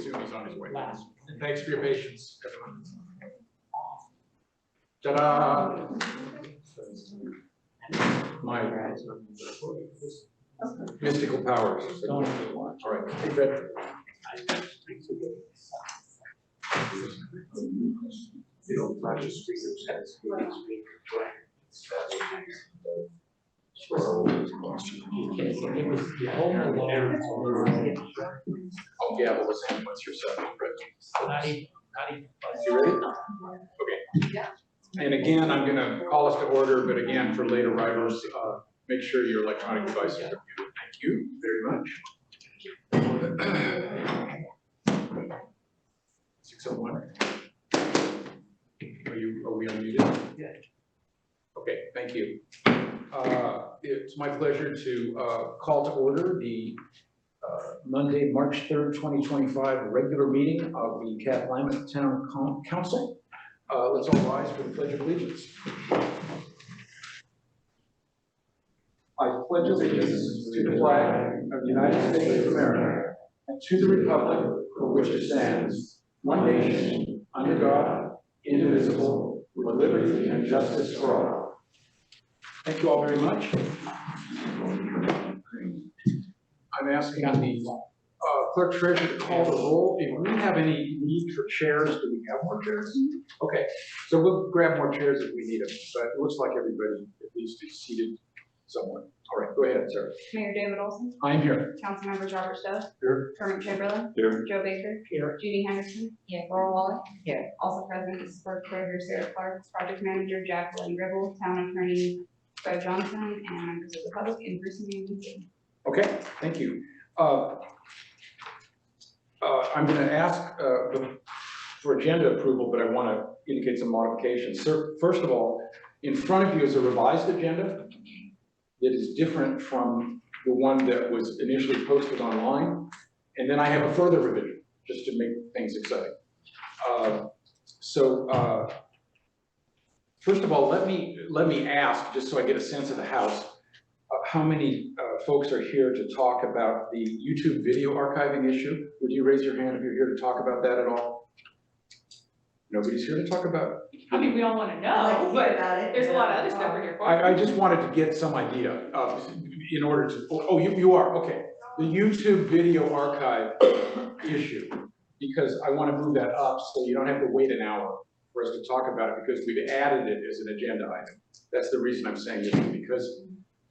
soon. He's on his way. And thanks for your patience, everyone. Ta-da! My mystical powers. All right, hey, Fred. I'll gavel this in once you're set. You ready? Okay. And again, I'm going to call us to order, but again, for later writers, make sure your electronic device is reviewed. Thank you very much. 601. Are we unmuted? Yeah. Okay, thank you. It's my pleasure to call to order the Monday, March 3rd, 2025 regular meeting of the Cathlamet Town Council. Let's all rise for the Pledge of Allegiance. I pledge allegiance to the flag of the United States of America and to the republic for which it stands, one nation, under God, indivisible, with liberty and justice for all. Thank you all very much. I'm asking the clerk treasurer to call the roll. If we have any need for chairs, do we have more chairs? Okay, so we'll grab more chairs if we need them, but it looks like everybody at least is seated somewhere. All right, go ahead, sir. Mayor David Olson. I'm here. Councilmembers Robert Stowe. Here. Kermit Chamberlain. Here. Joe Baker. Here. Judy Henderson. Here. Laura Waller. Here. Also present is clerk treasurer Sarah Clark, project manager Jacqueline Ribble, town attorney Fred Johnson, and members of the public in person meeting. Okay, thank you. I'm going to ask for agenda approval, but I want to indicate some modifications. So first of all, in front of you is a revised agenda that is different from the one that was initially posted online. And then I have a further revision just to make things exciting. First of all, let me ask, just so I get a sense of the house, how many folks are here to talk about the YouTube video archiving issue? Would you raise your hand if you're here to talk about that at all? Nobody's here to talk about it? I mean, we all want to know, but there's a lot of other stuff in your question. I just wanted to get some idea in order to, you are, okay. The YouTube video archive issue, because I want to move that up so you don't have to wait an hour for us to talk about it, because we've added it as an agenda item. That's the reason I'm saying this, because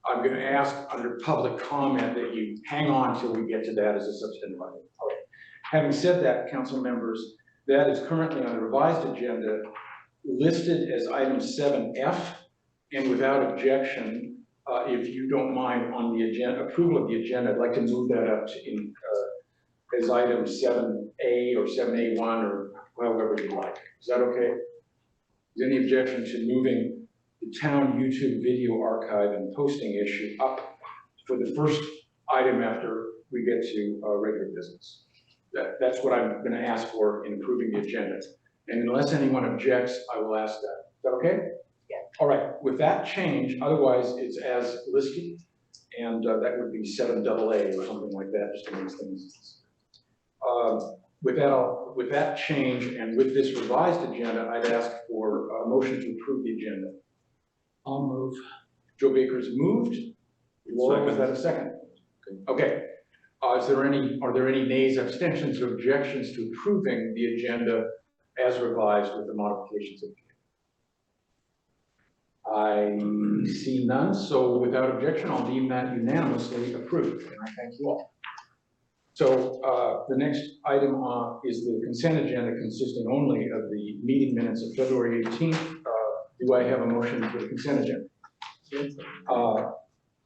I'm going to ask under public comment that you hang on till we get to that as a substantive item. All right. Having said that, council members, that is currently on the revised agenda, listed as item 7F, and without objection, if you don't mind, on the agenda, approval of the agenda, I'd like to move that up to as item 7A or 7A1 or however you like. Is that okay? Is there any objection to moving the town YouTube video archive and posting issue up for the first item after we get to regular business? That's what I'm going to ask for in approving the agenda. And unless anyone objects, I will ask that. Is that okay? Yeah. All right. With that change, otherwise it's as listed, and that would be 7AA or something like that, just to make things. With that change and with this revised agenda, I'd ask for a motion to approve the agenda. I'll move. Joe Baker's moved. Laura, was that a second? Okay. Are there any nays, abstentions, or objections to approving the agenda as revised with the modifications of the agenda? I see none, so without objection, I'll deem that unanimously approved, and I thank you all. So the next item is the consent agenda, consisting only of the meeting minutes of February 18th. Do I have a motion for the consent agenda?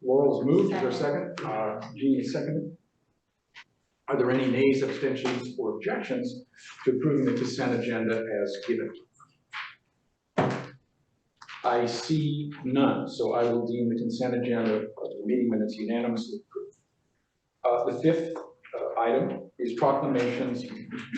Laurel's moved. Is there a second? Jeannie seconded. Are there any nays, abstentions, or objections to approving the consent agenda as given? I see none, so I will deem the consent agenda of the meeting minutes unanimously approved. The fifth item is proclamations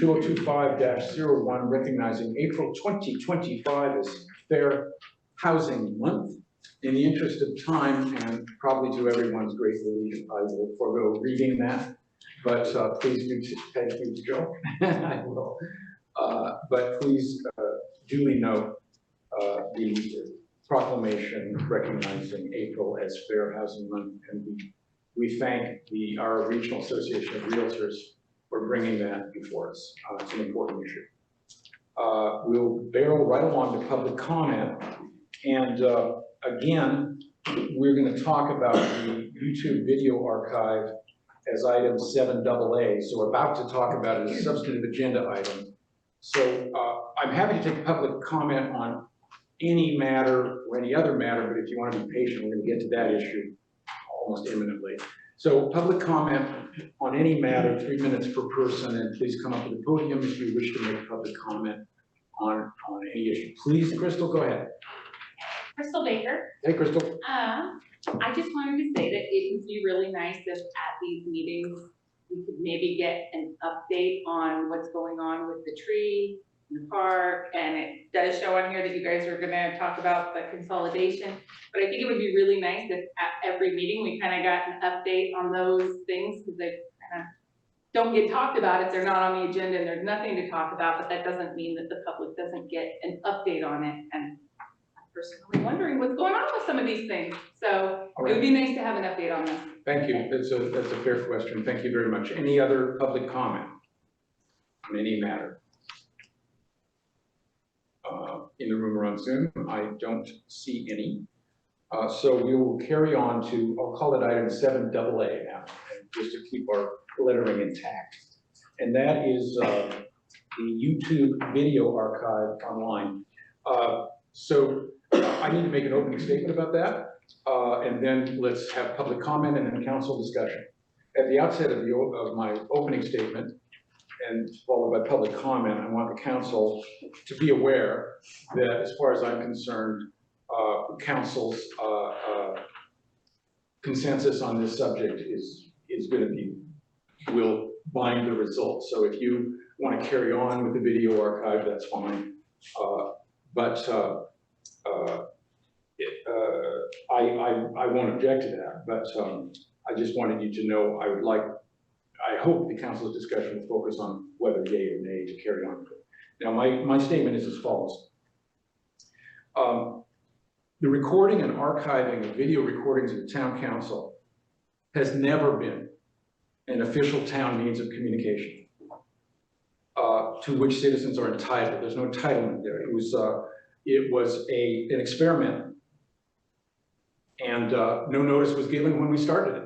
2025-01, recognizing April 2025 as Fair Housing Month. In the interest of time, and probably to everyone's great relief, I will forego reading that. but please do, thank you, Joe. I will. But please duly note the proclamation recognizing April as Fair Housing Month, and we thank our Regional Association of Realtors for bringing that before us. It's an important issue. We'll barrel right along to public comment, and again, we're going to talk about the YouTube video archive as item 7AA. So we're about to talk about it as a substantive agenda item. So I'm happy to take public comment on any matter or any other matter, but if you want to be patient, we're going to get to that issue almost imminently. So public comment on any matter, 3 minutes per person, and please come up to the podium if you wish to make public comment on any issue. Please, Crystal, go ahead. Crystal Baker. Hey, Crystal. I just wanted to say that it would be really nice if at these meetings, we could maybe get an update on what's going on with the tree in the park. And it does show on here that you guys are gonna talk about the consolidation. But I think it would be really nice if at every meeting, we kind of got an update on those things, because they kind of don't get talked about if they're not on the agenda and there's nothing to talk about, but that doesn't mean that the public doesn't get an update on it. And personally wondering what's going on with some of these things. So it would be nice to have an update on them. Thank you. That's a fair question. Thank you very much. Any other public comment on any matter? In the room or on Zoom, I don't see any. So we will carry on to, I'll call it item 7AA now, just to keep our lettering intact. And that is the YouTube video archive online. So I need to make an opening statement about that, and then let's have public comment and then council discussion. At the outset of my opening statement, and followed by public comment, I want the council to be aware that, as far as I'm concerned, council's consensus on this subject is going to will bind the results. So if you want to carry on with the video archive, that's fine. I won't object to that, but I just wanted you to know I hope the council's discussion will focus on whether yay or nay to carry on with it. Now, my statement is as follows. The recording and archiving of video recordings of the town council has never been an official town means of communication to which citizens are entitled. There's no entitlement there. It was an experiment, and no notice was given when we started it.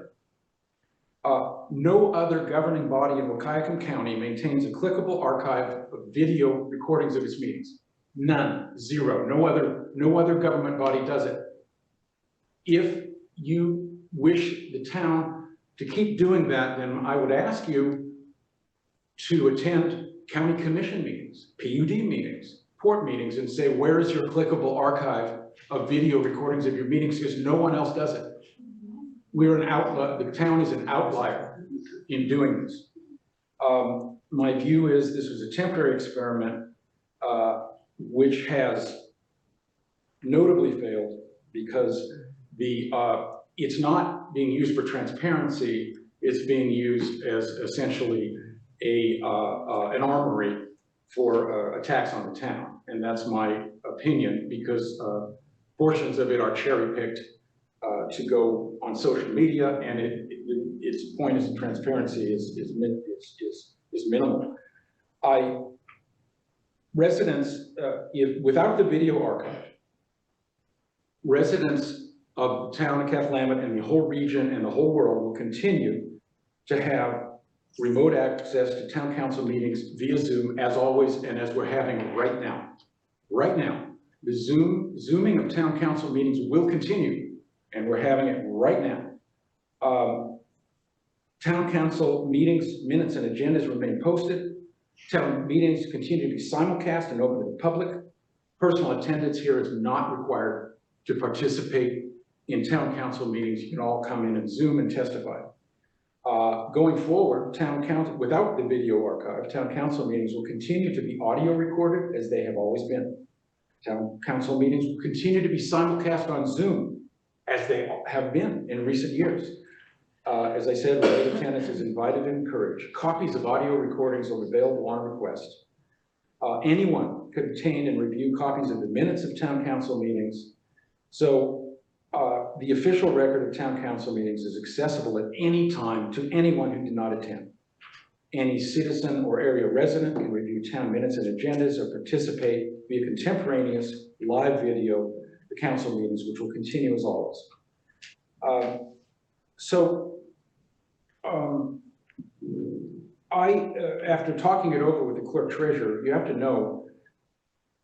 No other governing body in Wahkiakum County maintains a clickable archive of video recordings of its meetings. None, zero. No other government body does it. If you wish the town to keep doing that, then I would ask you to attend county commission meetings, PUD meetings, port meetings, and say, where is your clickable archive of video recordings of your meetings? Because no one else does it. We're an outlier. The town is an outlier in doing this. My view is this was a temporary experiment, which has notably failed because it's not being used for transparency. It's being used as essentially an armory for attacks on the town. And that's my opinion, because portions of it are cherry-picked to go on social media, and its point as transparency is minimal. Without the video archive, residents of the town of Cathlamet and the whole region and the whole world will continue to have remote access to town council meetings via Zoom, as always, and as we're having right now. Right now, the Zooming of town council meetings will continue, and we're having it right now. Town council meetings, minutes, and agendas remain posted. Town meetings continue to be simulcast and open to the public. Personal attendance here is not required to participate in town council meetings. You can all come in and Zoom and testify. Going forward, without the video archive, town council meetings will continue to be audio recorded, as they have always been. Town council meetings will continue to be simulcast on Zoom, as they have been in recent years. As I said, related attendance is invited and encouraged. Copies of audio recordings are available on request. Anyone could obtain and review copies of the minutes of town council meetings. So the official record of town council meetings is accessible at any time to anyone who did not attend. Any citizen or area resident can review town minutes and agendas or participate via contemporaneous live video of the council meetings, which will continue as always. After talking it over with the clerk treasurer, you have to know,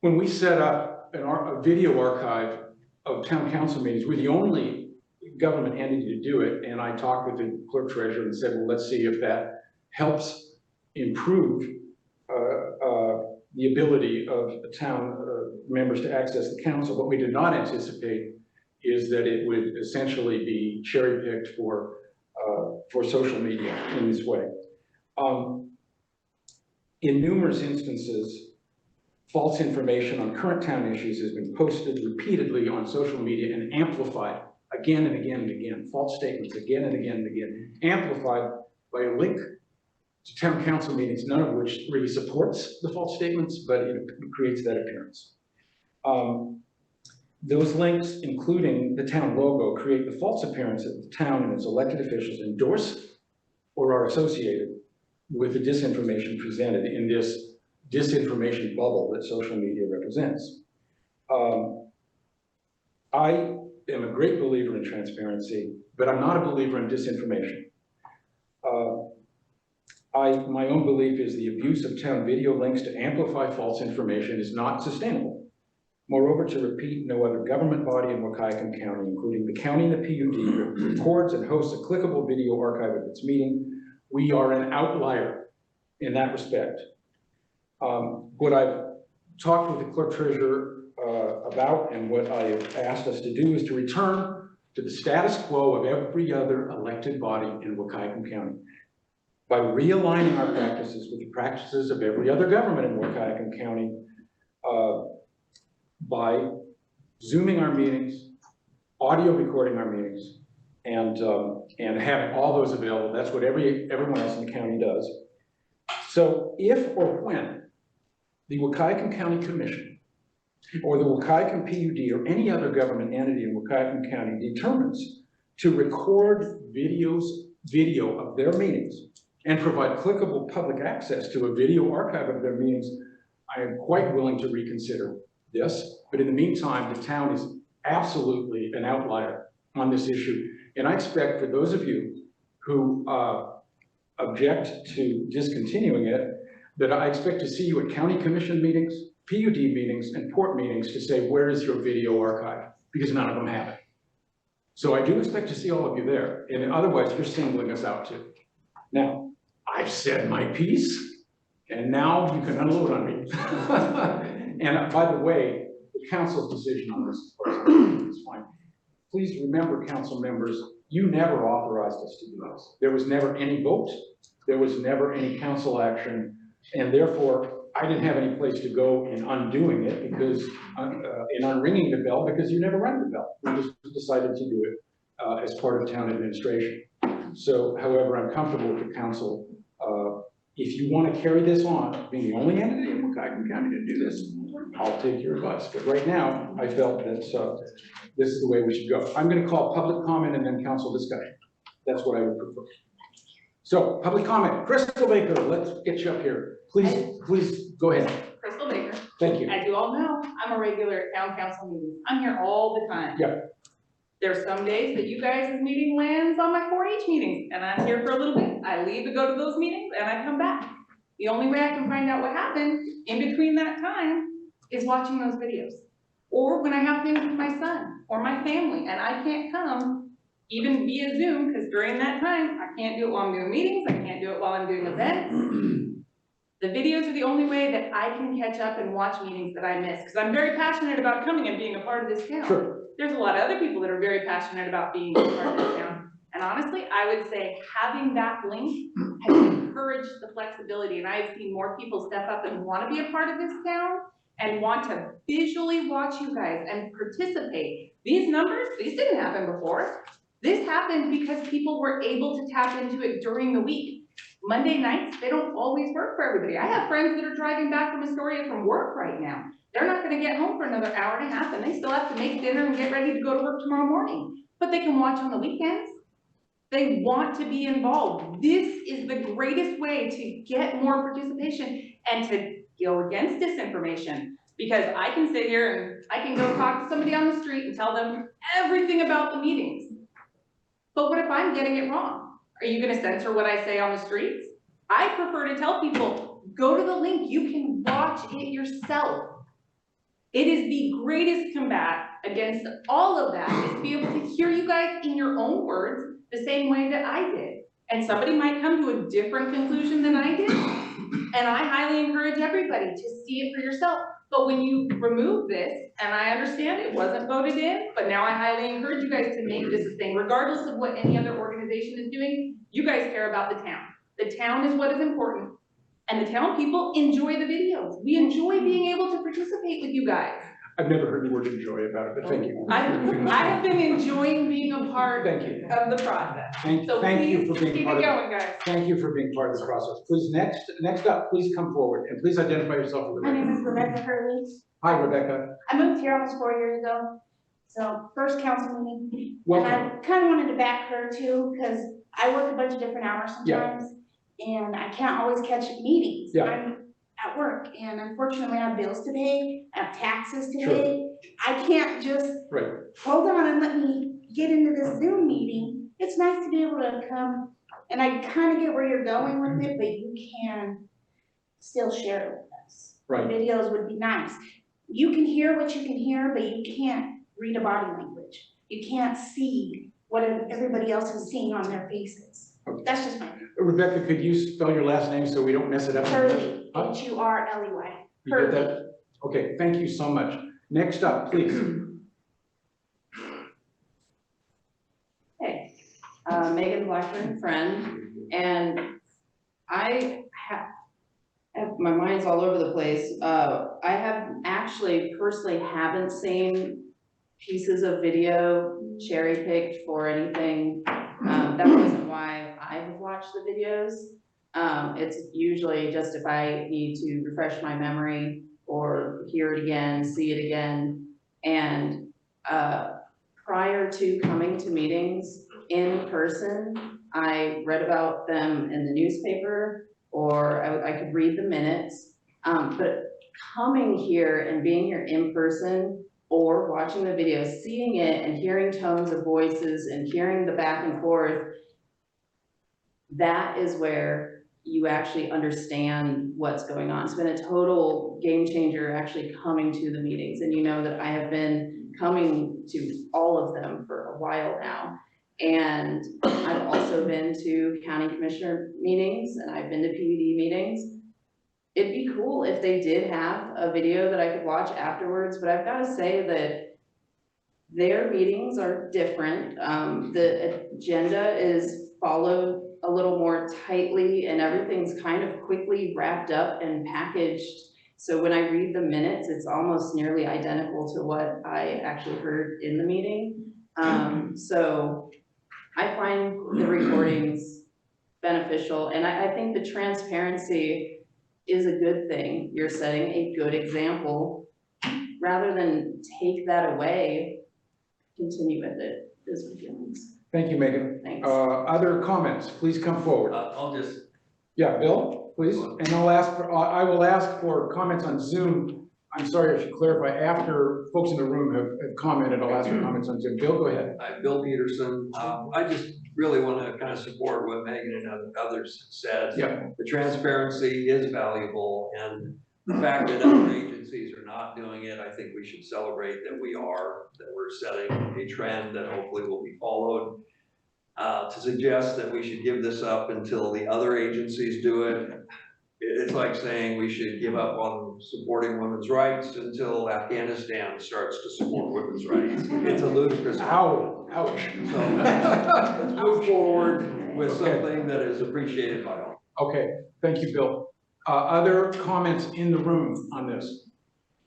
when we set up a video archive of town council meetings, we're the only government entity to do it. And I talked with the clerk treasurer and said, well, let's see if that helps improve the ability of the town members to access the council. What we did not anticipate is that it would essentially be cherry-picked for social media in this way. In numerous instances, false information on current town issues has been posted repeatedly on social media and amplified again and again and again. False statements again and again and again, amplified by a link to town council meetings, none of which really supports the false statements, but it creates that appearance. Those links, including the town logo, create the false appearance that the town and its elected officials endorse or are associated with the disinformation presented in this disinformation bubble that social media represents. I am a great believer in transparency, but I'm not a believer in disinformation. My own belief is the abuse of town video links to amplify false information is not sustainable. Moreover, to repeat, no other government body in Wahkiakum County, including the county and the PUD, records and hosts a clickable video archive of its meeting. We are an outlier in that respect. What I've talked with the clerk treasurer about and what I have asked us to do is to return to the status quo of every other elected body in Wahkiakum County by realigning our practices with the practices of every other government in Wahkiakum County, by Zooming our meetings, audio recording our meetings, and having all those available. That's what everyone else in the county does. So if or when the Wahkiakum County Commission or the Wahkiakum PUD or any other government entity in Wahkiakum County determines to record video of their meetings and provide clickable public access to a video archive of their meetings, I am quite willing to reconsider this. But in the meantime, the town is absolutely an outlier on this issue. And I expect for those of you who object to discontinuing it, that I expect to see you at county commission meetings, PUD meetings, and port meetings to say, where is your video archive? Because none of them have it. So I do expect to see all of you there. And otherwise, you're singling us out too. Now, I've said my piece, and now you can unload on me. And by the way, the council's decision on this is fine. Please remember, council members, you never authorized us to do this. There was never any vote. There was never any council action. And therefore, I didn't have any place to go in undoing it because, in unringing the bell, because you never rang the bell. We just decided to do it as part of town administration. So, however, I'm comfortable with the council. If you want to carry this on, being the only entity in Wahkiakum County to do this, I'll take your advice. But right now, I felt that this is the way we should go. I'm going to call public comment and then council discussion. That's what I would prefer. So, public comment. Crystal Baker, let's get you up here. Please go ahead. Crystal Baker. Thank you. As you all know, I'm a regular at town council meetings. I'm here all the time. Yeah. There's some days that you guys' meeting lands on my 4-H meetings, and I'm here for a little bit. I leave to go to those meetings, and I come back. The only way I can find out what happened in between that time is watching those videos. Or when I have things with my son or my family, and I can't come, even via Zoom, because during that time, I can't do it while I'm doing meetings, I can't do it while I'm doing events. The videos are the only way that I can catch up and watch meetings that I miss, because I'm very passionate about coming and being a part of this town. Sure. There's a lot of other people that are very passionate about being a part of this town. And honestly, I would say having that link has encouraged the flexibility, and I've seen more people step up and want to be a part of this town and want to visually watch you guys and participate. These numbers, these didn't happen before. This happened because people were able to tap into it during the week. Monday nights, they don't always work for everybody. I have friends that are driving back from Astoria from work right now. They're not gonna get home for another hour and a half, and they still have to make dinner and get ready to go to work tomorrow morning. But they can watch on the weekends. They want to be involved. This is the greatest way to get more participation and to go against disinformation. Because I can sit here and I can go talk to somebody on the street and tell them everything about the meetings. But what if I'm getting it wrong? Are you gonna censor what I say on the streets? I prefer to tell people, go to the link, you can watch it yourself. It is the greatest combat against all of that, is to be able to hear you guys in your own words the same way that I did. And somebody might come to a different conclusion than I did, and I highly encourage everybody to see it for yourself. But when you remove this, and I understand it wasn't voted in, but now I highly encourage you guys to make this a thing, regardless of what any other organization is doing, you guys care about the town. The town is what is important. And the town people enjoy the videos. We enjoy being able to participate with you guys. I've never heard the word enjoy about it, but thank you. I have been enjoying being a part Thank you. of the process. So Thank you for please being keep part it of going, guys. Thank you for being part of this process. Please, next up, please come forward and please identify yourself for the My name record. is Rebecca Hurley. Hi, Rebecca. I moved here almost 4 years ago, so first council meeting. Welcome. And I kind of wanted to back her too, because I work a bunch of different hours sometimes, and I can't always catch meetings. Yeah. I'm at work, and unfortunately I have bills to pay, I have taxes to Sure. pay. I can't just Right. hold on and let me get into this Zoom meeting. It's nice to be able to come, and I kind of get where you're going with it, but you can still share it with us. Right. The videos would be nice. You can hear what you can hear, but you can't read a body language. You can't see what everybody else is seeing on their faces. Okay. That's just my Rebecca, could you spell your last name so we don't mess it up? Hurley, Huh? Hurley. You did that? Okay, thank you so much. Next up, please. Hey, Megan Blackburn, friend, and I have, my mind's all over the place. I have actually personally haven't seen pieces of video cherry picked for anything. That wasn't why I have watched the videos. It's usually just if I need to refresh my memory or hear it again, see it again. And prior to coming to meetings in person, I read about them in the newspaper, or I could read the minutes. But coming here and being here in person or watching the video, seeing it and hearing tones of voices and hearing the back and forth, that is where you actually understand what's going on. It's been a total game changer actually coming to the meetings. And you know that I have been coming to all of them for a while now. And I've also been to county commissioner meetings and I've been to PUD meetings. It'd be cool if they did have a video that I could watch afterwards, but I've got to say that their meetings are different. The agenda is followed a little more tightly and everything's kind of quickly wrapped up and packaged. So when I read the minutes, it's almost nearly identical to what I actually heard in the meeting. So I find the recordings beneficial, and I think the transparency is a good thing. You're setting a good example. Rather than take that away, continue with it, is my feelings. Thank you, Megan. Thanks. Other comments, please come forward. I'll just, Yeah, Bill, please. And I will ask for comments on Zoom. I'm sorry, I should clarify, after folks in the room have commented, I'll ask for comments on Zoom. Bill, go ahead. Bill Peterson, I just really want to kind of support what Megan and others said. Yeah. The transparency is valuable, and the fact that other agencies are not doing it, I think we should celebrate that we are, that we're setting a trend that hopefully will be followed. To suggest that we should give this up until the other agencies do it, it's like saying we should give up on supporting women's rights until Afghanistan starts to support women's rights. It's a ludicrous. Ow, ouch. So let's move forward with something that is appreciated by all. Okay, thank you, Bill. Other comments in the room on this?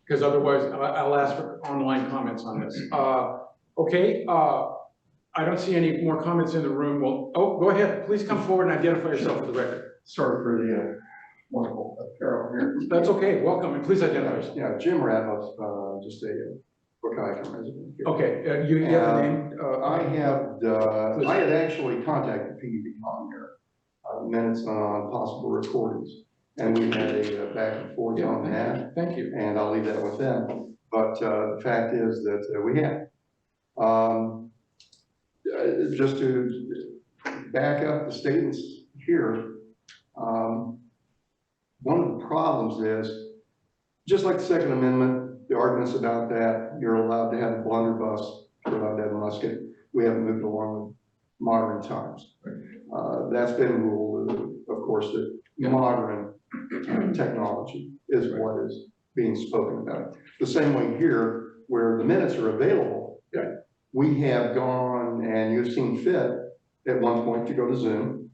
Because otherwise I'll ask for online comments on this. Okay, I don't see any more comments in the room. Well, oh, go ahead. Please come forward and identify yourself for the record. Sorry for the wonderful apparel here. That's okay. Welcome, and please identify yourself. Yeah, Jim Ratliff, just a Brook Highcombe resident here. Okay, you have the name? I had actually contacted PDB on here, minutes on possible recordings, and we had a back and forth on that, Thank you. and I'll leave that with them. But the fact is that we have. Just to back up the statements here, one of the problems is, just like the Second Amendment, the arguments about that, you're allowed to have a blunderbuss, you're allowed to have a musket. We haven't moved along with modern times. That's been ruled, of course, that modern technology is what is being spoken about. The same way here, where the minutes are available, we have gone, and you've seen fit at one point to go to Zoom,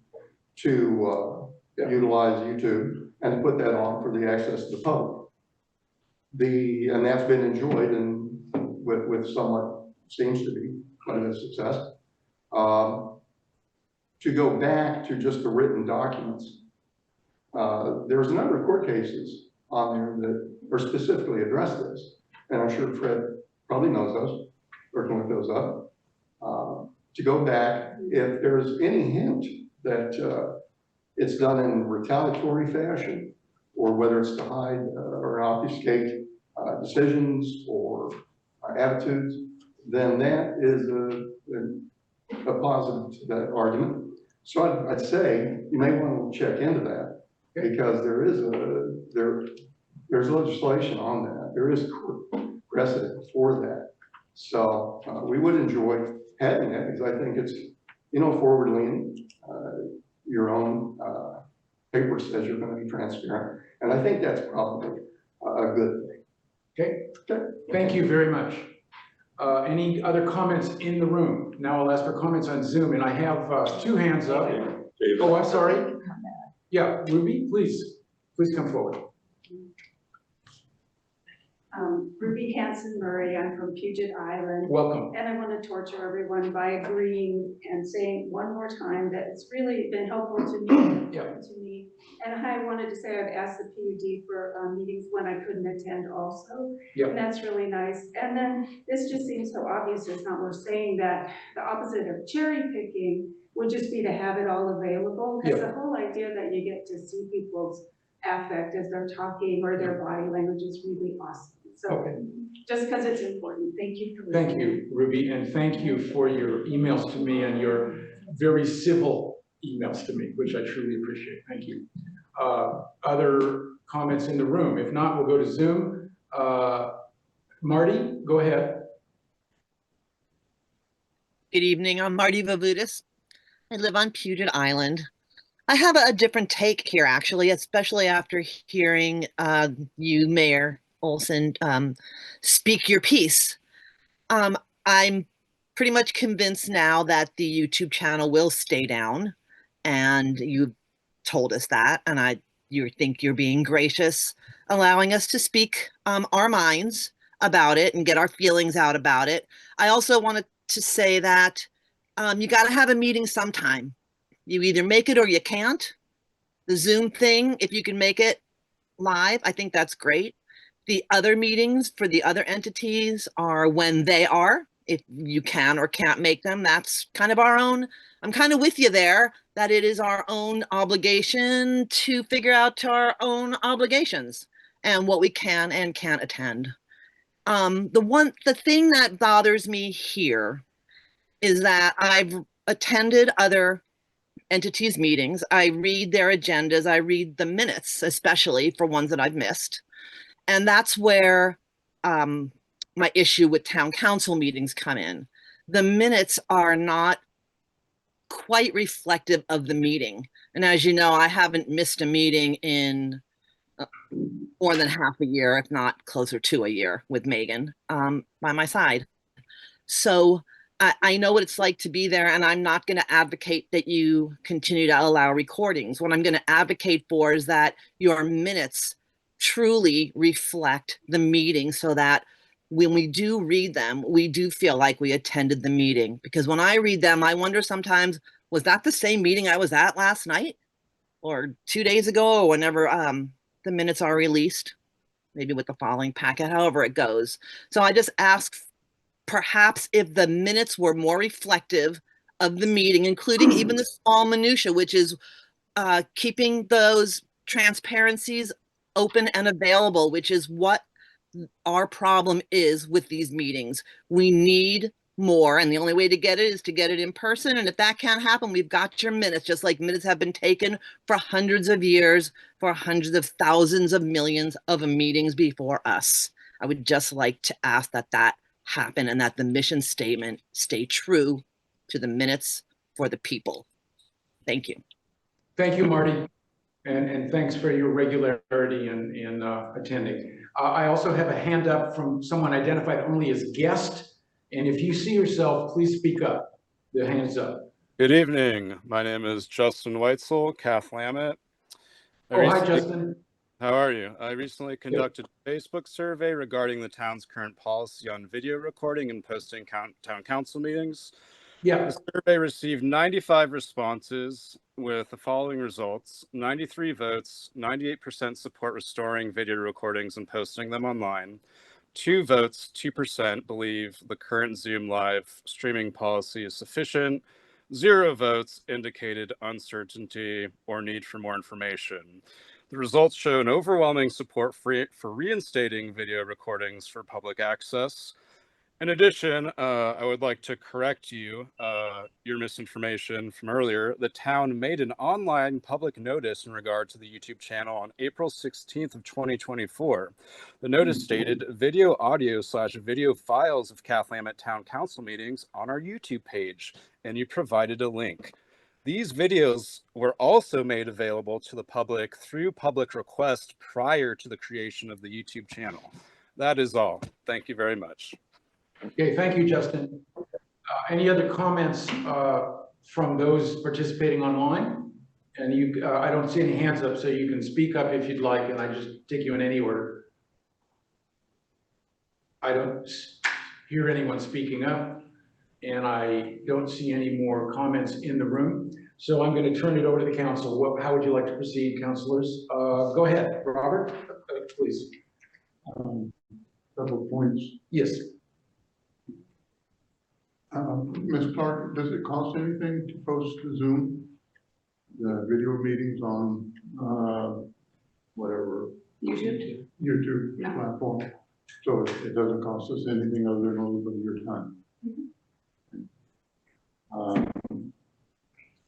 to utilize YouTube, and put that on for the access to the public. And that's been enjoyed, and with somewhat, seems to be quite a success. To go back to just the written documents, there's a number of court cases on there that are specifically address this, and I'm sure Fred probably knows those, or can look those up. To go back, if there's any hint that it's done in retaliatory fashion, or whether it's to hide or obfuscate decisions or attitudes, then that is a positive to that argument. So I'd say you may want to check into that, because there's legislation on that. There is precedent for that. So we would enjoy having that, because I think it's, forward leaning. Your own paper says you're going to be transparent, and I think that's probably a good thing. Okay, thank you very much. Any other comments in the room? Now I'll ask for comments on Zoom, and I have two hands up. Oh, I'm sorry. Yeah, Ruby, please come forward. Ruby Hanson Murray, I'm from Puget Island. Welcome. And I want to torture everyone by agreeing and saying one more time that it's really been helpful to me. And I wanted to say I've asked the PUD for meetings when I couldn't attend also. Yep. And that's really nice. And then this just seems so obvious, it's not worth saying, that the opposite of cherry picking would just be to have it all available. Because the whole idea that you get to see people's affect as they're talking or their body language is really awesome. So just because it's important, thank you for listening. Thank you, Ruby, and thank you for your emails to me and your very civil emails to me, which I truly appreciate. Thank you. Other comments in the room? If not, we'll go to Zoom. Marty, go ahead. Good evening, I'm Marty Vavudis. I live on Puget Island. I have a different take here, actually, especially after hearing you, Mayor Olson, speak your piece. I'm pretty much convinced now that the YouTube channel will stay down, and you told us that, and you think you're being gracious, allowing us to speak our minds about it and get our feelings out about it. I also wanted to say that you got to have a meeting sometime. You either make it or you can't. The Zoom thing, if you can make it live, I think that's great. The other meetings for the other entities are when they are. If you can or can't make them, that's kind of our own. I'm kind of with you there, that it is our own obligation to figure out our own obligations and what we can and can't attend. The thing that bothers me here is that I've attended other entities' meetings. I read their agendas. I read the minutes, especially for ones that I've missed. And that's where my issue with town council meetings come in. The minutes are not quite reflective of the meeting. And as you know, I haven't missed a meeting in more than half a year, if not closer to a year, with Megan by my side. So I know what it's like to be there, and I'm not going to advocate that you continue to allow recordings. What I'm going to advocate for is that your minutes truly reflect the meeting, so that when we do read them, we do feel like we attended the meeting. Because when I read them, I wonder sometimes, was that the same meeting I was at last night? Or 2 days ago, or whenever the minutes are released? Maybe with the following packet, however it goes. So I just ask perhaps if the minutes were more reflective of the meeting, including even the small minutia, which is keeping those transparencies open and available, which is what our problem is with these meetings. We need more, and the only way to get it is to get it in person. And if that can't happen, we've got your minutes, just like minutes have been taken for hundreds of years, for hundreds of thousands of millions of meetings before us. I would just like to ask that that happen and that the mission statement stay true to the minutes for the people. Thank you. Thank you, Marty. And thanks for your regularity in attending. I also have a hand up from someone identified only as guest. And if you see yourself, please speak up. The hand's up. Good evening. My name is Justin Weitzel, Cathlamet. Oh, hi, Justin. How are you? I recently conducted a Facebook survey regarding the town's current policy on video recording and posting town council meetings. Yeah. The survey received 95 responses with the following results: 93 votes, 98% support restoring video recordings and posting them online. 2 votes, 2% believe the current Zoom live streaming policy is sufficient. 0 votes indicated uncertainty or need for more information. The results show an overwhelming support for reinstating video recordings for public access. In addition, I would like to correct you, your misinformation from earlier. The town made an online public notice in regard to the YouTube channel on April 16th of 2024. The notice stated video audio / video files of Cathlamet Town Council meetings on our YouTube page, and you provided a link. These videos were also made available to the public through public request prior to the creation of the YouTube channel. That is all. Thank you very much. Okay, thank you, Justin. Any other comments from those participating online? And you, I don't see any hands up, so you can speak up if you'd like, and I just take you in any order. I don't hear anyone speaking up, and I don't see any more comments in the room. So I'm going to turn it over to the council. How would you like to proceed, councilors? Go ahead, Robert, please. Couple of points. Yes. Ms. Clark, does it cost anything to post to Zoom, the video meetings on, whatever? YouTube. YouTube No. platform? So it doesn't cost us anything other than a little bit of your time?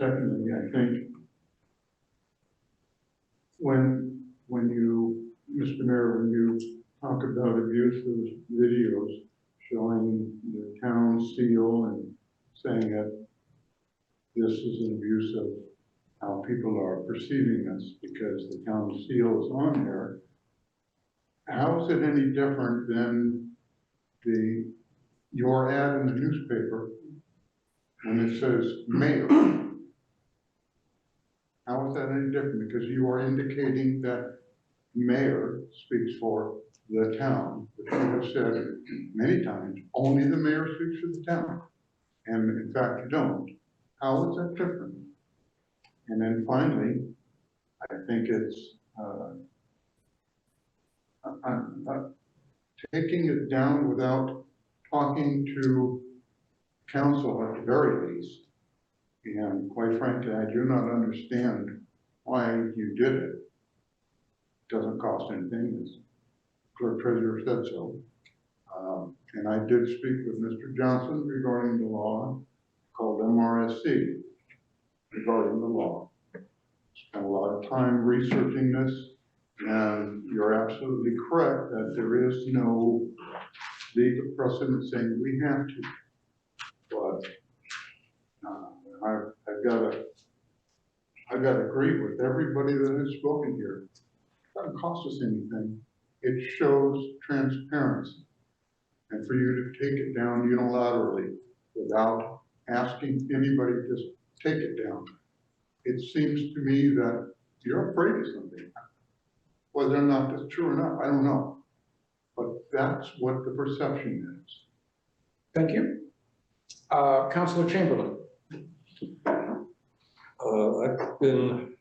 Secondly, I think when you, Mr. Mayor, when you talk about abuse of videos showing the town seal and saying that this is an abuse of how people are perceiving us because the town seal is on there, how is it any different than your ad in the newspaper when it says mayor? How is that any different? Because you are indicating that mayor speaks for the town, which you have said many times, only the mayor speaks for the town. And in fact, you don't. How is that different? And then finally, I think it's taking it down without talking to council at the very least. And quite frankly, I do not understand why you did it. Doesn't cost anything, as clerk treasurer said so. And I did speak with Mr. Johnson regarding the law called MRSC regarding the law. Spent a lot of time researching this, and you're absolutely correct that there is no legal precedent saying we have to. But I've got to agree with everybody that has spoken here. It doesn't cost us anything. It shows transparency. And for you to take it down unilaterally without asking anybody to just take it down, it seems to me that you're afraid of something. Whether or not that's true or not, I don't know. But that's what the perception is. Thank you. Councilor Chamberlain. I've been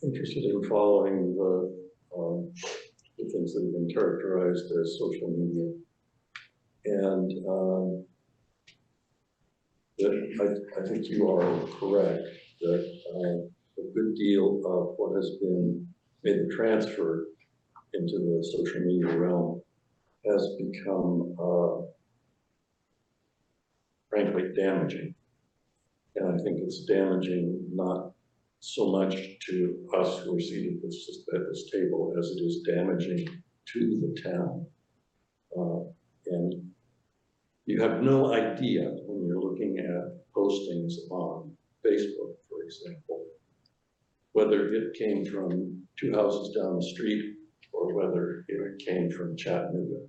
interested in following the things that have been characterized as social media. And that I think you are correct that a good deal of what has been made the transfer into the social media realm has become frankly damaging. And I think it's damaging not so much to us who are seated at this table as it is damaging to the town. And you have no idea when you're looking at postings on Facebook, for example, whether it came from 2 houses down the street or whether it came from Chattanooga.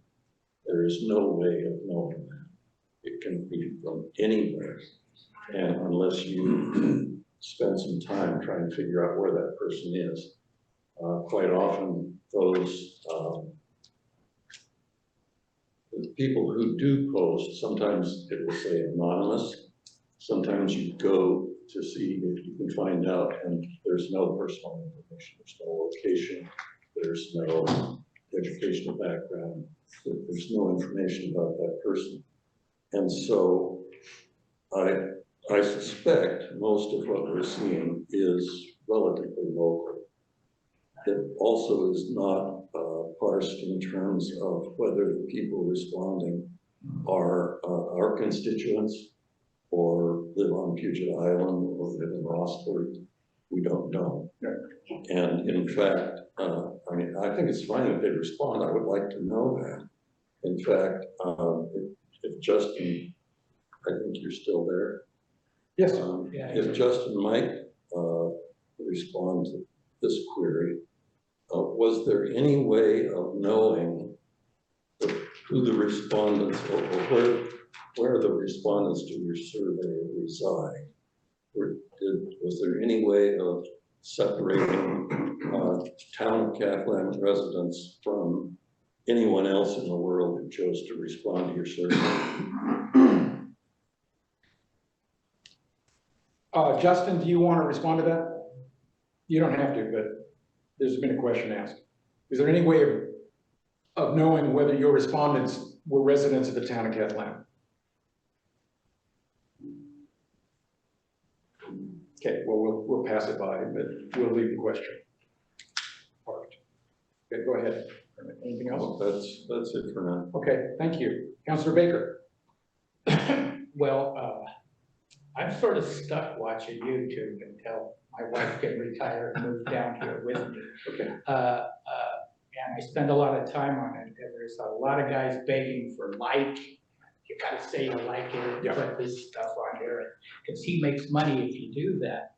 There is no way of knowing that. It can be from anywhere. And unless you spend some time trying to figure out where that person is, quite often those the people who do post, sometimes it will say anonymous. Sometimes you go to see if you can find out and there's no personal information, there's no location, there's no educational background, there's no information about that person. And so I suspect most of what we're seeing is relatively local. It also is not parsed in terms of whether the people responding are our constituents or live on Puget Island or live in Rossford. We don't know. And in fact, I mean, I think it's fine if they respond. I would like to know that. In fact, if Justin, I think you're still there. Yes. If Justin might respond to this query, was there any way of knowing who the respondents or where the respondents to your survey reside? Was there any way of separating town of Cathlamet residents from anyone else in the world who chose to respond to your survey? Justin, do you want to respond to that? You don't have to, but there's been a question asked. Is there any way of knowing whether your respondents were residents of the town of Cathlamet? Okay, well, we'll pass it by, but we'll leave the question parked. Okay, go ahead. Anything else? That's it for now. Okay, thank you. Councilor Baker. Well, I'm sort of stuck watching YouTube until my wife can retire and move down here with me. Okay. And I spend a lot of time on it, and there's a lot of guys begging for like. You gotta say you like it, and put this stuff on here, because he makes money if you do that.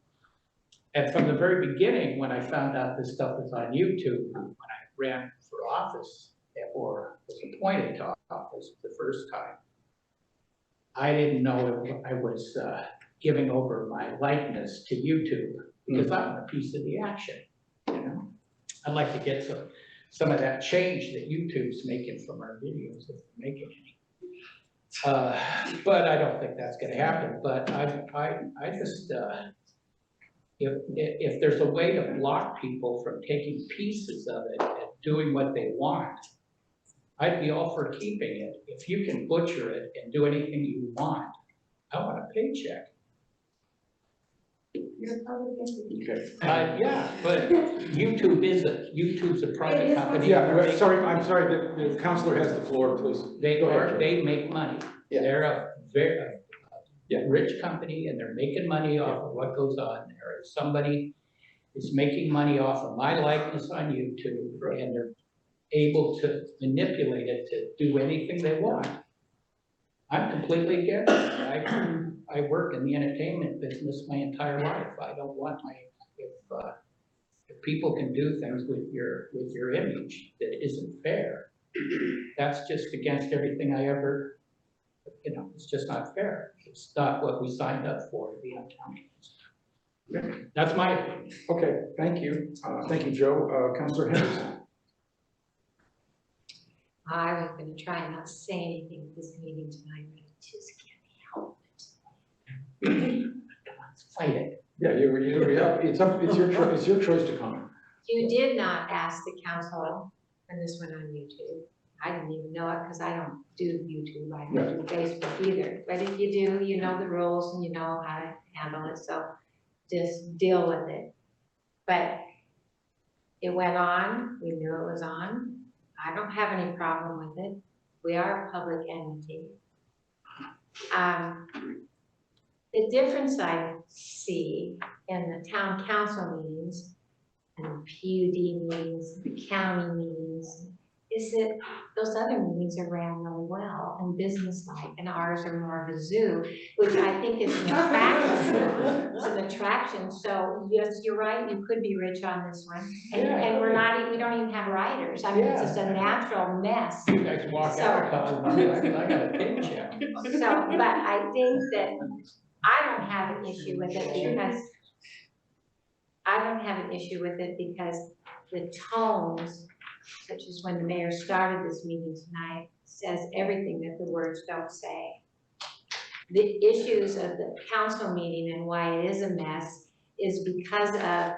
And from the very beginning, when I found out this stuff was on YouTube, when I ran for office, or was appointed to office the first time, I didn't know I was giving over my likeness to YouTube, because I want a piece of the action, you know? I'd like to get some of that change that YouTube's making from our videos, if they're making any. But I don't think that's gonna happen, but I just, if there's a way to block people from taking pieces of it and doing what they want, I'd be all for keeping it. If you can butcher it and do anything you want, I want a paycheck. Okay. Yeah, but YouTube's a private company. Yeah, I'm sorry, the counselor has the floor, please. They make money. Yeah. They're a very rich company, and they're making money off of what goes on there. If somebody is making money off of my likeness on YouTube, and they're able to manipulate it to do anything they want, I'm completely against it. I work in the entertainment business my entire life. I don't want if people can do things with your image that isn't fair, that's just against everything I ever, it's just not fair. It's not what we signed up for to be on town. That's my opinion. Okay, thank you. Thank you, Joe. Councilor Henderson. I was gonna try and not say anything at this meeting tonight, but I just can't help it. Fight it. Yeah, it's your choice to comment. You did not ask the council, and this went on YouTube. I didn't even know it because I don't do YouTube, I don't do Facebook either. But if you do, you know the rules and you know how to handle it, so just deal with it. But it went on, we knew it was on. I don't have any problem with it. We are a public entity. The difference I see in the town council meetings and PUD meetings, the county meetings, is that those other meetings are ran really well and businesslike, and ours are more of a zoo, which I think is an attraction. It's an attraction, so yes, you're right, you could be rich on this one. And we're not, we don't even have riders, I mean, it's just a natural mess. You guys walk out, I got a paycheck. So, but I think that I don't have an issue with it because the tones, such as when the mayor started this meeting tonight, says everything that the words don't say. The issues of the council meeting and why it is a mess is because of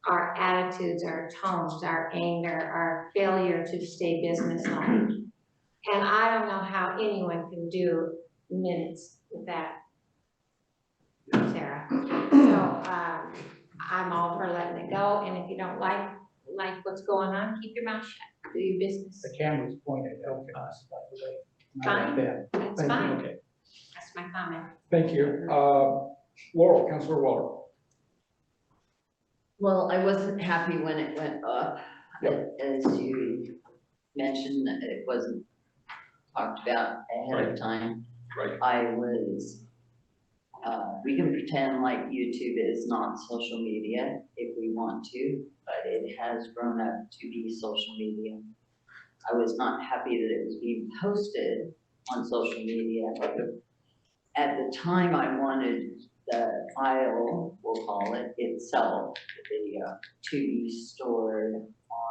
our attitudes, our tones, our anger, our failure to stay businesslike. And I don't know how anyone can do minutes with that, Sarah. So I'm all for letting it go, and if you don't like what's going on, keep your mouth shut, do your business. The camera's pointed at us, by the way. Fine. Not That's Thank you. fine, Okay. that's my comment. Thank you. Laurel, Councilor Waller. Well, I wasn't happy when it went up. Yep. As you mentioned, it wasn't talked about ahead of time. Right. I was, we can pretend like YouTube is not social media if we want to, but it has grown up to be social media. I was not happy that it was being posted on social media. At the time, I wanted the file, we'll call it, itself, the video, to be stored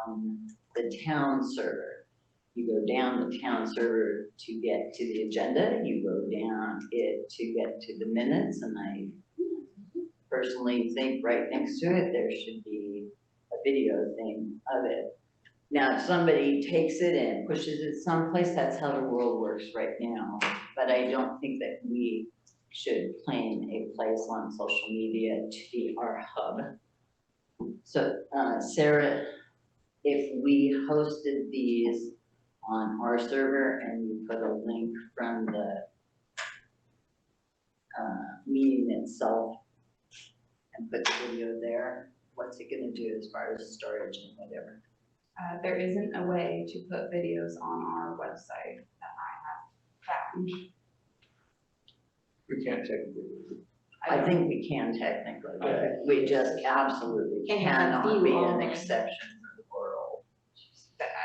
on the town server. You go down the town server to get to the agenda, you go down it to get to the minutes, and I personally think right next to it, there should be a video thing of it. Now, if somebody takes it and pushes it someplace, that's how the world works right now. But I don't think that we should claim a place on social media to be our hub. So, Sarah, if we hosted these on our server and you put a link from the meeting itself and put the video there, what's it gonna do as far as storage and whatever? There isn't a way to put videos on our website that I have found. We can't technically. I think we can technically, but we just absolutely Can have a cannot view be an only. exception to the world.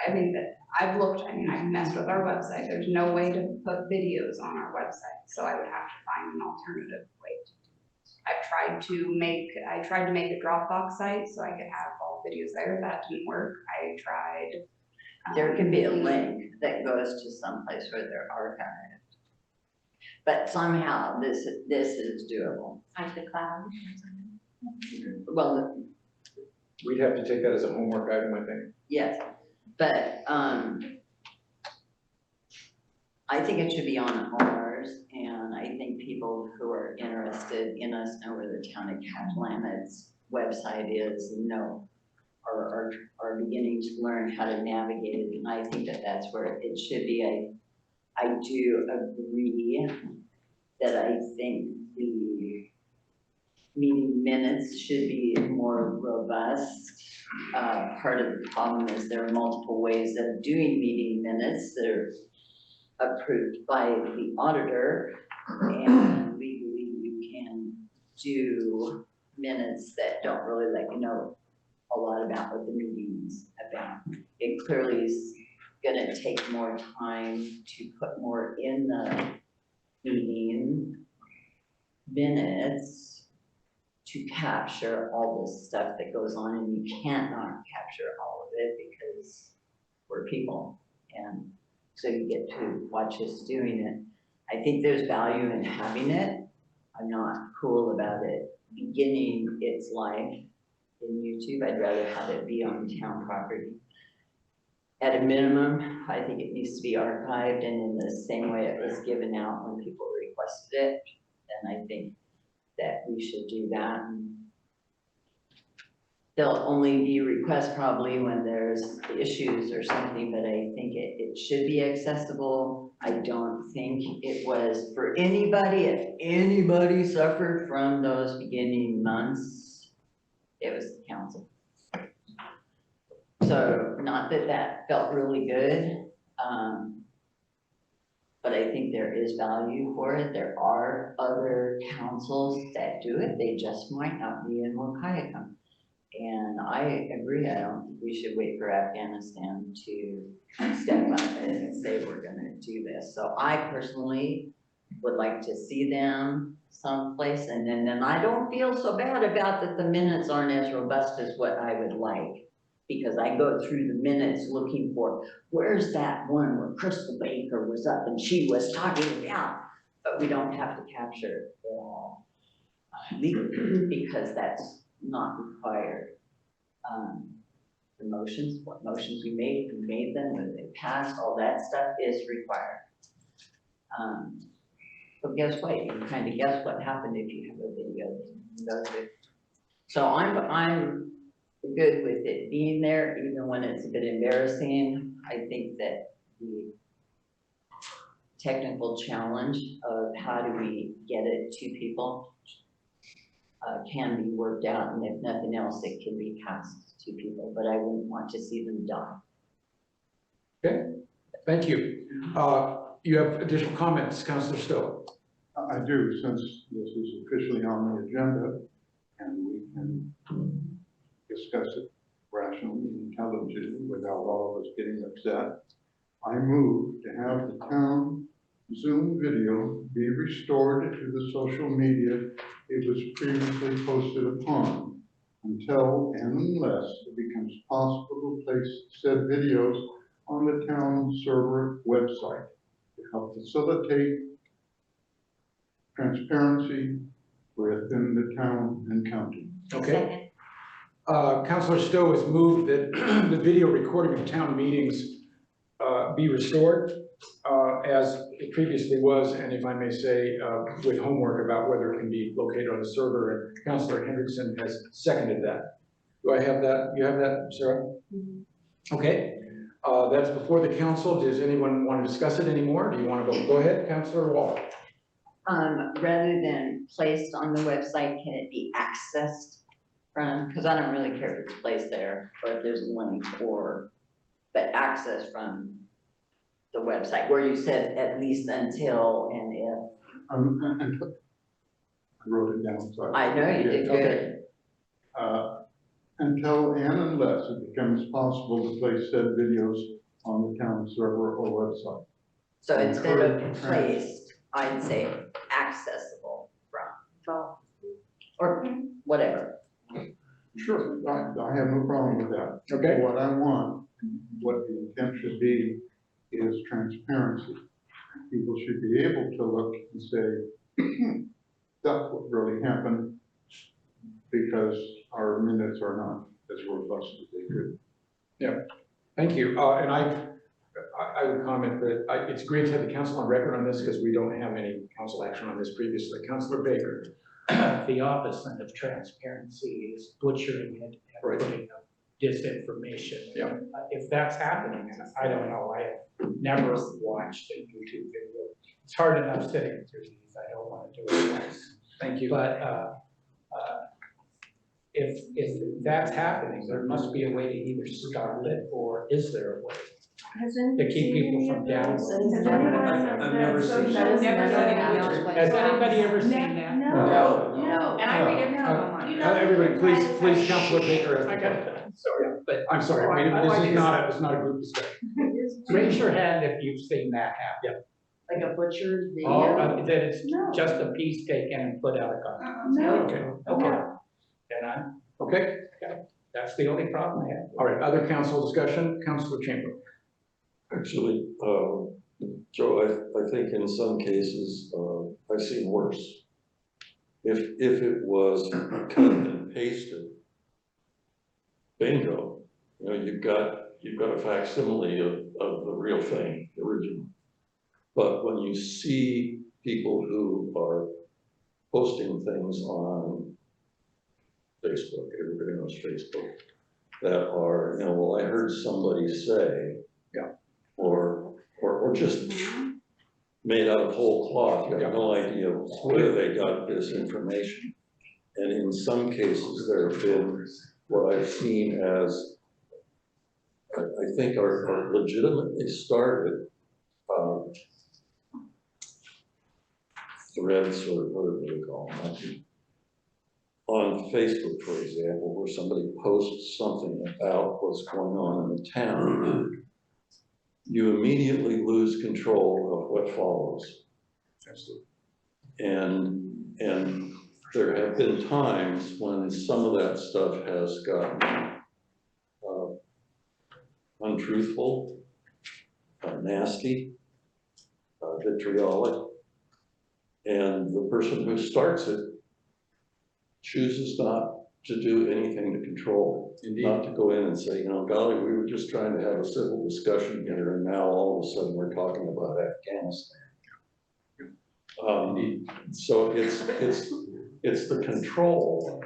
I mean, I've looked, I've messed with our website, there's no way to put videos on our website, so I would have to find an alternative way to do it. I tried to make a Dropbox site so I could have all videos there, that didn't work, I tried. There can be a link that goes to someplace where they're archived. But somehow this is doable. Like the cloud. Well, We'd have to take that as a homework item, I think. yes, but I think it should be on ours, and I think people who are interested in us know where the town of Cathlamet's website is, and know, are beginning to learn how to navigate it, and I think that that's where it should be. I do agree that I think the meeting minutes should be more robust. Part of the problem is there are multiple ways of doing meeting minutes that are approved by the auditor, and legally you can do minutes that don't really let you know a lot about what the meeting's about. It clearly is gonna take more time to put more in the meeting minutes to capture all the stuff that goes on, and you can't not capture all of it because we're people and so you get to watch us doing it. I think there's value in having it. I'm not cool about it beginning its life in YouTube. I'd rather have it be on town property. At a minimum, I think it needs to be archived, and in the same way it was given out when people requested it, then I think that we should do that. There'll only be requests probably when there's issues or something, but I think it should be accessible. I don't think it was for anybody. If anybody suffered from those beginning months, it was the council. So not that that felt really good, but I think there is value for it. There are other councils that do it. They just might not be in Waukegan. And I agree, I don't think we should wait for Afghanistan to step up and say we're gonna do this. So I personally would like to see them someplace, and then I don't feel so bad about that the minutes aren't as robust as what I would like. Because I go through the minutes looking for, where's that one where Crystal Baker was up and she was talking about, but we don't have to capture it all legally because that's not required. The motions, what motions we made them, when they passed, all that stuff is required. But guess what? You can kind of guess what happened if you have a video that you can go to. So I'm good with it being there, even when it's a bit embarrassing. I think that the technical challenge of how do we get it to people can be worked out, and if nothing else, it can be passed to people, but I wouldn't want to see them die. Okay, thank you. You have additional comments, Councilor Stowe? I do, since this is officially on the agenda, and we can discuss it rationally and intelligently without all of us getting upset. I move to have the town Zoom video be restored to the social media it was previously posted upon until and unless it becomes possible to place said videos on the town server website to help facilitate transparency within the town and county. Okay. Councilor Stowe has moved that the video recording of town meetings be restored as it previously was, and if I may say, with homework about whether it can be located on the server, and Councilor Hendrickson has seconded that. Do I have that? You have that, Sarah? Mm-hmm. Okay. That's before the council. Does anyone want to discuss it anymore? Do you want to go? Go ahead, Councilor Wall. Rather than placed on the website, can it be accessed from, because I don't really care if it's placed there or if there's a link, or, but access from the website where you said at least until and if. I wrote it down. So I know you did good. Until and unless it becomes possible to place said videos on the town server or website. So instead of placed, I'd say accessible from, or whatever. Sure, I have no problem with that. Okay. What I want, what the intent should be, is transparency. People should be able to look and say, that's what really happened, because our minutes are not as robust as they could. Yeah, thank you. And I would comment that it's great to have the council on record on this because we don't have any council action on this previously. Councilor Baker. The opposite of transparency is butchering it and putting up disinformation. Yeah. If that's happening, and I don't know, I have never watched a YouTube video. It's hard enough sitting through these. I don't want to do it twice. Thank you. But if that's happening, there must be a way to either stop it, or is there a way to keep people from downloading? I've never seen that. Has anybody ever seen that? No. And I read everything online. Everybody, please, Councilor Baker. I got it. Sorry, but I'm sorry. This is not a group discussion. Raise your hand if you've seen that happen. Like a butcher's video? Oh, that it's just a piece taken and put out of context. Okay. Then okay. That's the only problem I have. All right, other council discussion, Councilor Chamberlain. Actually, Joe, I think in some cases, I've seen worse. If it was cut and pasted, bingo, you know, you've got a facsimile of the real thing, the original. But when you see people who are posting things on Facebook, everybody knows Facebook, that are, you know, well, I heard somebody say, yeah, or just made out of whole cloth, you have no idea where they got this information. And in some cases, there have been what I've seen as, I think are legitimately started threads or whatever they call them. On Facebook, for example, where somebody posts something about what's going on in the town, you immediately lose control of what follows. Absolutely. And there have been times when some of that stuff has gotten untruthful, nasty, vitriolic, and the person who starts it chooses not to do anything to control it. Indeed. Not to go in and say, you know, golly, we were just trying to have a civil discussion here, and now all of a sudden we're talking about Afghanistan. So it's the control,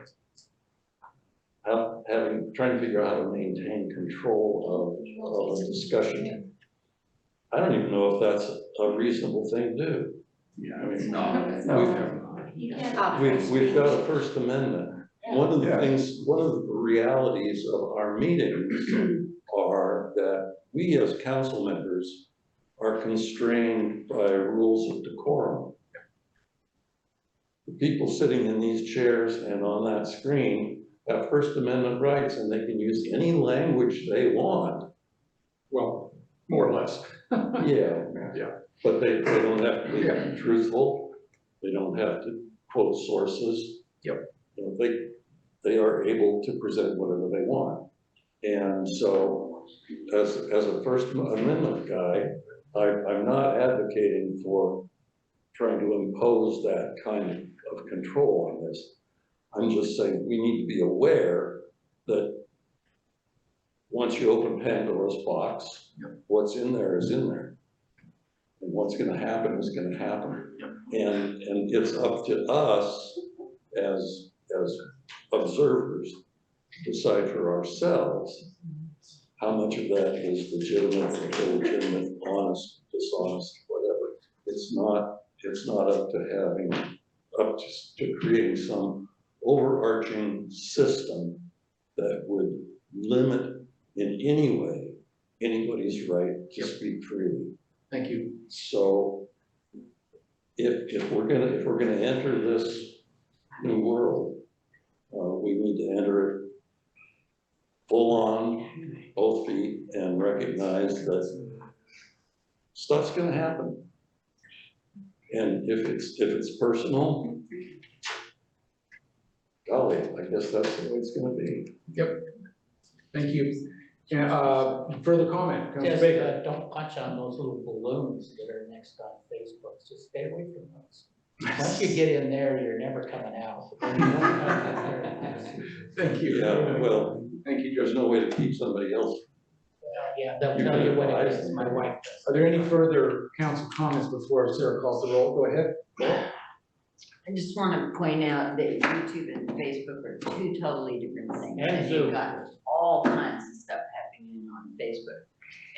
trying to figure out how to maintain control of a discussion. I don't even know if that's a reasonable thing to do. Yeah, I mean, no. we've got a First Amendment. One of the things, one of the realities of our meetings are that we as council members are constrained by rules of decorum. The people sitting in these chairs and on that screen have First Amendment rights, and they can use any language they want. Well, more or less. Yeah. Yeah. But they don't have to be truthful. They don't have to quote sources. Yep. You know, they are able to present whatever they want. And so as a First Amendment guy, I'm not advocating for trying to impose that kind of control on this. I'm just saying we need to be aware that once you open Pandora's box, what's in there is in there. And what's gonna happen is gonna happen. And it's up to us as observers to decide for ourselves how much of that is legitimate, illegitimate, honest, dishonest, whatever. It's not up to creating some overarching system that would limit in any way anybody's right to speak freely. Thank you. So if we're gonna enter this new world, we need to enter it full on, both feet, and recognize that stuff's gonna happen. And if it's personal, golly, I guess that's the way it's gonna be. Yep. Thank you. Further comment? Councilor Just Baker? don't punch on those little balloons that are next on Facebook. Just stay away from those. Once you get in there, you're never coming out. Thank you. Yeah, well, thank you. There's no way to keep somebody else. Yeah, they'll tell you what it is. My wife does. Are there any further council comments before Sarah calls the roll? Go ahead. I just want to point out that YouTube and Facebook are two totally different things. And you've got all kinds of stuff happening on Facebook.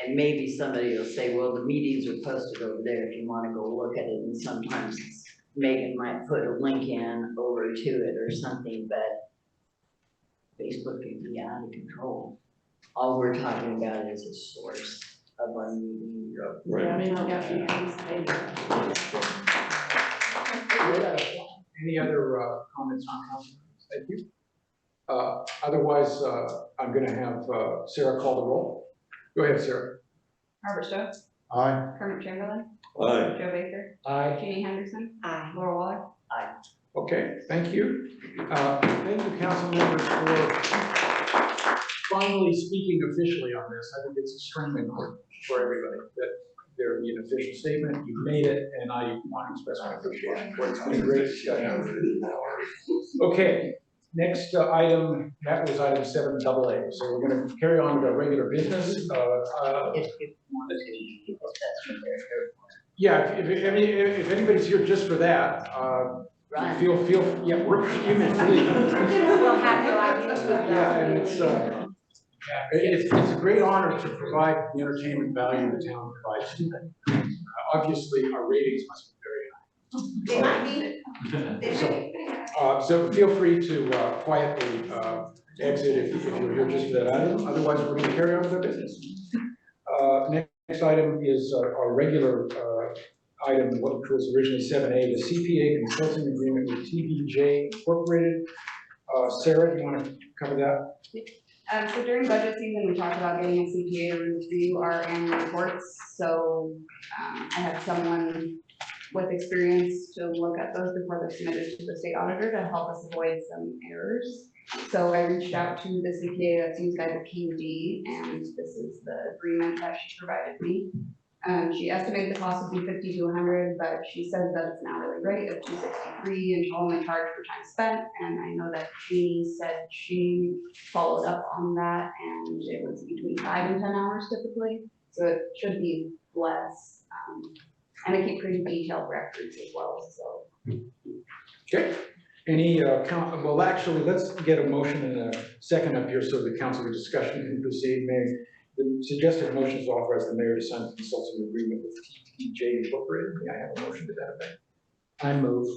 And maybe somebody will say, well, the meetings are posted over there if you want to go look at it. And sometimes Megan might put a link in over to it or something, but Facebook can be out of control. All we're talking about is a source of our meeting. Right. Any other comments on council? Thank you. Otherwise, I'm going to have Sarah call the roll. Go ahead, Sarah. Robert Stowe. Aye. Kermit Chamberlain. Aye. Joe Baker. Aye. Jeannie Henderson. Aye. Laura Waller. Aye. Okay, thank you. Thank you, council members, finally speaking officially on this, I think it's extremely important for everybody that there be an official statement. You made it, and I want to express my appreciation for it. It's been a great discussion. Okay, next item, that was item 7AA. So we're going to carry on with our regular business. Yeah, if anybody's here just for that, feel, yeah, you may leave. We'll have to allow you to. Yeah, and it's a great honor to provide the entertainment value the town provides to them. Obviously, our ratings must be very high. They might be. So feel free to quietly exit if you're here just for that item. Otherwise, we're going to carry on with our business. Next item is our regular item, what was originally 7A, the CPA consulting agreement with TBJ Incorporated. Sarah, do you want to cover that? So during budget season, we talked about getting a CPA to review our annual reports. So I have someone with experience to look at those before they're submitted to the state auditor to help us avoid some errors. So I reached out to the CPA that's used by the KD, and this is the agreement that she provided me. She estimated the cost would be $50 to $100, but she says that it's an hourly rate of $263, and she'll only charge for time spent. And I know that she said she followed up on that, and it was between 5 and 10 hours typically, so it should be less. And I keep pretty detailed records as well. So. Okay. Any well, actually, let's get a motion and a second up here so the council discussion can proceed. The suggested motion is to authorize the mayor to sign the consulting agreement with TBJ Incorporated. May I have a motion to that effect? I move.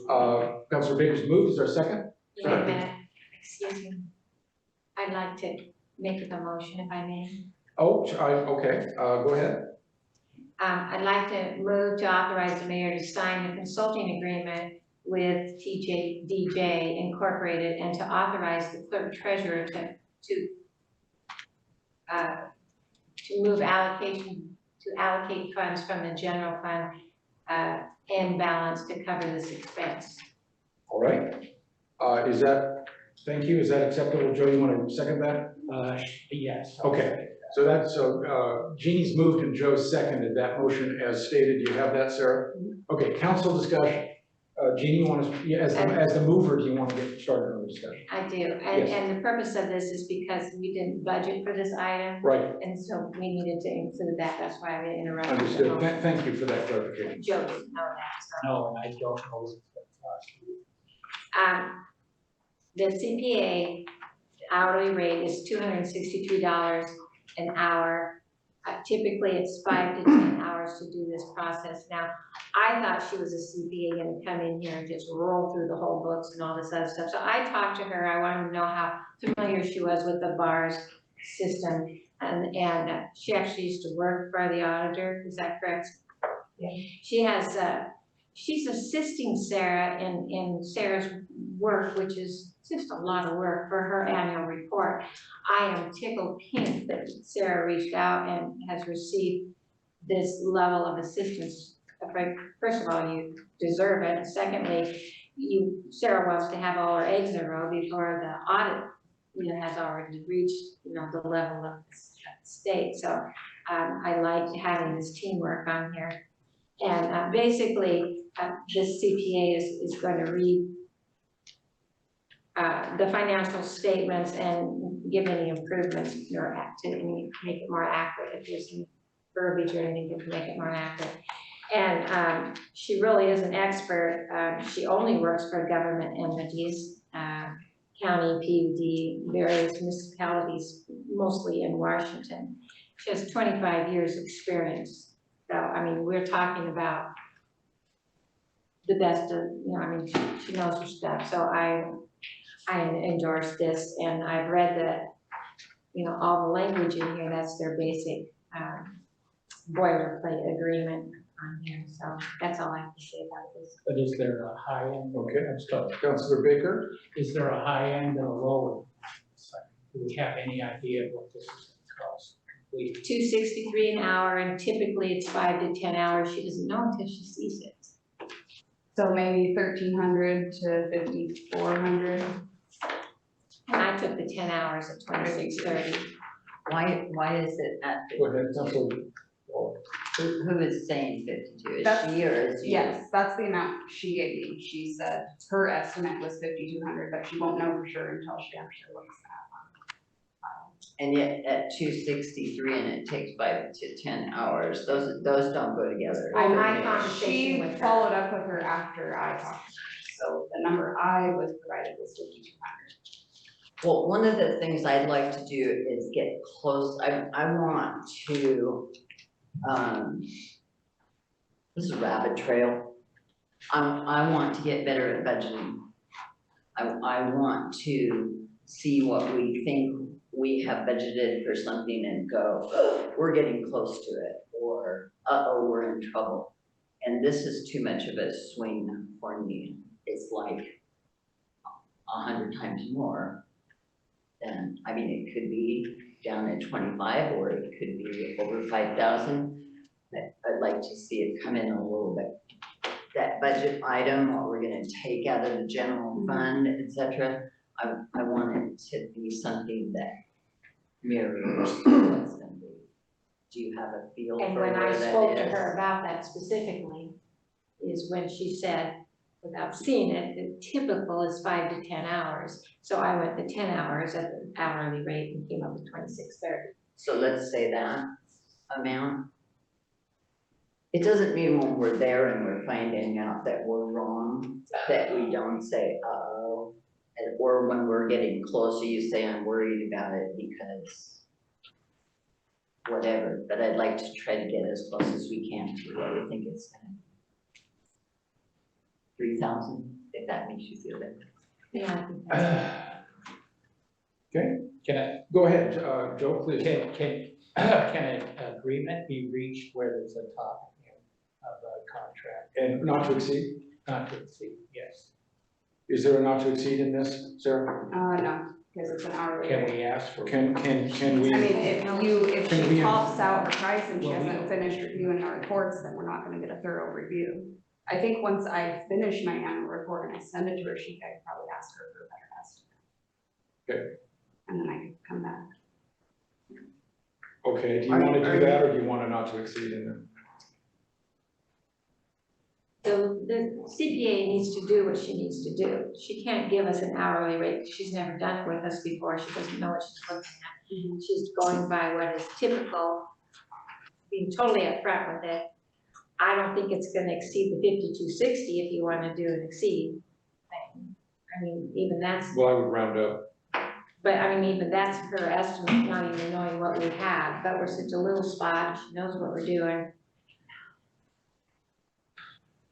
Councilor Baker's moved. Is there a second? Wait a minute, excuse me. I'd like to make the motion if I may. Oh, okay, go ahead. I'd like to move to authorize the mayor to sign the consulting agreement with TBJ Incorporated and to authorize the clerk treasurer to move allocate funds from the general fund end balance to cover this expense. All right. Thank you. Is that acceptable? Joe, you want to second that? Yes. Okay. So Jeannie's moved and Joe seconded that motion as stated. Do you have that, Sarah? Okay, council discussion. Jeannie, you want to, as the mover, do you want to get started on the discussion? I do, Yes. and the purpose of this is because we didn't budget for this item. Right. And so we needed to include that, that's why I interrupted. Understood. Thank you for that clarification. Joe didn't know that, so. No, I don't know what's going The CPA hourly rate is $263 an hour. Typically, it's 5 to 10 hours to do this process. Now, I thought she was a CPA and come in here and just roll through the whole books and all this other stuff. So I talked to her. I wanted to know how familiar she was with the BARS system. And she actually used to work for the auditor. Is that correct? Yeah. She has, she's assisting Sarah in Sarah's work, which is just a lot of work for her annual report. I am tickled pink that Sarah reached out and has received this level of assistance. First of all, you deserve it. Secondly, Sarah wants to have all her eggs in a row before the audit, has already reached, the level of the state. So I like having this teamwork on here. And basically, this CPA is going to read the financial statements and give any improvements or to make it more accurate if there's any verbiage or anything to make it more accurate. And she really is an expert. She only works for government entities, county, PUD, various municipalities, mostly in Washington. She has 25 years experience. So, I mean, we're talking about the best of, she knows her stuff. So I endorse this, and I've read the, all the language in here. That's their basic boilerplate agreement on here. So that's all I have to say about this. But is there a high end? Okay, Councilor Baker. Is there a high end and a low end? Do we have any idea of what this is going to cost? $263 an hour, and typically it's 5 to 10 hours. She doesn't know until she sees it. So maybe 1,300 to 5,400. And I took the 10 hours at $26.30. why is it at Go ahead, 52? Councilor Waller. Who is saying 52? Is That's- she or is you? Yes, that's the amount she gave me. She said her estimate was 5,200, but she won't know for sure until she actually looks at. And yet at 263 and it takes 5 to 10 hours, those don't go together. My She conversation with her. followed up with her after I talked to her, so the number I was provided was 5,200. Well, one of the things I'd like to do is get close, I want to, this is a rabbit trail. I want to get better at budgeting. I want to see what we think we have budgeted for something and go, oh, we're getting close to it, or uh-oh, we're in trouble. And this is too much of a swing for me. It's like 100 times more. Then, I mean, it could be down at 25 or it could be over 5,000. I'd like to see it come in a little bit. That budget item, what we're gonna take out of the general fund, et cetera. I want it to be something that mirrors what's gonna be. Do you have a feel for And where when I that is? spoke to her about that specifically, is when she said, without seeing it, the typical is 5 to 10 hours. So I went the 10 hours at the hourly rate and came up with 26.30. So let's say that amount. It doesn't mean when we're there and we're finding out that we're wrong, that we don't say, uh-oh. Or when we're getting closer, you say, I'm worried about it because whatever. But I'd like to try to get as close as we can to what we think it's gonna be. 3,000, if that makes you feel better. Yeah, I think that's Okay, can I, go ahead, Joe, please. Can an agreement be reached where there's a top end of a contract? And not to exceed? Not to exceed, yes. Is there a not to exceed in this, Sarah? No, because it's an hourly Can rate. we ask for? Can we? I mean, if Can she we- pops out her price and she Well, we- hasn't finished reviewing our reports, then we're not gonna get a thorough review. I think once I finish my annual report and I send it to her, she could probably ask her for a better estimate. Okay. And then I can come back. Okay, do you want to do that, or do you want a not to exceed in there? the CPA needs to do what she needs to do. She can't give us an hourly rate, because she's never done it with us before, she doesn't know what she's looking at. She's going by what is typical, being totally upfront with it. I don't think it's gonna exceed the 5260 if you wanna do an exceed thing. I mean, even that's, Well, I would round up. but I mean, even that's her estimate, not even knowing what we have, but we're such a little spot, she knows what we're doing.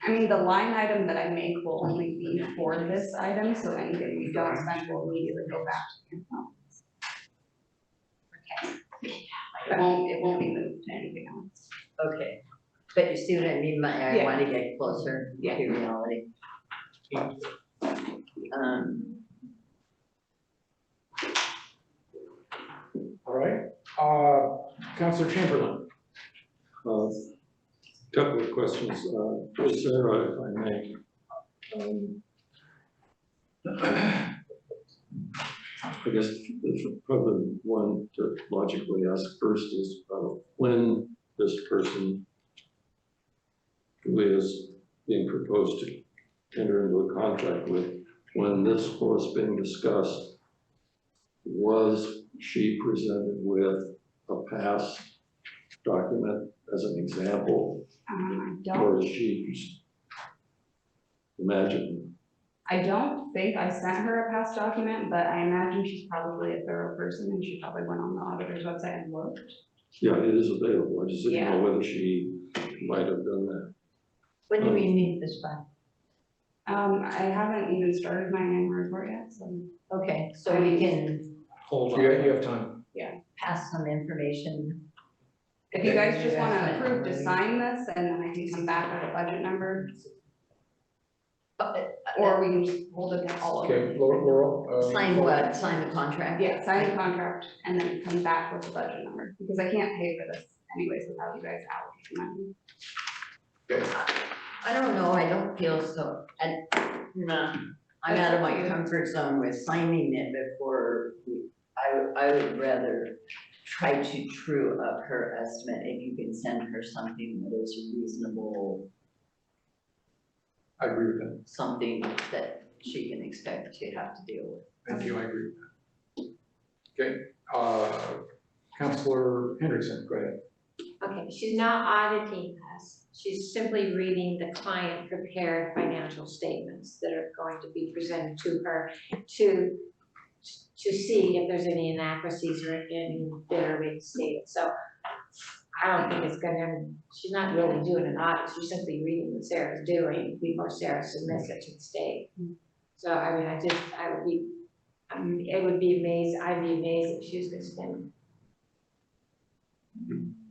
I mean, the line item that I make will only be for this item, so anything we don't spend will immediately go back to the account. Okay. It won't be moved to anything else. Okay, but you see what I mean, I Yeah. want to get closer to Yeah. reality. All right, Councilor Chamberlain. Couple of questions, for Sarah, if I may. I guess the probably one to logically ask first is when this person who is being proposed to enter into a contract with, when this was being discussed, was she presented with a past document as an example? I Or don't, is she imagine? I don't think I sent her a past document, but I imagine she's probably a thorough person and she probably went on the auditor's website and looked. Yeah, it is available. I just didn't Yeah. know whether she might have done that. When do we need this by? I haven't even started my annual report yet, so. Okay, so we can Hold on. You have time. pass some information. If you guys just wanna approve to sign this and then I can come back with a budget number, or we can just hold it all over. Okay, Laurel. Sign what? Sign the contract? Yeah, sign the contract and then come back with a budget number, because I can't pay for this anyways without you guys allocating money. I don't know, I don't feel so, nah, I'm out of my comfort zone with signing it before, I would rather try to true up her estimate, if you can send her something that is reasonable, I agree with that. something that she can expect to have to deal with. Thank you, I agree with that. Okay, Councilor Hendrickson, go ahead. Okay, she's not auditing us. She's simply reading the client prepared financial statements that are going to be presented to her to see if there's any inaccuracies or any that are reinstated. So I don't think it's gonna, she's not really doing an audit. She's simply reading what Sarah's doing before Sarah submits it to the state. So I mean, it would be amazed, I'd be amazed if she was gonna spend.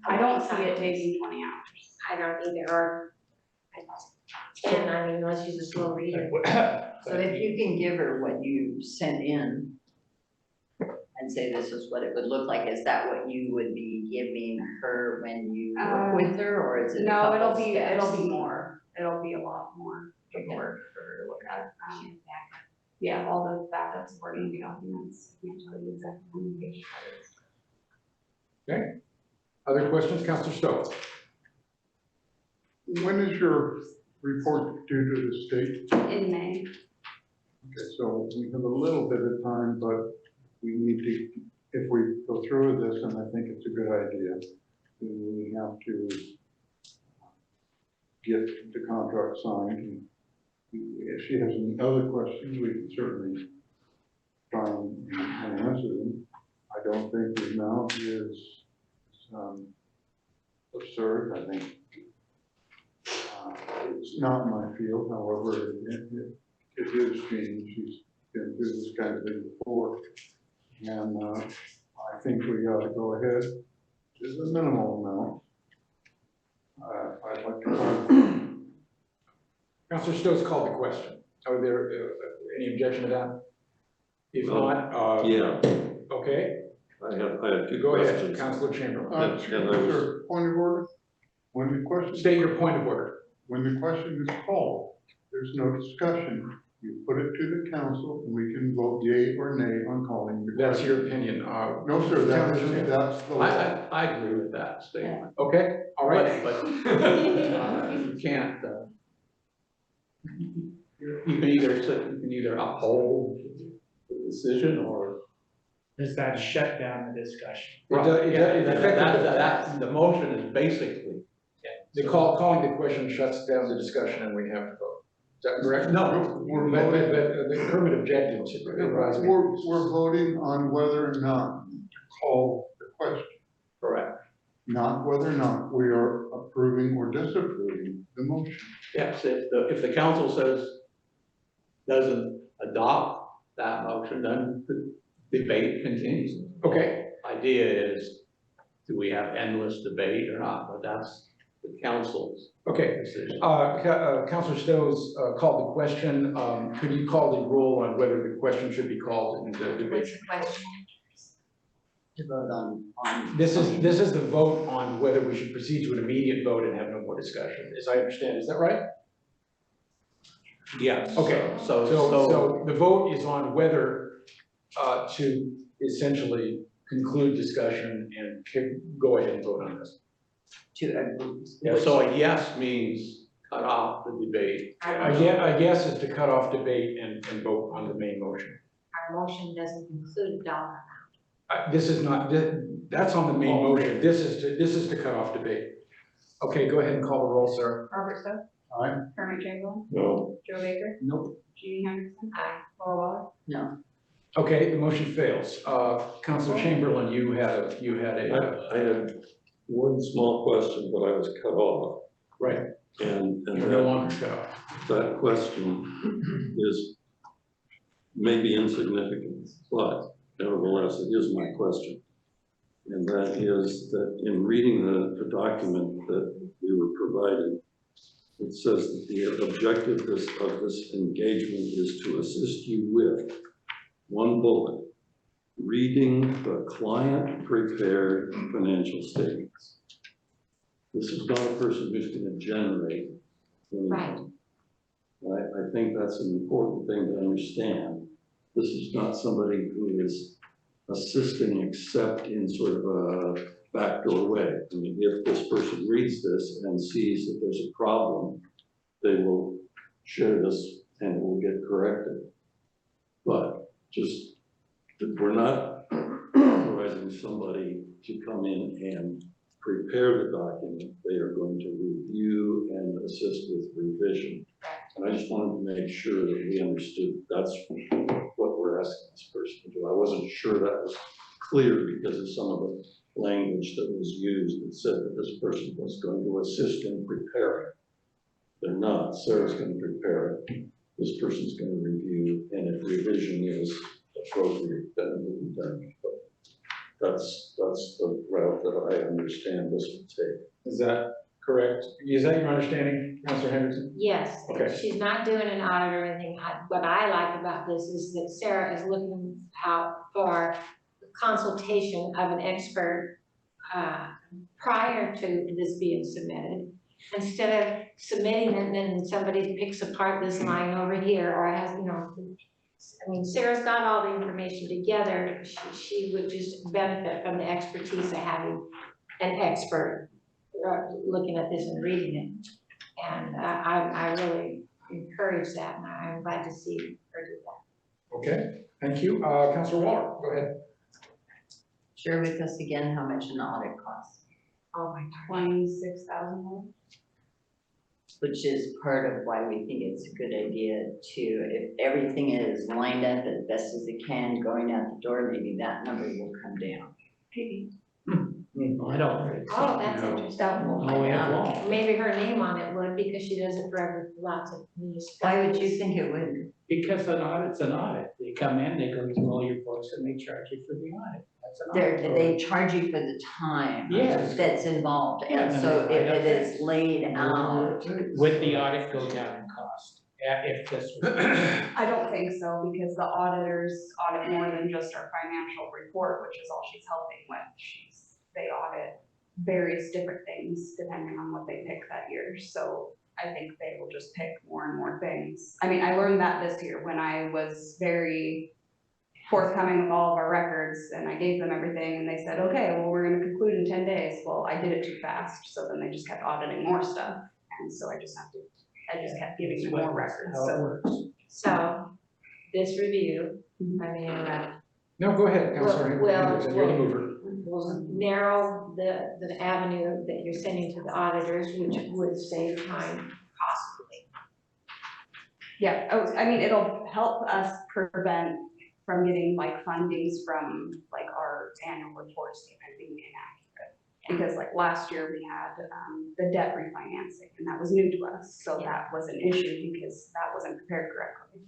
I don't see it taking 20 hours. I don't either, or 10, I mean, unless she's a slow reader. So if you can give her what you sent in and say this is what it would look like, is that what you would be giving her when you work with her, or is it a No, couple it'll be steps? more. It'll be a lot more paperwork for her to look at. Yeah, all those backup supporting documents. Can't tell you exactly how many pages that is. Okay, other questions, Councilor Stokes? When is your report due to the state? In May. Okay, so we have a little bit of time, but we need to, if we go through with this, and I think it's a good idea, then we have to get the contract signed. And if she has any other questions, we can certainly try and answer them. I don't think the amount is absurd. I think it's not my field, however, it is Jean. She's been through this kind of thing before. And I think we ought to go ahead. There's a minimal amount. I'd like to. Councilor Stokes called the question. Are there any objection to that? If not, Yeah, okay, I have two go ahead, questions. Councilor Chamberlain. And I was- Sir, point of order. When the question. State your point of order. When the question is called, there's no discussion. You put it to the council and we can vote yea or nay on calling the question. That's your opinion. No, sir, that's the law. I agree with that statement. Okay, all right. But you can't, you can either uphold the decision or. Does that shut down the discussion? That's, the motion is basically. The calling the question shuts down the discussion and we have to vote. Is that correct? No, we're But voting. the affirmative objective should rise. We're voting on whether or not to call the question, Correct. not whether or not we are approving or disapproving the motion. Yes, if the council doesn't adopt that motion, then the debate continues. Okay. Idea is, do we have endless debate or not? But that's the council's decision. Councilor Stokes called the question. Could you call the roll on whether the question should be called in the debate? What's the question? To vote on. This is the vote on whether we should proceed to an immediate vote and have no more discussion, as I understand. Is that right? Yes. Okay. So the vote is on whether to essentially conclude discussion and go ahead and vote on this. Yeah, so a yes means cut off the debate. A yes is to cut off debate and vote on the main motion. Our motion doesn't include a dollar amount. This is not, that's on the main motion. This is to cut off debate. Okay, go ahead and call the roll, sir. Robert Stokes? Aye. Kermit Chamberlain? No, Joe Baker? Nope. Jeannie Henderson? Aye. Laura Waller? No. Okay, the motion fails. Councilor Chamberlain, you had I had one small question, but I was cut off. right. And You're no longer cut off. that question is maybe insignificant, but nevertheless, it is my question. And that is that in reading the document that we were provided, it says that the objective of this engagement is to assist you with one bullet, reading the client prepared financial statements. This is not a person who's going to generate anything. I think that's an important thing to understand. This is not somebody who is assisting except in sort of a backdoor way. I mean, if this person reads this and sees that there's a problem, they will share this and it will get corrected. But just, we're not authorizing somebody to come in and prepare the document. They are going to review and assist with revision. And I just wanted to make sure that we understood that's what we're asking this person to do. I wasn't sure that was clear because of some of the language that was used that said that this person was going to assist in preparing. They're not. Sarah's going to prepare it. This person's going to review, and if revision is appropriate, then it will be done. But that's the route that I understand this would take. Is that correct? Is that your understanding, Councilor Henderson? Yes, Okay. she's not doing an audit or anything. What I like about this is that Sarah is looking out for consultation of an expert prior to this being submitted. Instead of submitting it and then somebody picks apart this line over here or has, you know, I mean, Sarah's got all the information together. She would just benefit from the expertise of having an expert looking at this and reading it. And I really encourage that, and I'm glad to see her do that. Okay, thank you. Councilor Waller, go ahead. Share with us again how much an audit costs. Oh my, $26,000. Which is part of why we think it's a good idea to, if everything is lined up as best as it can going out the door, maybe that number will come down. Maybe. I don't. Oh, that's interesting. Oh, yeah. Maybe her name on it would, because she does it for lots of municipalities. Why would you think it would? Because an audit's an audit. They come in, they go through all your books and they charge you for the audit. That's an audit. They charge you for the time Yes. that's involved, and Yeah, so and if they- it is laid out. Would the audit go down in cost? If this was. I don't think so, because the auditors audit more than just our financial report, which is all she's helping with. They audit various different things depending on what they pick that year. So I think they will just pick more and more things. I mean, I learned that this year when I was very forthcoming with all of our records and I gave them everything and they said, okay, well, we're gonna conclude in 10 days. Well, I did it too fast. So then they just kept auditing more stuff. And so I just kept giving them more records. How it works. So, this review, I mean, No, go ahead, Councilor Henderson, you're the mover. will narrow the avenue that you're sending to the auditors, which would save time possibly. Yeah, I mean, it'll help us prevent from getting like fundings from like our annual reports and being inaccurate. Because like last year we had the debt refinancing and that was new to us. So that was an issue because that wasn't prepared correctly.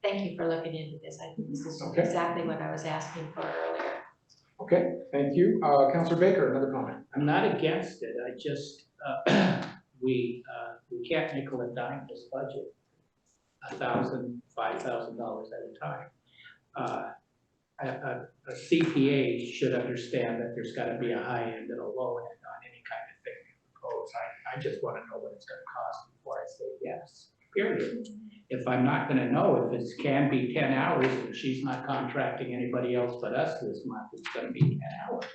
Thank you for looking into this. I think this is Okay. exactly what I was asking for earlier. Okay, thank you. Councilor Baker, another comment. I'm not against it. I just, we can't nickel and dime this budget. $1,000, $5,000 at a time. A CPA should understand that there's gotta be a high end and a low end on any kind of thing you propose. I just wanna know what it's gonna cost before I say yes, period. If I'm not gonna know if it can be 10 hours and she's not contracting anybody else but us this month, it's gonna be 10 hours.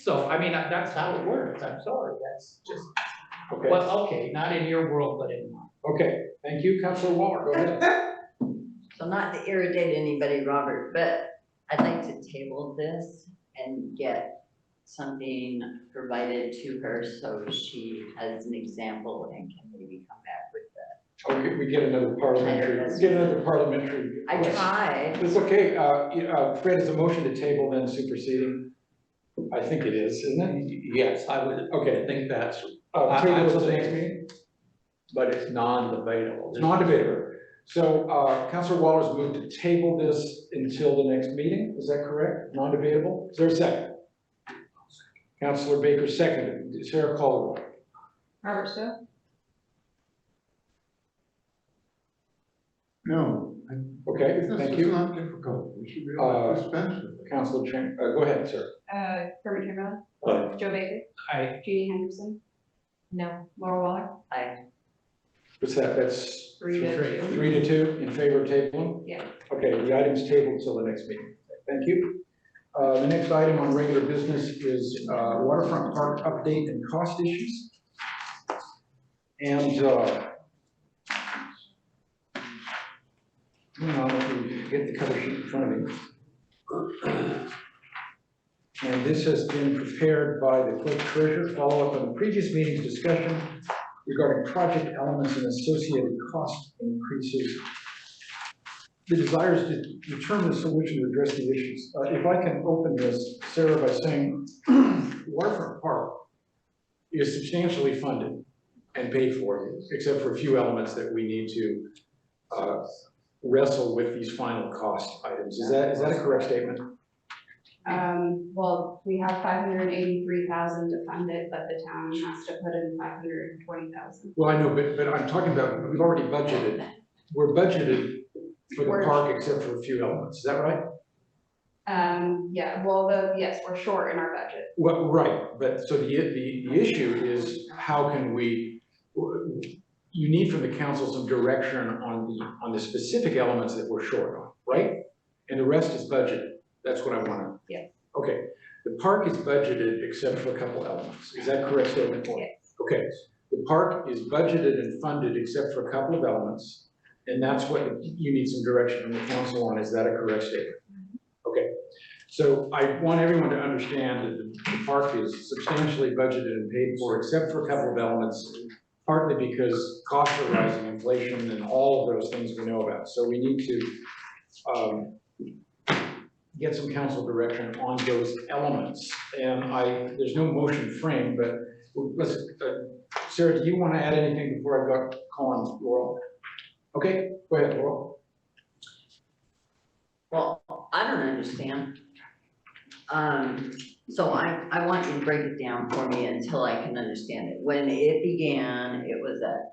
So, I mean, that's how it works. I'm sorry, that's just, Okay. well, okay, not in your world, but in mine. Okay, thank you. Councilor Waller, go ahead. So not to irritate anybody, Robert, but I'd like to table this and get something provided to her so she has an example and can maybe come back with that. Okay, we get another parliamentary. I tried. It's okay. Fred, is a motion to table then superseding? I think it is, isn't it? Yes, I would. Okay. I think that's. Table till the next meeting? But it's non-debatable. It's non-debatable. So, Councilor Waller's moved to table this until the next meeting. Is that correct? Non-debatable? Is there a second? Councilor Baker seconded. Sarah, call the roll. Robert Stowe? No. Okay, thank you. This is not difficult. We should be able to dispense with it. Councilor Chen, go ahead, sir. Kermit Chamberlain? Aye. Joe Baker? Aye. Jeannie Henderson? No. Laura Waller? Aye. What's that? That's 3-2. 3-2 in favor of tabling? Yeah. Okay, the item's tabled till the next meeting. Thank you. The next item on regular business is waterfront park update and cost issues. And let me get the cover sheet in front of me. And this has been prepared by the clerk treasurer, follow up on the previous meeting's discussion regarding project elements and associated cost increases. The desire is to determine a solution to address the issues. If I can open this, Sarah, by saying Waterfront Park is substantially funded and paid for, except for a few elements that we need to wrestle with these final cost items. Is that a correct statement? Well, we have 583,000 to fund it, but the town has to put in 520,000. Well, I know, but I'm talking about, we've already budgeted. We're budgeted for the park except for a few elements. Is that right? Yeah, well, yes, we're short in our budget. Well, right, but so the issue is how can we, you need from the council some direction on the specific elements that we're short on, right? And the rest is budgeted. That's what I want to. Yeah. Okay, the park is budgeted except for a couple elements. Is that correct statement? Yes. Okay, the park is budgeted and funded except for a couple of elements, and that's what you need some direction from the council on. Is that a correct statement? Okay, so I want everyone to understand that the park is substantially budgeted and paid for except for a couple of elements, partly because costs are rising, inflation, and all of those things we know about. So we need to get some council direction on those elements. And there's no motion frame, but let's, Sarah, do you want to add anything before I call on Laurel? Okay, go ahead, Laurel. Well, I don't understand. So I want you to break it down for me until I can understand it. When it began, it was a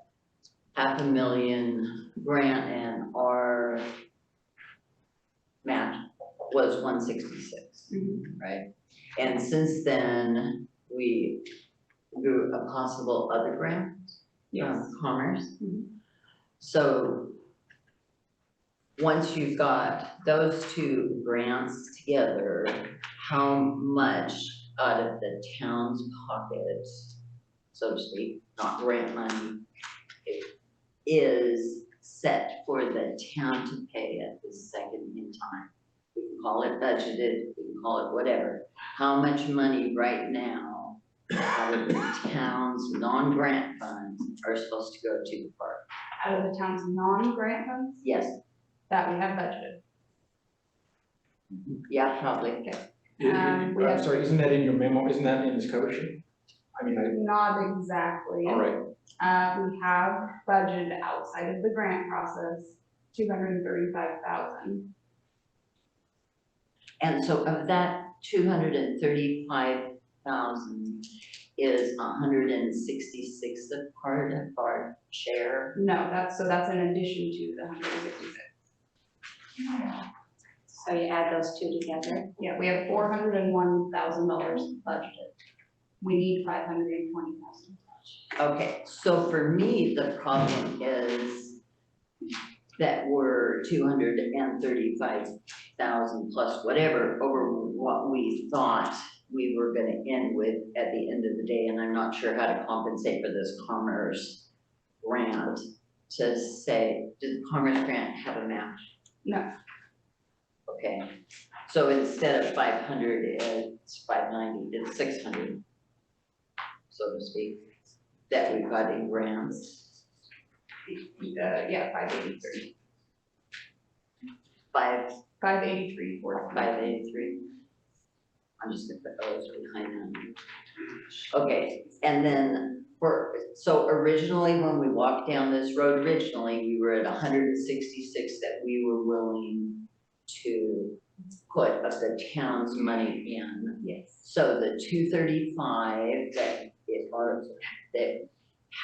$500,000 grant and our match was 166, right? And since then, we do a possible other grant from Commerce. So once you've got those two grants together, how much out of the town's pocket, so to speak, not grant money, is set for the town to pay at this second in time? We can call it budgeted, we can call it whatever. How much money right now out of the town's non-grant funds are supposed to go to the park? Out of the town's non-grant funds? Yes. That we have budgeted. Yeah, probably. We I'm have- sorry, isn't that in your memo? Isn't that in this cover sheet? I mean, Not exactly. all right. We have budgeted outside of the grant process, 235,000. And so of that 235,000 is 166 a part of our share? No, that's in addition to the 166. So you add those two together? Yeah, we have $401,000 budgeted. We need 520,000. Okay, so for me, the problem is that we're 235,000 plus whatever over what we thought we were gonna end with at the end of the day, and I'm not sure how to compensate for this Commerce grant. To say, did the Commerce grant have a match? No. Okay, so instead of 500, it's 590, it's 600, so to speak, that we've got in grants. Yeah, 583. 583 for 583. I'm just gonna put those behind them. Okay, and then so originally when we walked down this road, we were at 166 that we were willing to put of the town's money in. Yes. So the 235 that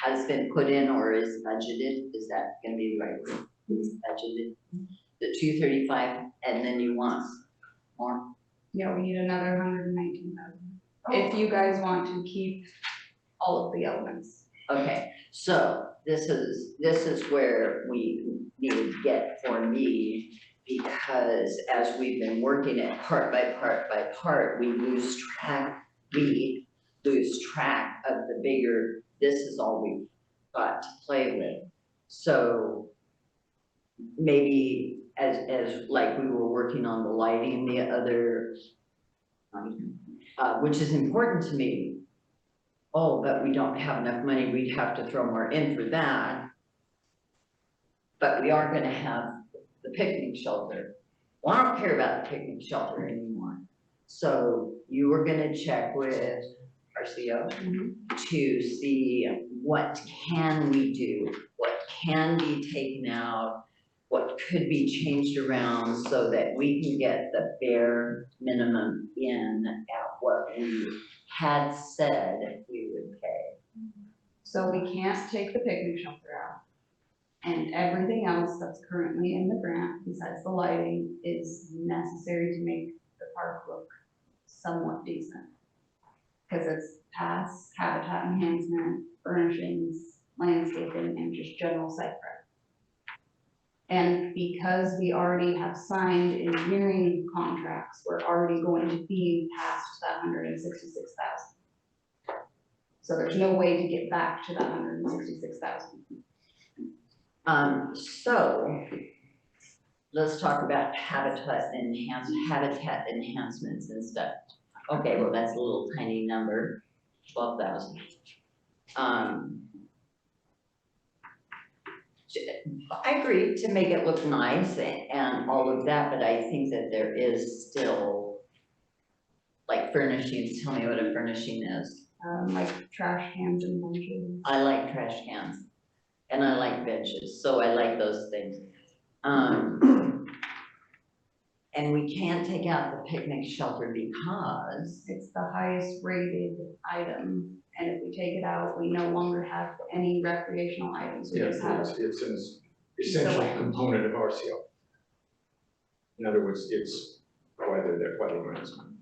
has been put in or is budgeted, is that gonna be right? It's budgeted, the 235, and then you want more? Yeah, we need another 119,000. If you guys want to keep all of the elements. Okay, so this is where we need to get for me, because as we've been working it part by part, we lose track of the bigger, this is all we've got to play with. So maybe as like we were working on the lighting, the other, which is important to me. Oh, but we don't have enough money, we'd have to throw more in for that. But we are gonna have the picnic shelter. Well, I don't care about the picnic shelter anymore. So you were gonna check with RCO to see what can we do, what can be taken out, what could be changed around so that we can get the bare minimum in at what we had said we would pay. So we can't take the picnic shelter out. And everything else that's currently in the grant, besides the lighting, is necessary to make the park look somewhat decent. Because it's past habitat enhancement, furnishings, landscaping, and just general site prep. And because we already have signed engineering contracts, we're already going to be past that 166,000. So there's no way to get back to that 166,000. So let's talk about habitat enhancements and stuff. Okay, well, that's a little tiny number, 12,000. I agree to make it look nice and all of that, but I think that there is still, like furnishings, tell me what a furnishing is. Like trash cans and benches. I like trash cans and I like benches, so I like those things. And we can't take out the picnic shelter because it's the highest rated item. And if we take it out, we no longer have any recreational items. We just have It's an essential component of RCO. In other words, it's why they're there, why they grant us money.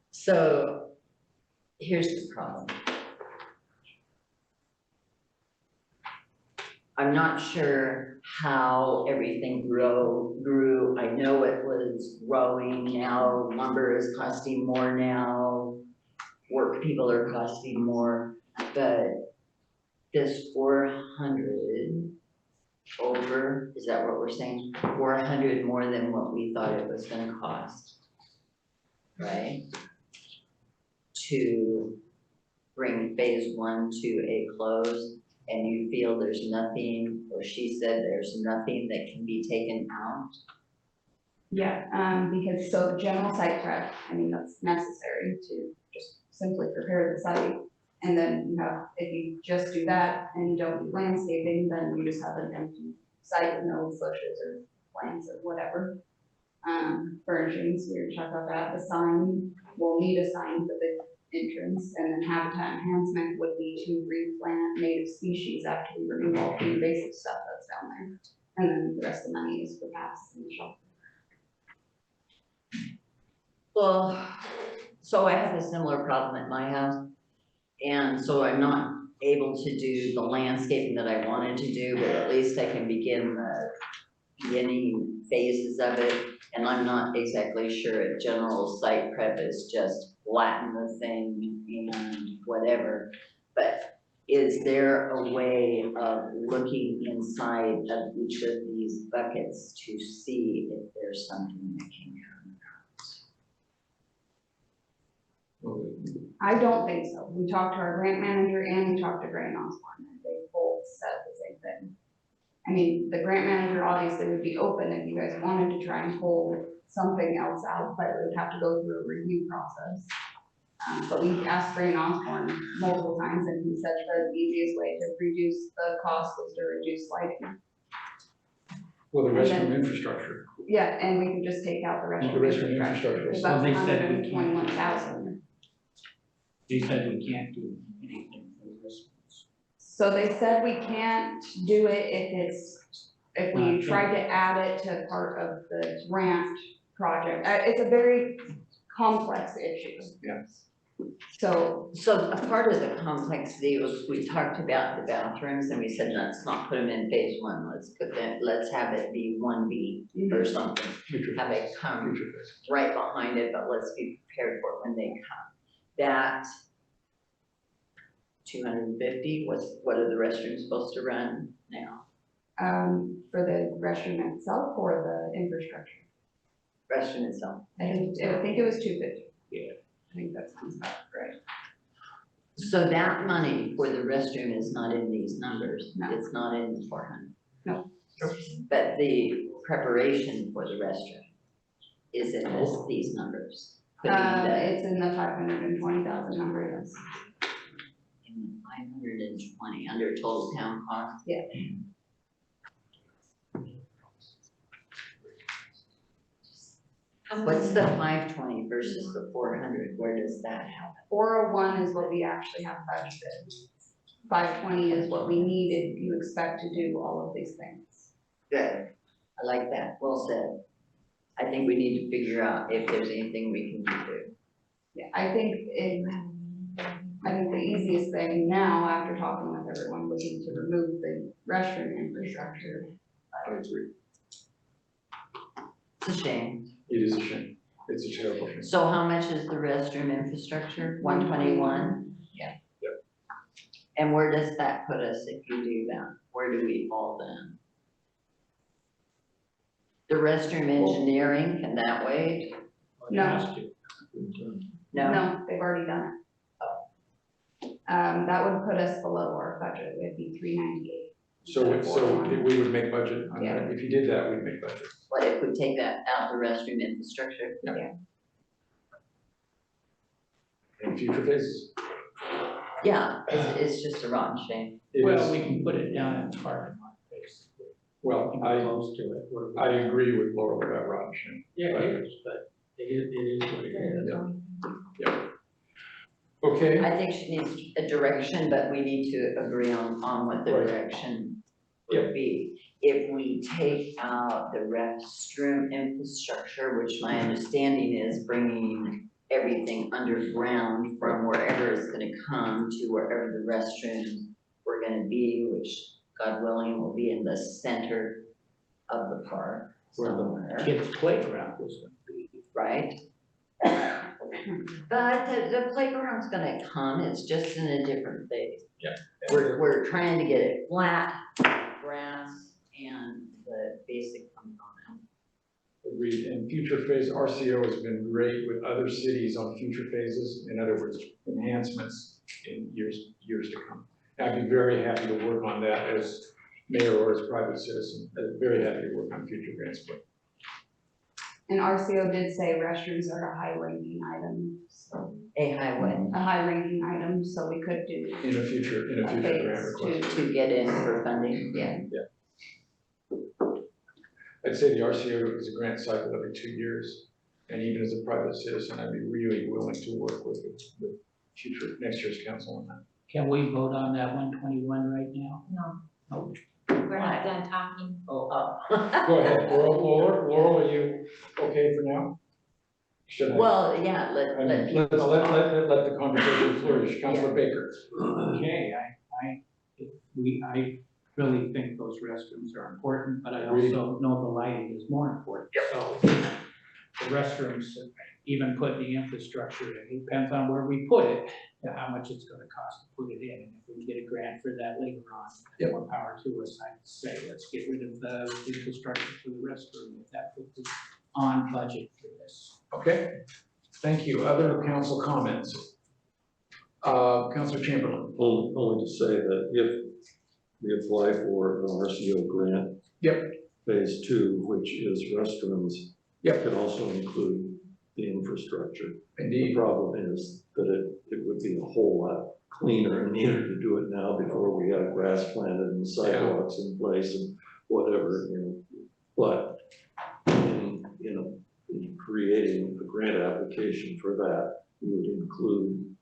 So here's the problem. I'm not sure how everything grew. I know it was growing now. Lumber is costing more now. Work people are costing more, but this 400 over, is that what we're saying? 400 more than what we thought it was gonna cost, right? To bring phase 1 to a close. And you feel there's nothing, or she said there's nothing that can be taken out? Yeah, because so general site prep, I mean, that's necessary to just simply prepare the site. And then you have, if you just do that and don't do landscaping, then you just have an empty site with no bushes or plants or whatever. Furnishings, we were talking about that. The sign, we'll need a sign for the entrance, and then habitat enhancement would be to replant native species after we remove all the invasive stuff that's down there. And then the rest of the money is for paths and shelter. Well, so I have a similar problem at my house. And so I'm not able to do the landscaping that I wanted to do, but at least I can begin the beginning phases of it. And I'm not exactly sure a general site prep is just flatten the thing and whatever. But is there a way of looking inside of each of these buckets to see if there's something that can come out? I don't think so. We talked to our grant manager and we talked to Grant Osborne, and they both said the same thing. I mean, the grant manager obviously would be open if you guys wanted to try and pull something else out, but it would have to go through a review process. But we asked Grant Osborne multiple times, and he said the easiest way to reduce the cost was to reduce lighting. Well, the restroom infrastructure. Yeah, and we can just take out the restroom infrastructure. Because that's Well, they said we can't. 121,000. They said we can't do anything for this. So they said we can't do it if we tried to add it to part of the grant project. It's a very complex issue. Yes. So, So a part of the complexity was, we talked about the bathrooms and we said, let's not put them in phase one, let's have it be 1B or something. Have it come right behind it, but let's be prepared for it when they come. That 250, what are the restrooms supposed to run now? for the restroom itself or the infrastructure? Restroom itself. I think it was 250. Yeah. I think that sounds about right. So that money for the restroom is not in these numbers? No. It's not in the 400? No. But the preparation for the restroom is in these numbers? Could be that It's in the 520,000 number, yes. in the 520 under total town cost? Yeah. What's the 520 versus the 400? Where does that happen? 401 is what we actually have budgeted. 520 is what we needed. You expect to do all of these things. Good. I like that. Well said. I think we need to figure out if there's anything we can do. Yeah, I think the easiest thing now, after talking with everyone, would be to remove the restroom infrastructure. I agree. It's a shame. It is a shame. It's a terrible shame. So how much is the restroom infrastructure? 121? Yeah. Yep. And where does that put us if you do that? Where do we fall then? The restroom engineering, can that wait? No. No, they've already done it. That would put us below our budget. It'd be 398. So we would make budget on that. If you did that, we'd make budget. What if we take that out, the restroom infrastructure? Yeah. In future phases. Yeah, it's just a rotten shame. Well, we can put it down in parking lot, basically. Well, Close to it. I agree with Laurel about rotten shame. Yeah, it is, but it is what it is. Yeah. Okay. I think she needs a direction, but we need to agree on what the direction would be. If we take out the restroom infrastructure, which my understanding is bringing everything underground from wherever it's gonna come to wherever the restrooms were gonna be, which God willing will be in the center of the park somewhere. Kids' playground was gonna be. Right? But the playground's gonna come, it's just in a different phase. Yeah. We're trying to get it flat, grass, and the basic component. Agreed. And future phase, RCO has been great with other cities on future phases. In other words, enhancements in years to come. I'd be very happy to work on that as mayor or as private citizen. I'd be very happy to work on future grants. And RCO did say restrooms are a high ranking item, so. A highway. A high ranking item, so we could do. In a future grant phase request. To get in for funding. Yeah. I'd say the RCO is a grant cycle every 2 years. And even as a private citizen, I'd be really willing to work with next year's council on that. Can we vote on that 121 right now? No, No. we're not done talking. Go ahead, Laurel, are you okay for now? Should I? Well, yeah, let people. Let the conversation flourish. Councilor Baker. Okay, I really think those restrooms are important, but I Agreed. also know the lighting is more important. So the restrooms, even put the infrastructure in, it depends on where we put it, and how much it's gonna cost to put it in. And if we can get a grant for that later on, more power to us, I'd say, let's get rid of the infrastructure for the restroom, if that puts us on budget for this. Okay, thank you. Other council comments? Councilor Chamberlain. Only to say that if we apply for an RCO grant. Yep. Phase 2, which is restrooms. Yep. Can also include the infrastructure. Indeed. The problem is that it would be a whole lot cleaner and neater to do it now before we have grass planted and sidewalks in place and whatever, But in creating a grant application for that, we would include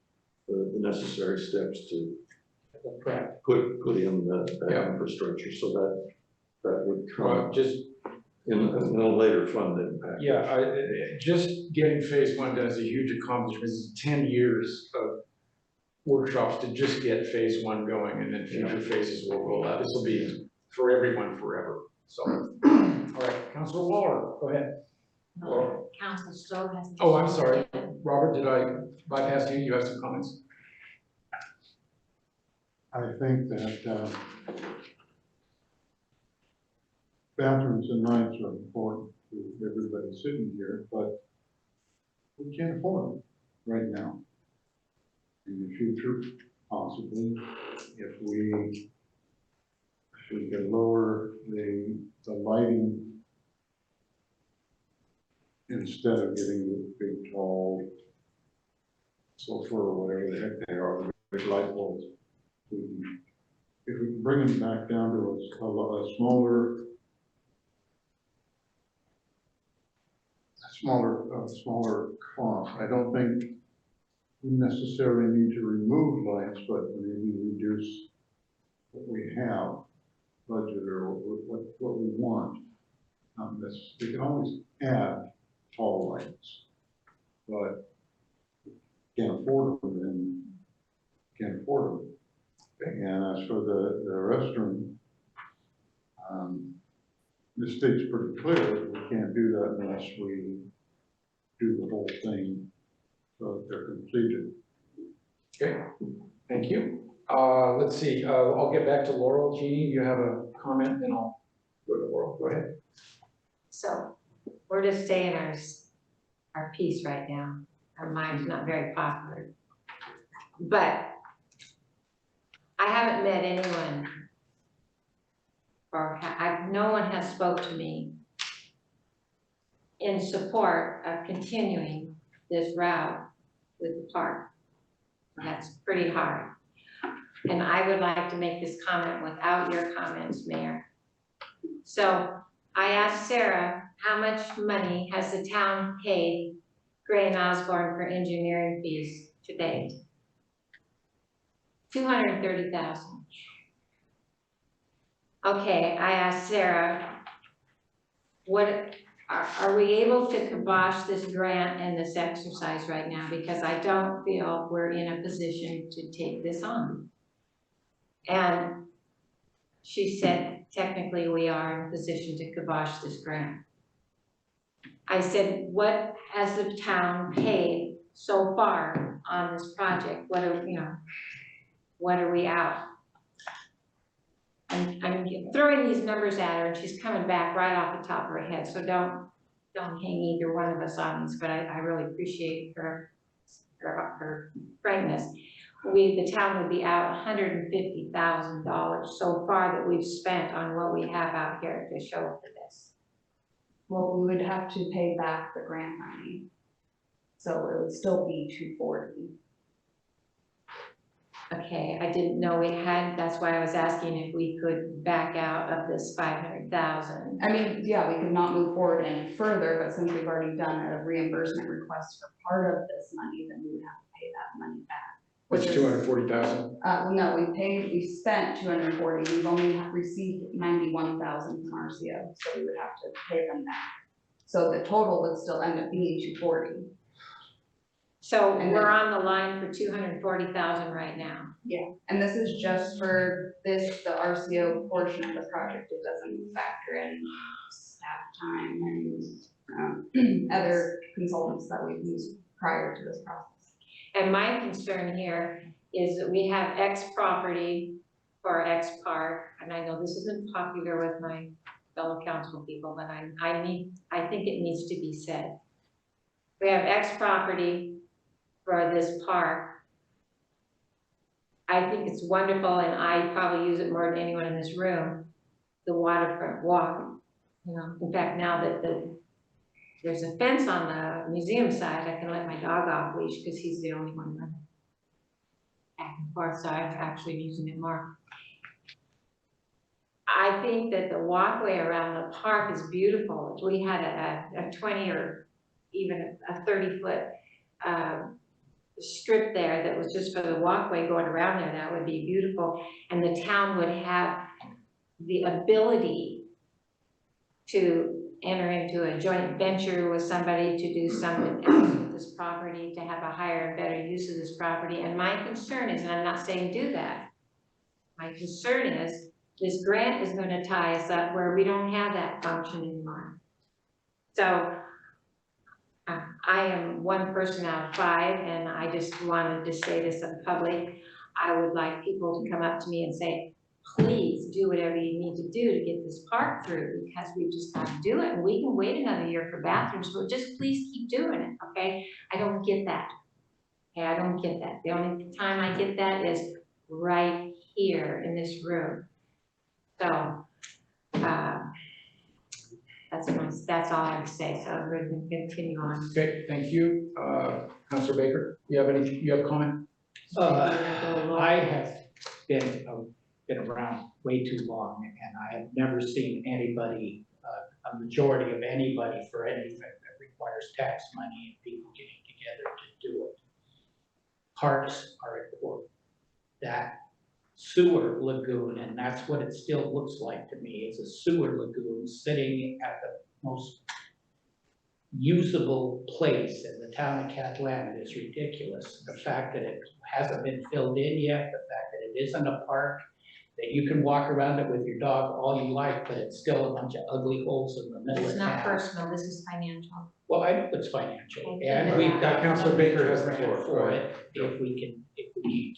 the necessary steps to put in that infrastructure, so that would come. Just in a later funding package. Yeah, just getting phase one done is a huge accomplishment. It's 10 years of workshops to just get phase one going, and then future phases will roll out. This will be for everyone forever. So, all right, Councilor Waller, go ahead. No, Council Stowe has. Oh, I'm sorry. Robert, did I bypass you? You have some comments? I think that, bathrooms and rights are important to everybody sitting here, but we can't afford them right now. In the future, possibly, if we could lower the lighting instead of getting the big tall sulfur or whatever the heck they are, the big light bulbs. If we can bring them back down to a smaller cost, I don't think we necessarily need to remove lights, but maybe reduce what we have budget or what we want. We can always add tall lights, but can't afford them, then can't afford them. And as for the restroom, the state's pretty clear, we can't do that unless we do the whole thing so that they're completed. Okay, thank you. Let's see, I'll get back to Laurel. Jeannie, you have a comment, then I'll go to Laurel. Go ahead. So we're just staying our peace right now. Our mind's not very popular. But I haven't met anyone, or no one has spoke to me in support of continuing this route with the park. That's pretty hard. And I would like to make this comment without your comments, Mayor. So I asked Sarah, how much money has the town paid Gray and Osborne for engineering fees to date? $230,000. Okay, I asked Sarah, what are we able to kibosh this grant and this exercise right now? Because I don't feel we're in a position to take this on. And she said, technically we are in a position to kibosh this grant. I said, what has the town paid so far on this project? What are we out? I'm throwing these numbers at her and she's coming back right off the top of her head. So don't hang either one of us on this, but I really appreciate her frankness. The town would be out $150,000 so far that we've spent on what we have out here to show for this. Well, we would have to pay back the grant money. So it would still be $240,000. Okay, I didn't know we had, that's why I was asking if we could back out of this $500,000. I mean, yeah, we could not move forward any further, but since we've already done a reimbursement request for part of this money, then we would have to pay that money back. Which is $240,000? No, we spent $240,000. We've only received $91,000 from RCO, so we would have to pay them back. So the total would still end up being $240,000. So we're on the line for $240,000 right now. Yeah, and this is just for the RCO portion of the project. It doesn't factor in staff time and other consultants that we've used prior to this process. And my concern here is that we have X property for X park, and I know this isn't popular with my fellow council people, but I think it needs to be said. We have X property for this park. I think it's wonderful, and I probably use it more than anyone in this room, the waterfront walk. In fact, now that there's a fence on the museum side, I can let my dog off leash because he's the only one running back and forth, so I'm actually using it more. I think that the walkway around the park is beautiful. If we had a 20 or even a 30-foot strip there that was just for the walkway going around there, that would be beautiful. And the town would have the ability to enter into a joint venture with somebody to do something else with this property, to have a higher and better use of this property. And my concern is, and I'm not saying do that, my concern is this grant is gonna tie us up where we don't have that function anymore. So I am one person out of 5, and I just wanted to say this in public. I would like people to come up to me and say, please do whatever you need to do to get this park through, because we've just got to do it. And we can wait another year for bathrooms, but just please keep doing it, okay? I don't get that. Okay, I don't get that. The only time I get that is right here in this room. So, that's all I have to say, so I'm going to continue on. Okay, thank you. Councilor Baker, you have a comment? I have been around way too long, and I have never seen anybody, a majority of anybody for anything that requires tax money and people getting together to do it. Parks are important. That sewer lagoon, and that's what it still looks like to me, is a sewer lagoon sitting at the most usable place in the town of Cathlamet is ridiculous. The fact that it hasn't been filled in yet, the fact that it isn't a park, that you can walk around it with your dog all you like, but it's still a bunch of ugly holes in the middle of It's town. not personal, this is financial. Well, I know it's financial, Okay. and we've got Councilor Baker has the grant floor. for it. If we can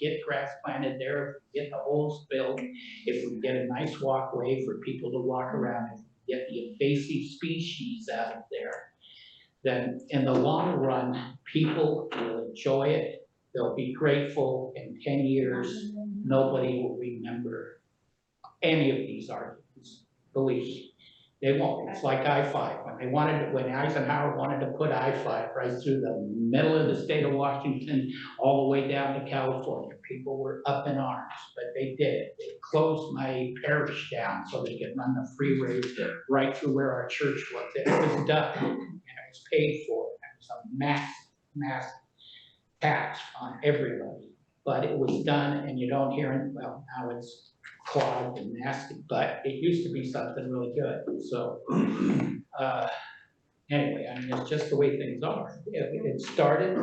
get grass planted there, if we get the holes filled, if we get a nice walkway for people to walk around, if we get the invasive species out of there, then in the long run, people will enjoy it. They'll be grateful. In 10 years, nobody will remember any of these arguments, believe me. They won't. It's like I-5. When Eisenhower wanted to put I-5 right through the middle of the state of Washington, all the way down to California, people were up in arms, but they did it. They closed my parish down so they could run the freeway right through where our church was. It was done, and it was paid for. It was a massive tax on everybody, but it was done, and you don't hear it. Well, now it's clogged and nasty, but it used to be something really good. So anyway, I mean, it's just the way things are. It started,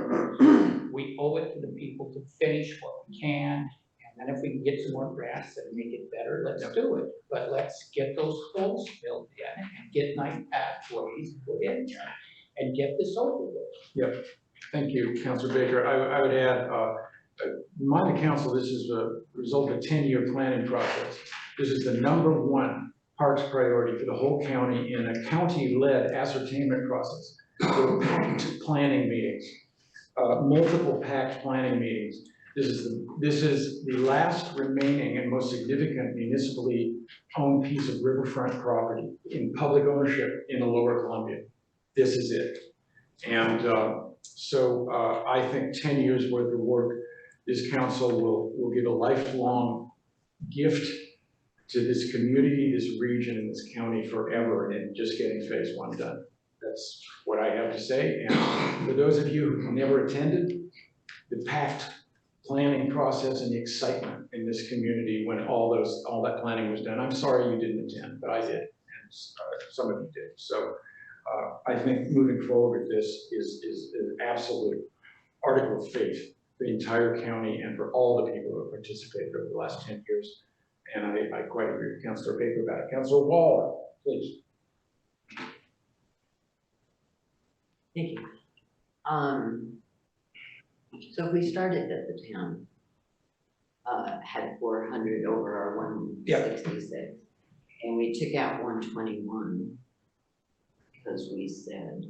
we owe it to the people to finish what we can, and then if we can get some more grants and make it better, let's do it. But let's get those holes filled in and get nice pathways put in there and get this over with. Yep. Thank you, Councilor Baker. I would add, remind the council, this is a result of a 10-year planning process. This is the #1 parks priority for the whole county in a county-led ascertainment process. There were packed planning meetings, multiple packed planning meetings. This is the last remaining and most significant municipally owned piece of riverfront property in public ownership in the Lower Columbia. This is it. And so I think 10 years worth of work, this council will give a lifelong gift to this community, this region, and this county forever in just getting phase 1 done. That's what I have to say. And for those of you who never attended, the packed planning process and the excitement in this community when all that planning was done. I'm sorry you didn't attend, but I did, and some of you did. So I think moving forward with this is an absolute article of faith for the entire county and for all the people who have participated over the last 10 years. And I quite agree with Councilor Baker about it. Councilor Waller, please. Thank you. So if we started at the town, had 400 over our 166, and we took out 121 because we said,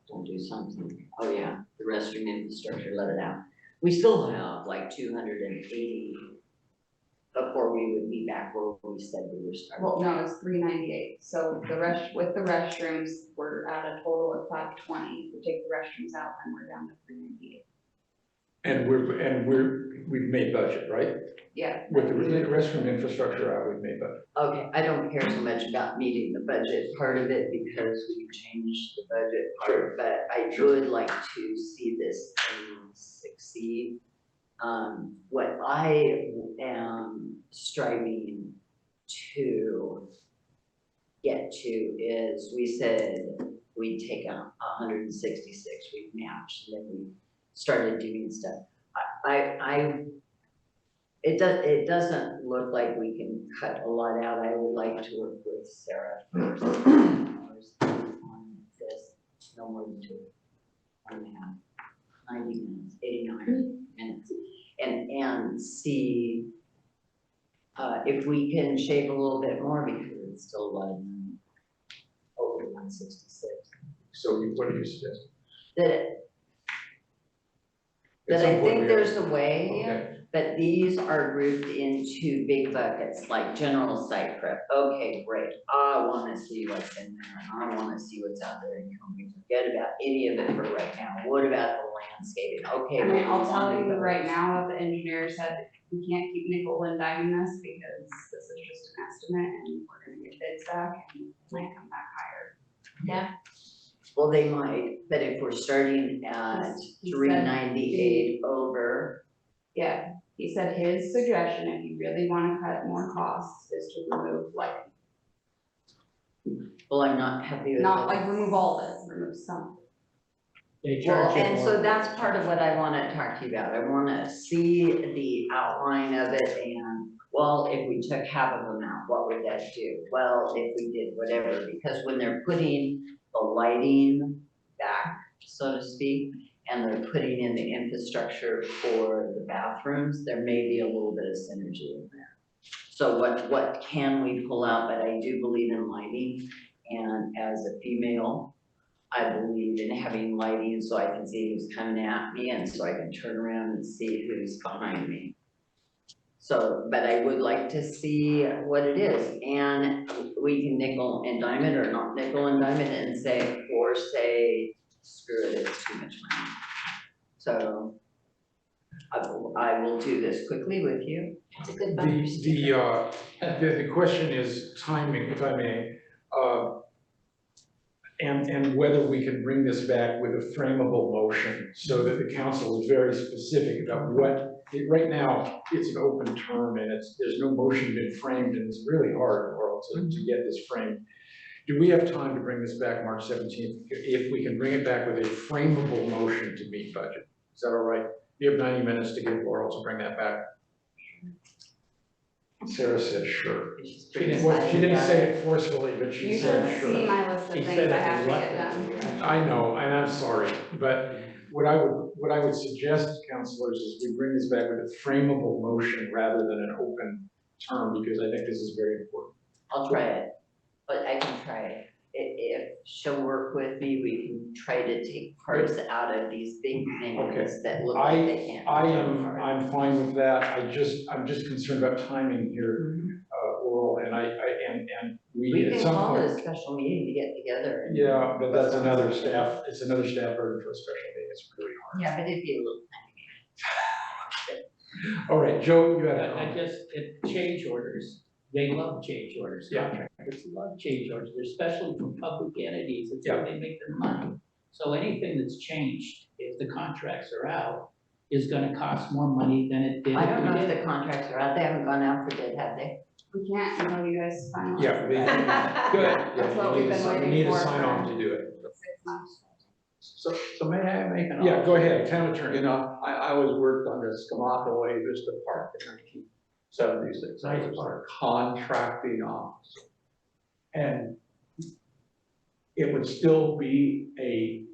don't do something. Oh yeah, the restroom infrastructure, let it out. We still have like 280 before we would be back where we said we were starting. Well, no, it's 398. So with the restrooms, we're at a total of 520. If we take the restrooms out, then we're down to 398. And we've made budget, right? Yeah. With the restroom infrastructure out, we've made budget. Okay, I don't care so much about meeting the budget part of it because we changed the budget part, but I would like to see this thing succeed. What I am striving to get to is, we said we'd take 166, we matched, and then we started doing stuff. It doesn't look like we can cut a lot out. I would like to work with Sarah first on this, no more than 1.5, 90 minutes, 89 minutes, and see if we can shave a little bit more, because it's still a lot of money, over 166. So what do you suggest? That I think there's a way, Okay. but these are grouped into big buckets, like general site prep. Okay, great, I wanna see what's in there, and I wanna see what's out there, and can we forget about any of it for right now? What about the landscaping? Okay. I mean, I'll tell you right now, that the engineer said we can't keep nickel and diming this, because this is just an estimate, and we're gonna get bids back, and it might come back higher. Yeah. Well, they might, but if we're starting at He said 398 over. Yeah, he said his suggestion, if you really wanna cut more costs, is to remove lighting. Well, I'm not happy with Not that. like remove all of it, remove some. They Well, charge you and more. so that's part of what I wanna talk to you about. I wanna see the outline of it, and, well, if we took half of them out, what would that do? Well, if we did whatever, because when they're putting the lighting back, so to speak, and they're putting in the infrastructure for the bathrooms, there may be a little bit of synergy in there. So what can we pull out? But I do believe in lighting, and as a female, I believe in having lighting so I can see who's coming at me, and so I can turn around and see who's behind me. So, but I would like to see what it is, and we can nickel and dime it, or not nickel and dime it, and say, or say, screw it, it's too much money. So I will do this quickly with you. It's a good The question is timing, if I may, and whether we can bring this back with a frameable motion, so that the council is very specific about what, right now, it's an open term, and there's no motion been framed, and it's really hard, Laurel, to get this framed. Do we have time to bring this back March 17th? If we can bring it back with a frameable motion to meet budget, is that all right? You have 90 minutes to give Laurel to bring that back. Sarah said sure. She didn't say it forcefully, but she You said should sure. see my list of She things said I it have to get done. I know, and I'm sorry, but what I would suggest, councilors, is we bring this back with a frameable motion rather than an open term, because I think this is very important. I'll try it, but I can try it. If she'll work with me, we can try to take parts out of these big things that look like they can't. I'm fine with that. I'm just concerned about timing here, Laurel, and We at can some call it point. a special meeting to get together. And Yeah, but that's another staff, it's another staff burden for a special meeting. It's really hard. Yeah, but it'd be a little. All right, Joe, you had I just, change orders, they love change orders, contractors love change orders, especially from public entities, it's how they make their money. So anything that's changed, if the contracts are out, is gonna cost more money than it did. I don't know if the contracts are out, they haven't gone out for bid, have they? We can't until you guys finalize. Yeah, That's what we've been we waiting need a for sign off for to do it. 6 months. So may I make an? Yeah, go ahead, town attorney. You know, I always worked on this Skamaka Way Vista Park in 1976. I was our contracting officer. And it would still be a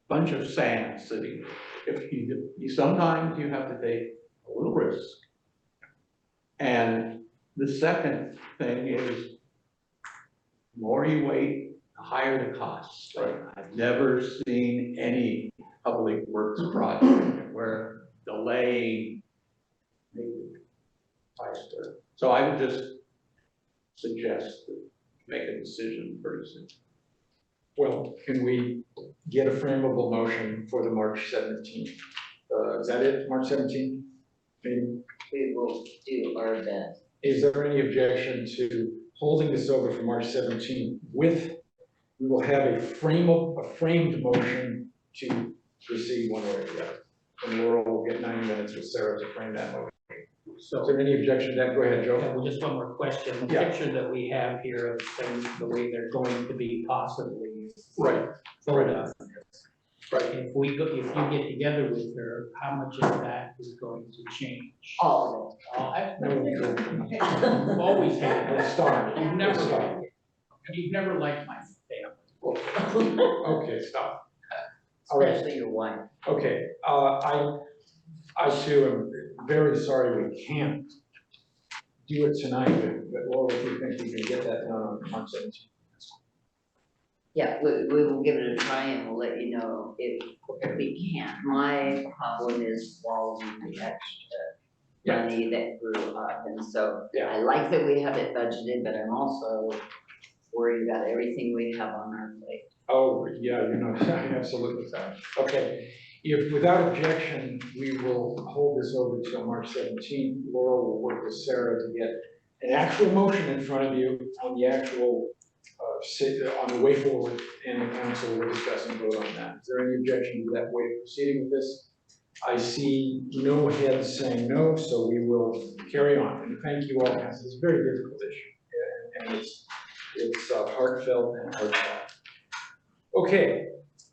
bunch of sand sitting there. If you sometimes you have to take a little risk. And the second thing is, the more you wait, the higher the costs. Right. I've never seen any public works project where delaying maybe faster. So I would just suggest that make a decision pretty soon. Well, can we get a frameable motion for the March 17th? Is that it, March 17th? Maybe. We will do our best. Is there any objection to holding this over for March 17th with, we will have a framed motion to proceed one way or the other. And Laurel will get 90 minutes with Sarah to frame that motion. So. Is there any objection to that? Go ahead, Yeah, Joe. well, just one more question. The Yeah. picture that we have here of things, the way they're going to be possibly. Right. Photographs. Right. If you get together with her, how much of that is going to change? All Oh, that's No, You've always had Let's that. start. You've Let's start. you've never liked my family. Okay, stop. All right. especially your wife. Okay, I too am very sorry we can't do it tonight, but Laura, if you think we can get that done on March 17th. Yeah, we will give it a try and we'll let you know if we can. My problem is swallowing the extra money that grew up. And so Yeah. I like that we have it budgeted, but I'm also worried about everything we have on our plate. Oh, yeah, absolutely. Okay, if without objection, we will hold this over till March 17th. Laura will work with Sarah to get an actual motion in front of you on the actual, on the way forward, and the council will discuss and vote on that. Is there any objection to that way of proceeding with this? I see no heads saying no, so we will carry on. And thank you all, because it's a very difficult issue, and it's heartfelt and heartfelt. Okay,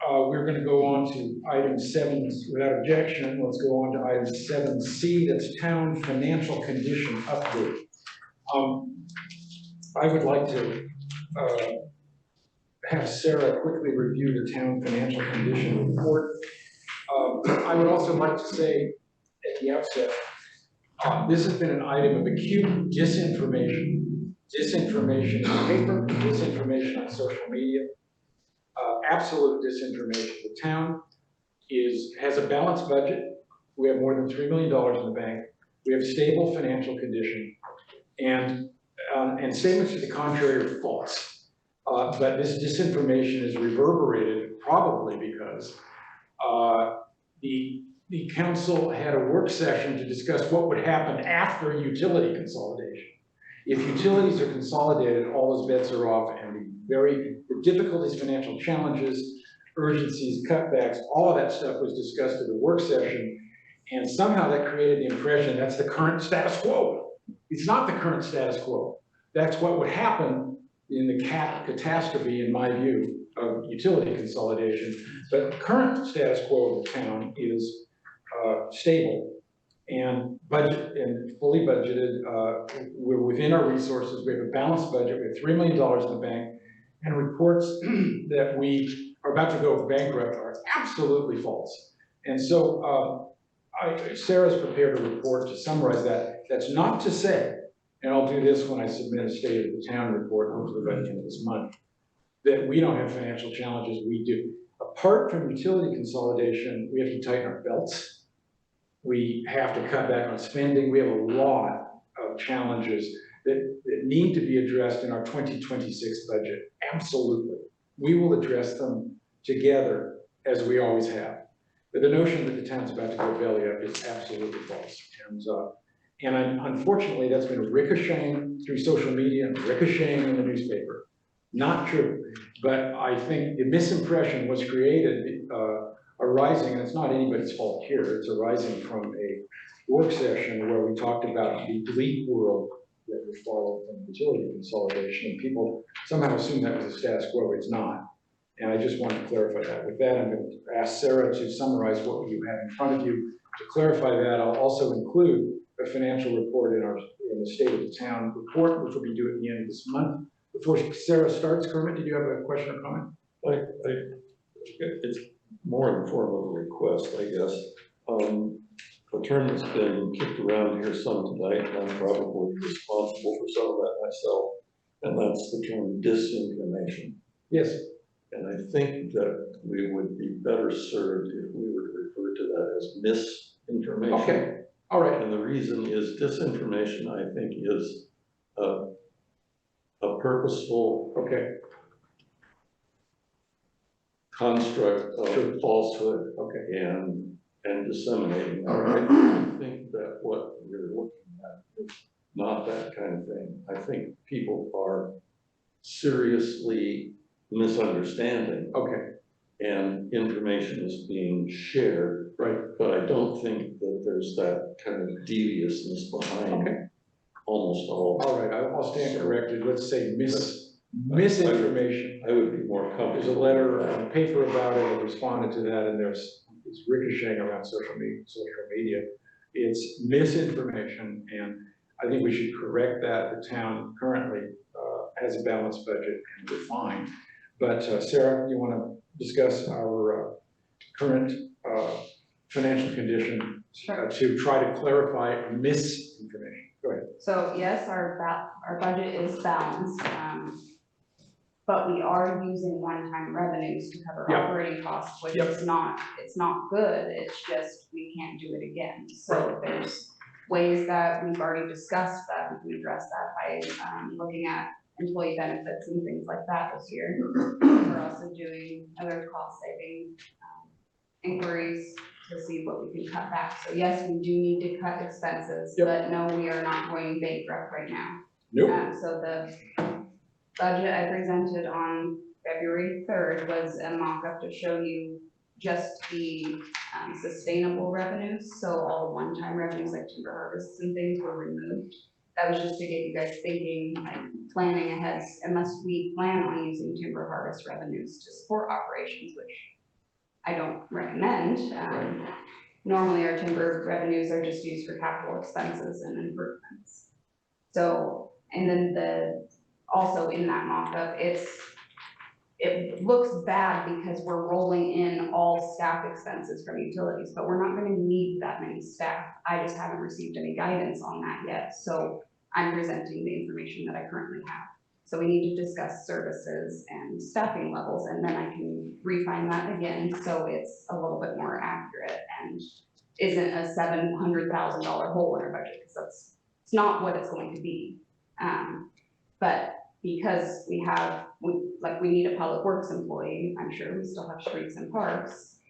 we're going to go on to item 7 without objection. Let's go on to item 7C, that's town financial condition update. I would like to have Sarah quickly review the town financial condition report. I would also like to say at the outset, this has been an item of acute disinformation on paper, disinformation on social media. Absolute disinformation. The town has a balanced budget. We have more than $3 million in the bank. We have stable financial condition, and statements to the contrary are false. But this disinformation is reverberated probably because the council had a work session to discuss what would happen after utility consolidation. If utilities are consolidated, all those bets are off, and the difficulties, financial challenges, urgencies, cutbacks, all of that stuff was discussed at the work session, and somehow that created the impression that's the current status quo. It's not the current status quo. That's what would happen in the catastrophe, in my view, of utility consolidation. But the current status quo of the town is stable and fully budgeted. We're within our resources. We have a balanced budget. We have $3 million in the bank, and reports that we are about to go bankrupt are absolutely false. And so Sarah's prepared a report to summarize that. That's not to say, and I'll do this when I submit a state of the town report, hopefully by the end of this month, that we don't have financial challenges. We do. Apart from utility consolidation, we have to tighten our belts. We have to cut back on spending. We have a lot of challenges that need to be addressed in our 2026 budget. Absolutely. We will address them together as we always have. But the notion that the town's about to go belly up is absolutely false. And unfortunately, that's been ricocheting through social media and ricocheting in the newspaper. Not true, but I think the misimpression was created arising, and it's not anybody's fault here, it's arising from a work session where we talked about the bleak world that would follow from utility consolidation, and people somehow assumed that was a status quo. It's not. And I just wanted to clarify that. With that, I'm going to ask Sarah to summarize what you have in front of you. To clarify that, I'll also include a financial report in the state of the town report, which will be due at the end of this month. Before Sarah starts, Kermit, did you have a question or comment? It's more in the form of a request, I guess. A term that's been kicked around here some tonight, and I'm probably responsible for some of that myself, and that's the term disinformation. Yes. And I think that we would be better served if we were to refer to that as misinformation. Okay, all right. And the reason is disinformation, I think, is a purposeful construct of falsehood and disseminating. I think that what you're looking at is not that kind of thing. I think people are seriously misunderstanding. And information is being shared. Right. But I don't think that there's there's that kind of deviousness behind almost all. All right, I'll stand corrected. Let's say misinformation. I would be more comfortable. There's a letter on paper about it, I responded to that, and it's ricocheting around social media. It's misinformation, and I think we should correct that. The town currently has a balanced budget, and we're fine. But Sarah, you want to discuss our current financial condition to try to clarify misinformation? Go ahead. So yes, our budget is balanced, but we are using one-time revenues to cover operating costs, which is not, it's not good, it's just we can't do it again. So there's ways that we've already discussed that we can address that by looking at employee benefits and things like that this year. We're also doing other cost-saving inquiries to see what we can cut back. So yes, we do need to cut expenses, but no, we are not going bankrupt right now. Nope. So the budget I presented on February 3rd was a mock-up to show you just the sustainable revenues. So all the one-time revenues like timber harvests and things were removed. That was just to get you guys thinking, like planning ahead, unless we plan on using timber harvest revenues to support operations, which I don't recommend. Normally our timber revenues are just used for capital expenses and improvements. So, and then also in that mock-up, it looks bad because we're rolling in all staff expenses from utilities, but we're not gonna need that many staff. I just haven't received any guidance on that yet. So I'm presenting the information that I currently have. So we need to discuss services and staffing levels, and then I can refine that again so it's a little bit more accurate and isn't a $700,000 hole in our budget, because it's not what it's going to be. But because we need a public works employee, I'm sure we still have streets and parks.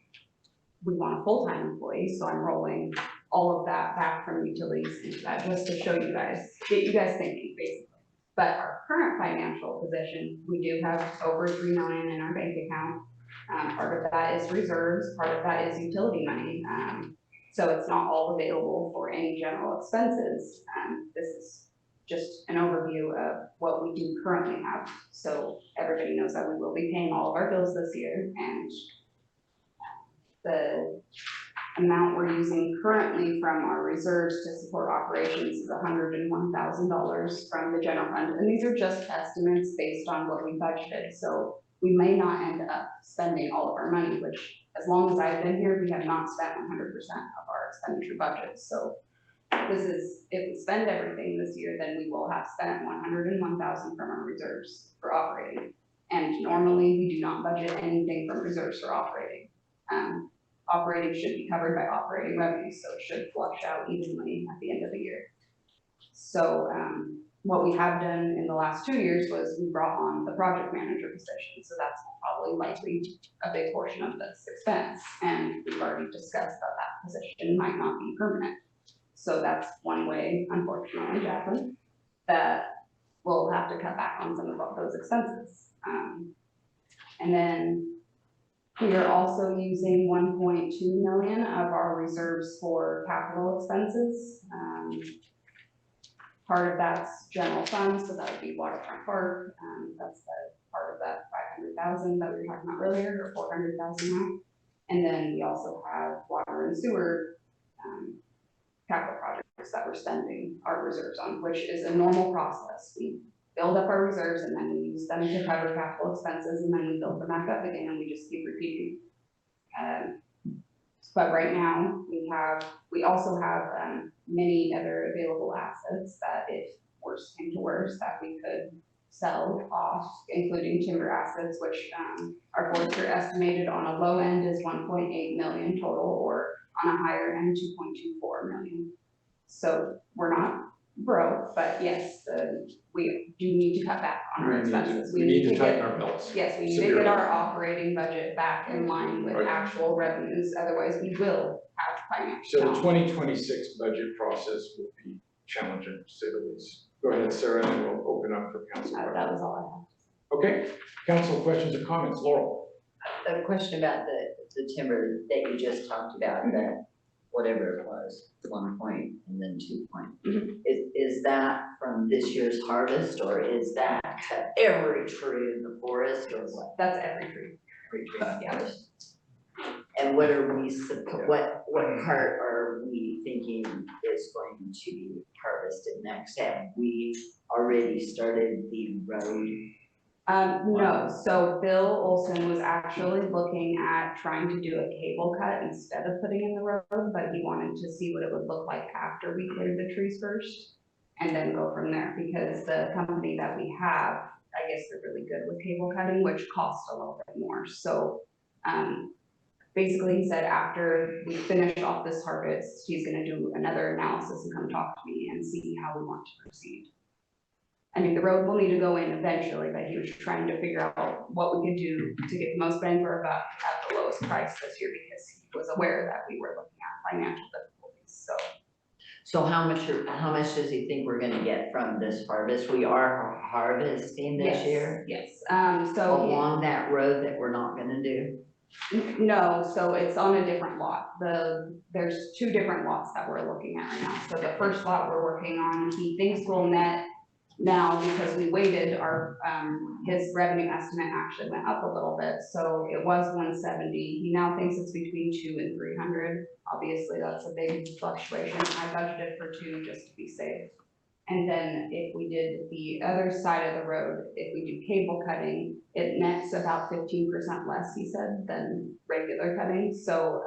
We want a full-time employee, so I'm rolling all of that back from utilities into that just to show you guys, get you guys thinking basically. But our current financial position, we do have over $3 million in our bank account. Part of that is reserves, part of that is utility money. So it's not all available for any general expenses. This is just an overview of what we do currently have. So everybody knows that we will be paying all of our bills this year, and the amount we're using currently from our reserves to support operations is $101,000 from the general fund. And these are just estimates based on what we budgeted. So we may not end up spending all of our money, which as long as I've been here, we have not spent 100% of our expenditure budget. So this is, if we spend everything this year, then we will have spent $101,000 from our reserves for operating. And normally we do not budget anything from reserves for operating. Operating should be covered by operating revenues, so it should flush out evenly at the end of the year. So what we have done in the last 2 years was we brought on the project manager position, so that's probably likely a big portion of this expense, and we've already discussed that that position might not be permanent. So that's one way, unfortunately, Jacqueline, that we'll have to cut back on some of those expenses. And then we are also using 1.2 million of our reserves for capital expenses. Part of that's general funds, so that would be waterfront park. That's the part of that 500,000 that we were talking about earlier, or 400,000 now. And then we also have water and sewer capital projects that we're spending our reserves on, which is a normal process. We build up our reserves and then we use them to cover capital expenses, and then we build them back up again, and we just keep repeating. But right now we also have many other available assets that, if worse came to worse, that we could sell off, including timber assets, which our forester estimated on a low end is 1.8 million total, or on a higher end 2.24 million. So we're not broke, but yes, we do need to cut back on our expenses. We need to tighten our belts. Yes, we need to get our operating budget back in line with actual revenues, otherwise we will have financial So the challenges. 2026 budget process will be challenging, to say the least. Go ahead, Sarah, and we'll open up for council. That was all I have. Okay, council questions or comments? Laurel? A question about the timber that you just talked about, whatever it was, 1 point and then 2 point. Is that from this year's harvest, or is that to every tree in the forest, or what? That's every tree. Every tree in the forest. And what are we, what part are we thinking is going to be harvested next? Have we already started the road? No, so Bill Olson was actually looking at trying to do a cable cut instead of putting in the road, but he wanted to see what it would look like after we cleared the trees first, and then go from there, because the company that we have, I guess they're really good with cable cutting, which costs a little bit more. So, basically he said after we finish off this harvest, he's gonna do another analysis and come talk to me and see how we want to proceed. I mean, the road will need to go in eventually, but he was trying to figure out what we could do to get the most bang for our buck at the lowest price this year, because he was aware that we were looking at financial difficulties, so. So how much does he think we're gonna get from this harvest? We are harvesting this year? Yes, so. Along that road that we're not gonna do? No, so it's on a different lot. There's 2 different lots that we're looking at right now. So the first lot we're working on, he thinks will net now, because we waited, our, his revenue estimate actually went up a little bit. So it was 170. He now thinks it's between 200 and 300. Obviously that's a big fluctuation. I budgeted for 2 just to be safe. And then if we did the other side of the road, if we do cable cutting, it nets about 15% less, he said, than regular cutting. So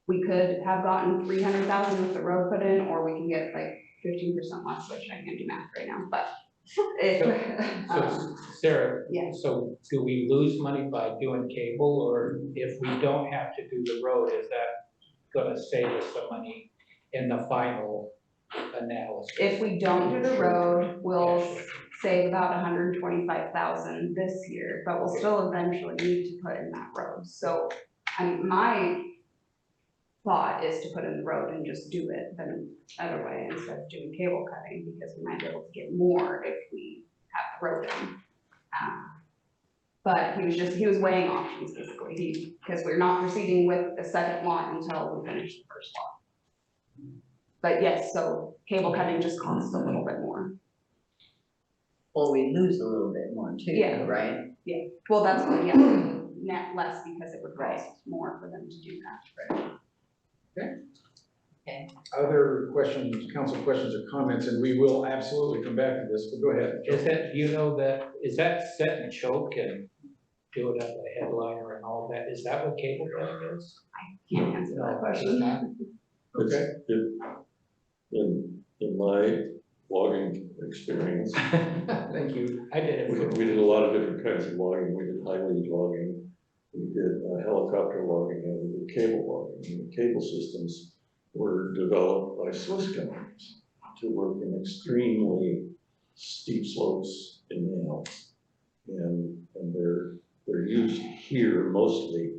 we could have gotten 300,000 with the road put in, or we can get like 15% less, which I can't do math right now, but So Sarah, yeah. so do we lose money by doing cable, or if we don't have to do the road, is that gonna save us some money in the final analysis? If we don't do the road, we'll save about 125,000 this year, but we'll still eventually need to put in that road. So, I mean, my thought is to put in the road and just do it the other way instead of doing cable cutting, because we might be able to get more if we have the road done. But he was weighing options basically, because we're not proceeding with the second lot until we finish the first lot. But yes, so cable cutting just costs a little bit more. Well, we lose a little bit more too, Yeah. right? Yeah, well, that's what, yeah, net less because it would cost more for them to do that. Okay. Okay. Other questions, council questions or comments, and we will absolutely come back to this, but go ahead. Is that set and choke and do it at the headliner and all that? Is that what cable cutting is? I can't answer that question. Okay. In my logging experience. Thank you. I did it. We did a lot of different kinds of logging. We did high-lead logging. We did helicopter logging, and we did cable logging. And the cable systems were developed by Swiss companies to work in extremely steep slopes in the Alps. And they're used here mostly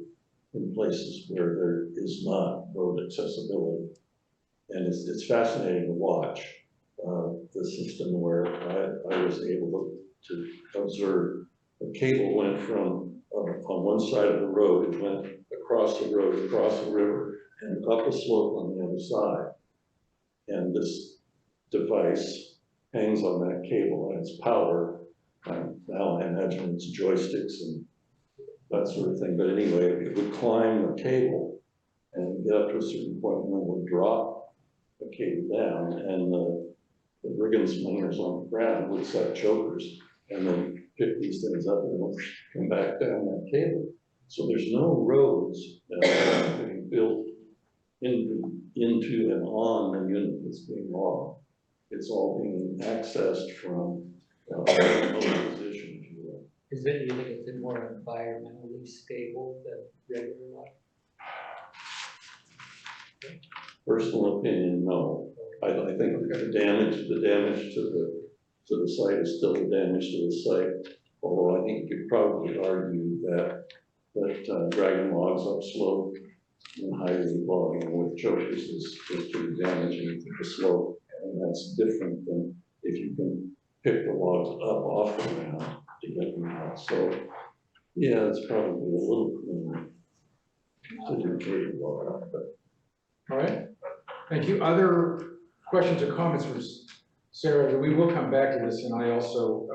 in places where there is not road accessibility. And it's fascinating to watch the system where I was able to observe the cable went from on one side of the road, it went across the road, across the river, and up a slope on the other side. And this device hangs on that cable and it's powered. Now I imagine it's joysticks and that sort of thing. But anyway, it would climb the cable and get up to a certain point and then would drop the cable down, and the rigging slingers on the ground would set chokers and then pick these things up and they'll come back down that cable. So there's no roads that are being built into and on the unit that's being logged. It's all being accessed from another position, if you will. You think it's more environmentally stable than regular life? Personal opinion, no. I think the damage to the site is still the damage to the site. Although I think you could probably argue that dragging logs upslope and highly logging with chokers is pretty damaging to the slope. And that's different than if you can pick the logs up off the ground to get them out. So yeah, it's probably a little cleaner to do cable log, but All right, thank you. Other questions or comments for Sarah? We will come back to this, and I also,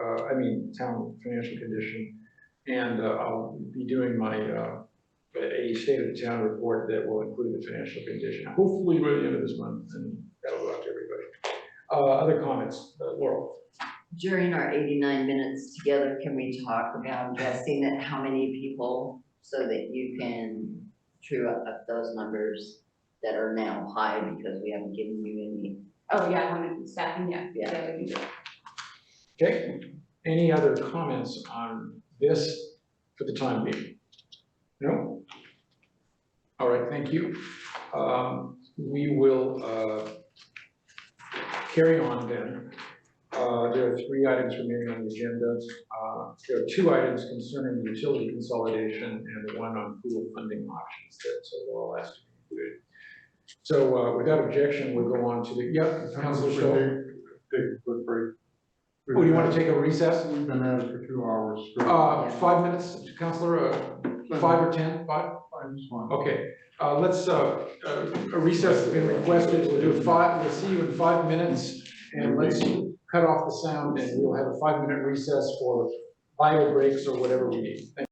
town financial condition. And I'll be doing my, a state of the town report that will include the financial condition, hopefully by the end of this month, and that'll go out to everybody. Other comments, Laurel? During our 89 minutes together, can we talk about guessing at how many people so that you can true up those numbers that are now high because we haven't given you any? Oh, yeah, how many staffing, yeah, Yeah. yeah, we can do it. Okay, any other comments on this for the time being? No? All right, thank you. We will carry on then. There are 3 items remaining on the agenda. There are 2 items concerning utility consolidation and 1 on pool funding options that Laurel asked to be included. So without objection, we'll go on to the, Councilor Stoll. Take a quick break. Oh, you want to take a recess? We've been at it for 2 hours. 5 minutes, Councilor, 5 or 10, 5? 5 is fine. Okay, let's, a recess has been requested. We'll do 5, we'll see you in 5 minutes. And let's cut off the sound and we'll have a 5-minute recess for bio breaks or whatever we need. Thank you.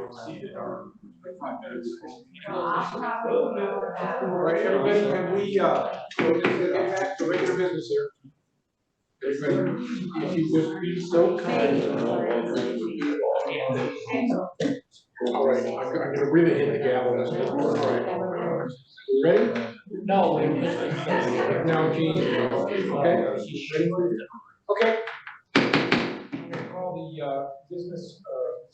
exceeded our 5 minutes. All right, everybody, can we, get back to regular business here? Everybody, if you would be so kind. All right, I'm gonna really hit the gavel. All right. Ready? No. Now, Gene, okay? Okay. I'm gonna call the business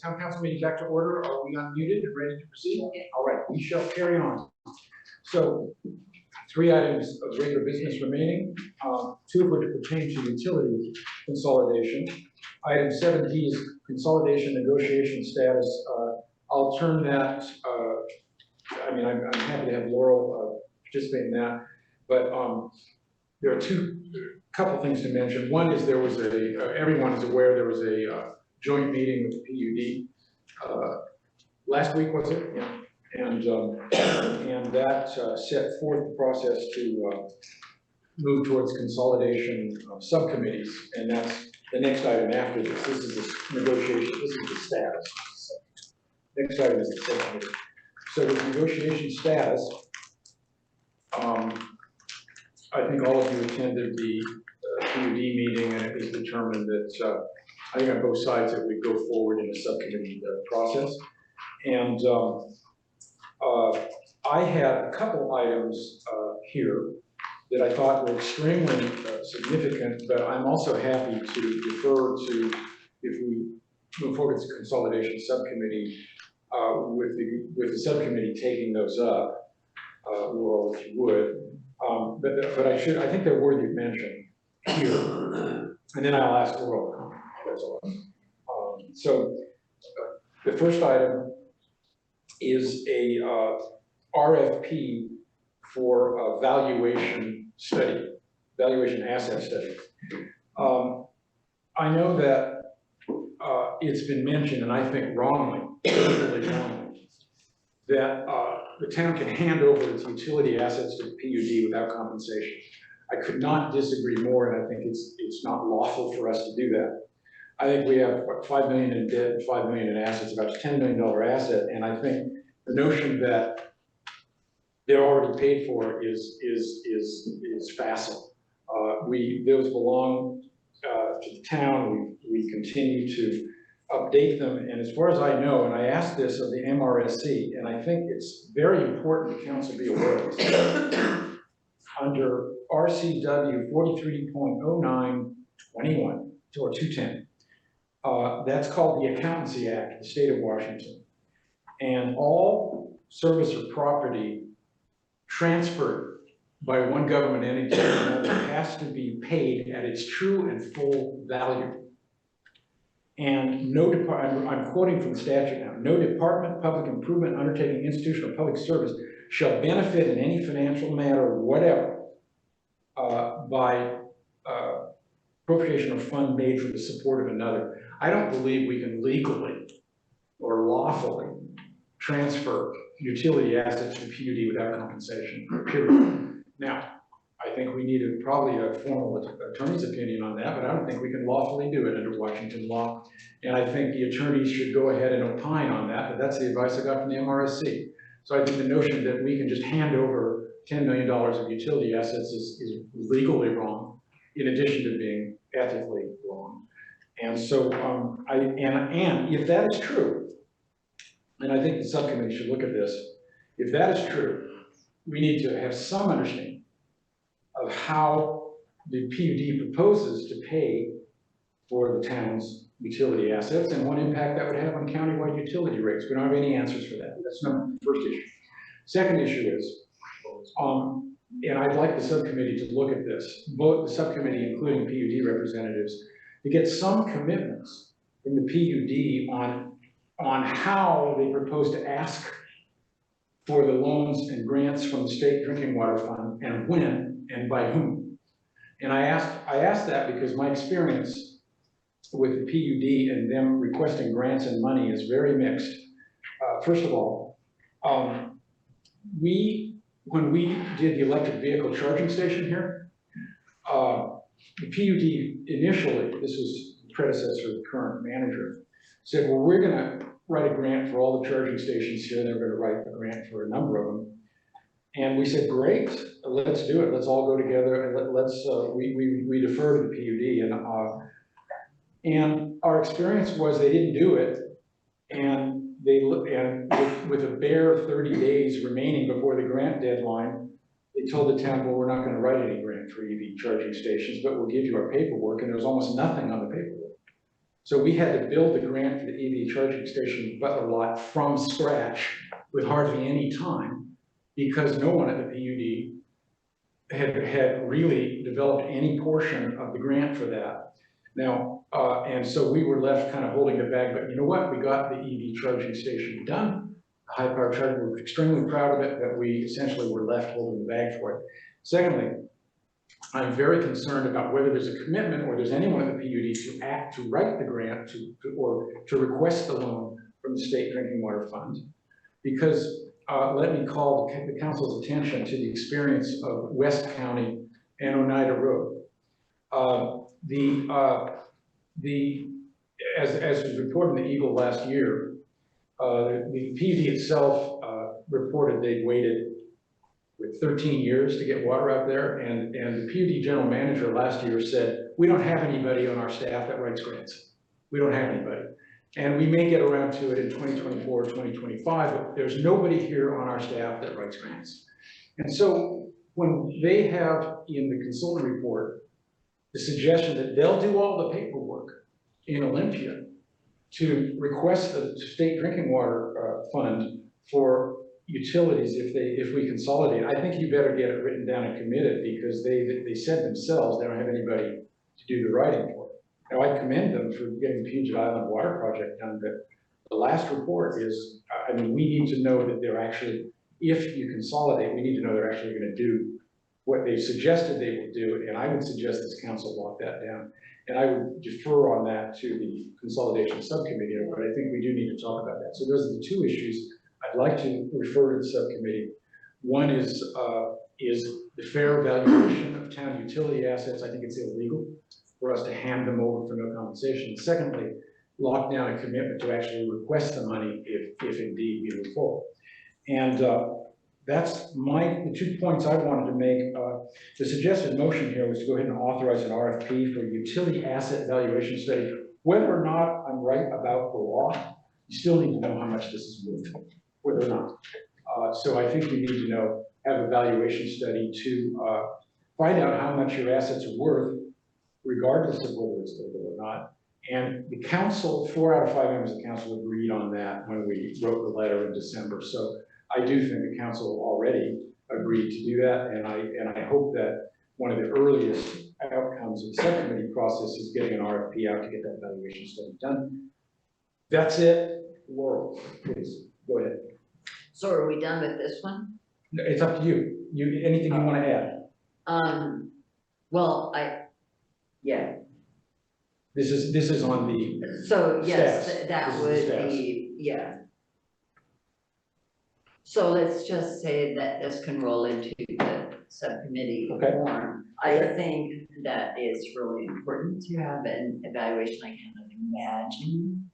town council meeting back to order. Are we unmuted and ready to proceed? All right, we shall carry on. So, 3 items of regular business remaining, 2 of which pertain to utility consolidation. Item 7D is consolidation negotiation status. I'll turn that, I mean, I'm happy to have Laurel participate in that, but there are couple things to mention. One is there was everyone is aware there was a joint meeting with the PUD last week, was it? Yeah. And that set forth the process to move towards consolidation of subcommittees, and that's the next item after this. This is the negotiation, this is the status. Next item is the subcommittee. So with negotiation status, I think all of you attended the PUD meeting, and it was determined that I think on both sides that we go forward in a subcommittee process. And I had a couple items here that I thought were extremely significant, but I'm also happy to defer to, if we move forward as a consolidation subcommittee, with the subcommittee taking those up, Laurel, if you would. But I think they're worthy of mention here, and then I'll ask Laurel. That's all. So the first item is a RFP for a valuation study, valuation asset study. I know that it's been mentioned, and I think wrongly, really wrongly, that the town can hand over its utility assets to the PUD without compensation. I could not disagree more, and I think it's not lawful for us to do that. I think we have what, $5 million in debt and $5 million in assets, about a $10 million asset, and I think the notion that they're already paid for is facile. Those belong to the town. We continue to update them, and as far as I know, and I asked this of the MRSC, and I think it's very important the council be aware of this. Under RCW 43.0921 or 210, that's called the Accountancy Act of the state of Washington, and all service or property transferred by one government entity has to be paid at its true and full value. And no department, I'm quoting from the statute now, no department, public improvement, undertaking, institution, or public service shall benefit in any financial manner, whatever, by appropriation of fund made for the support of another. I don't believe we can legally or lawfully transfer utility assets to PUD without compensation, period. Now, I think we need probably a formal attorney's opinion on that, but I don't think we can lawfully do it under Washington law. And I think the attorneys should go ahead and opine on that, but that's the advice I got from the MRSC. So I think the notion that we can just hand over $10 million of utility assets is legally wrong, in addition to being ethically wrong. And so, and if that is true, and I think the subcommittee should look at this, if that is true, we need to have some understanding of how the PUD proposes to pay for the town's utility assets and what impact that would have on countywide utility rates. We don't have any answers for that. That's the first issue. Second issue is, and I'd like the subcommittee to look at this, both the subcommittee, including PUD representatives, to get some commitments from the PUD on how they propose to ask for the loans and grants from the state drinking water fund, and when and by whom. And I asked that because my experience with the PUD and them requesting grants and money is very mixed. First of all, when we did the electric vehicle charging station here, the PUD initially, this was the predecessor of the current manager, said, well, we're gonna write a grant for all the charging stations here. They're gonna write a grant for a number of them. And we said, great, let's do it. Let's all go together and we defer to the PUD. And our experience was they didn't do it. And with a bare 30 days remaining before the grant deadline, they told the town, well, we're not gonna write any grant for EV charging stations, but we'll give you our paperwork, and there was almost nothing on the paperwork. So we had to build the grant for the EV charging station Butler lot from scratch with hardly any time, because no one at the PUD had really developed any portion of the grant for that. Now, and so we were left kind of holding the bag, but you know what? We got the EV charging station done. High power charging, we're extremely proud of it, but we essentially were left holding the bag for it. Secondly, I'm very concerned about whether there's a commitment or there's anyone at the PUD to write the grant or to request the loan from the State Drinking Water Fund. Because let me call the council's attention to the experience of West County and Oneida Road. As was reported in the Eagle last year, the PUD itself reported they'd waited with 13 years to get water out there, and the PUD general manager last year said, we don't have anybody on our staff that writes grants. We don't have anybody. And we may get around to it in 2024, 2025, but there's nobody here on our staff that writes grants. And so when they have in the consultant report the suggestion that they'll do all the paperwork in Olympia to request the State Drinking Water Fund for utilities if we consolidate, I think you better get it written down and committed, because they said themselves they don't have anybody to do the writing for it. Now, I commend them for getting the Puget Island Water Project done, but the last report is, I mean, we need to know that they're actually, if you consolidate, we need to know they're actually going to do what they suggested they will do, and I would suggest this council lock that down. And I would defer on that to the consolidation subcommittee, but I think we do need to talk about that. So those are the two issues I'd like to refer to the subcommittee. One is the fair evaluation of town utility assets. I think it's illegal for us to hand them over for no compensation. Secondly, lock down a commitment to actually request the money if indeed we move forward. And that's the 2 points I wanted to make. The suggested motion here was to go ahead and authorize an RFP for utility asset valuation study. Whether or not I'm right about the law, you still need to know how much this is worth, whether or not. So I think we need to have a valuation study to find out how much your assets are worth, regardless of whether it's legal or not. And the council, 4 out of 5 members of the council agreed on that when we wrote the letter in December. So I do think the council already agreed to do that, and I hope that one of the earliest outcomes of the subcommittee process is getting an RFP out to get that valuation study done. That's it. Laurel, please, go ahead. So are we done with this one? It's up to you. Anything you want to add? Well, yeah. This is on the So yes, status. that This is the would be, yeah. So let's just say that this can roll into the subcommittee form. I think that it's really important to have an evaluation. I cannot imagine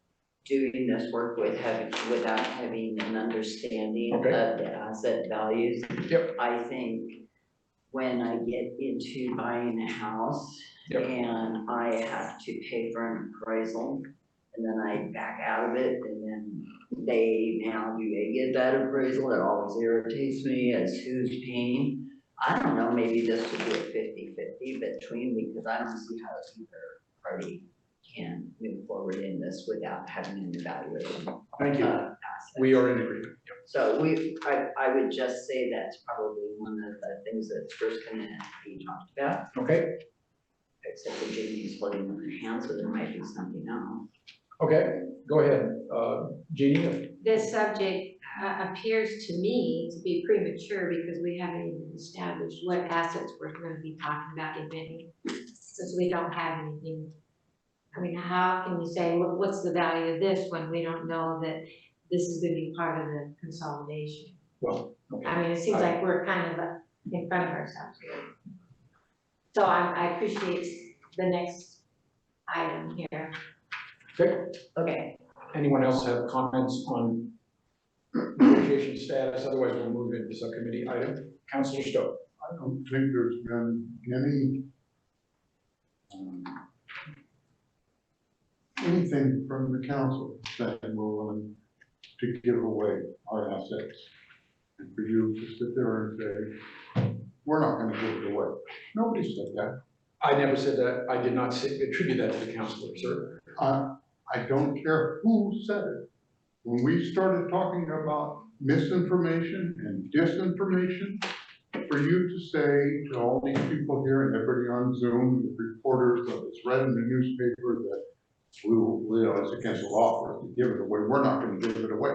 doing this work without having an understanding of the asset values. Yep. I think when I get into buying a house and I have to pay for an appraisal, and then I back out of it, and then do they get that appraisal? It always irritates me as who's paying. I don't know, maybe this would be a 50-50 between, because I don't see how either party can move forward in this without having an evaluation. Thank you. We are in agreement. Yep. So I would just say that's probably one of the things that's first going to be talked about. Okay. Except for Jamie's holding her hand, so there might be something else. Okay, go ahead, Jeannie. This subject appears to me to be premature because we haven't even established what assets we're going to be talking about, if any, since we don't have anything. I mean, how can you say, what's the value of this when we don't know that this is going to be part of the consolidation? Well, okay. I mean, it seems like we're kind of in front of ourselves here. So I appreciate the next item here. Okay. Okay. Anyone else have comments on negotiation status? Otherwise, we'll move into subcommittee item. Councilor Stowe. I don't think there's been any, anything from the council saying we're willing to give away our assets. And for you to sit there and say, we're not gonna give it away. Nobody said that. I never said that. I did not attribute that to the councilor, sir. I don't care who said it. When we started talking about misinformation and disinformation, for you to say to all these people here and everybody on Zoom, the reporters, that it's read in the newspaper that it's against the law for us to give it away, we're not gonna give it away.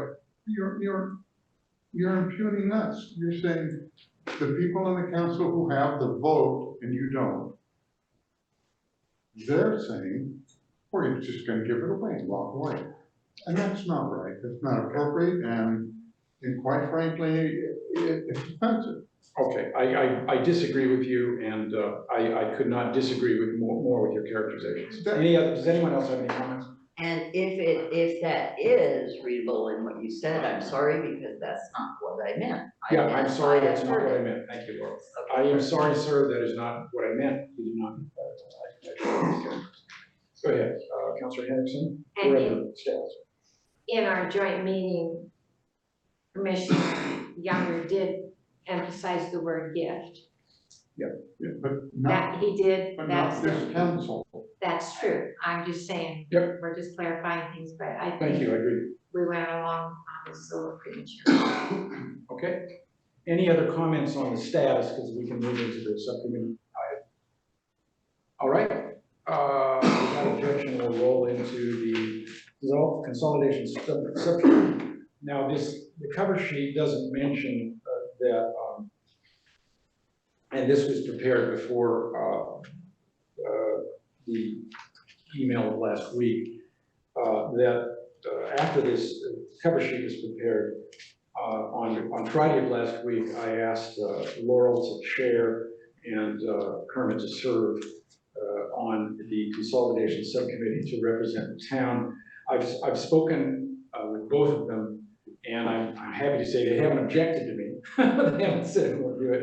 You're impugning us. You're saying the people on the council who have the vote and you don't, they're saying, we're just gonna give it away and walk away. And that's not right. That's not appropriate, and quite frankly, it's offensive. Okay, I disagree with you, and I could not disagree with more with your characterizations. Does anyone else have any comments? And if that is readable in what you said, I'm sorry, because that's not what I meant. Yeah, I'm sorry, that's not what I meant. Thank you, Laura. I am sorry, sir, that is not what I meant. You did not. Go ahead, Councilor Henderson. And in our joint meeting, Commissioner Younger did emphasize the word gift. Yeah, but not, That he did, but that's, not this council. that's true. I'm just saying, Yep. we're just clarifying things, but I Thank think you, I agree. we went along on this a little premature. Okay. Any other comments on the status, because we can move into the subcommittee item. All right. Without objection, we'll roll into the consolidation subcommittee. Now, the cover sheet doesn't mention that, and this was prepared before the email of last week, that after this cover sheet was prepared, on Friday of last week, I asked Laurel to chair and Kermit to serve on the consolidation subcommittee to represent the town. I've spoken with both of them, and I'm happy to say they haven't objected to me. They haven't said they won't do it,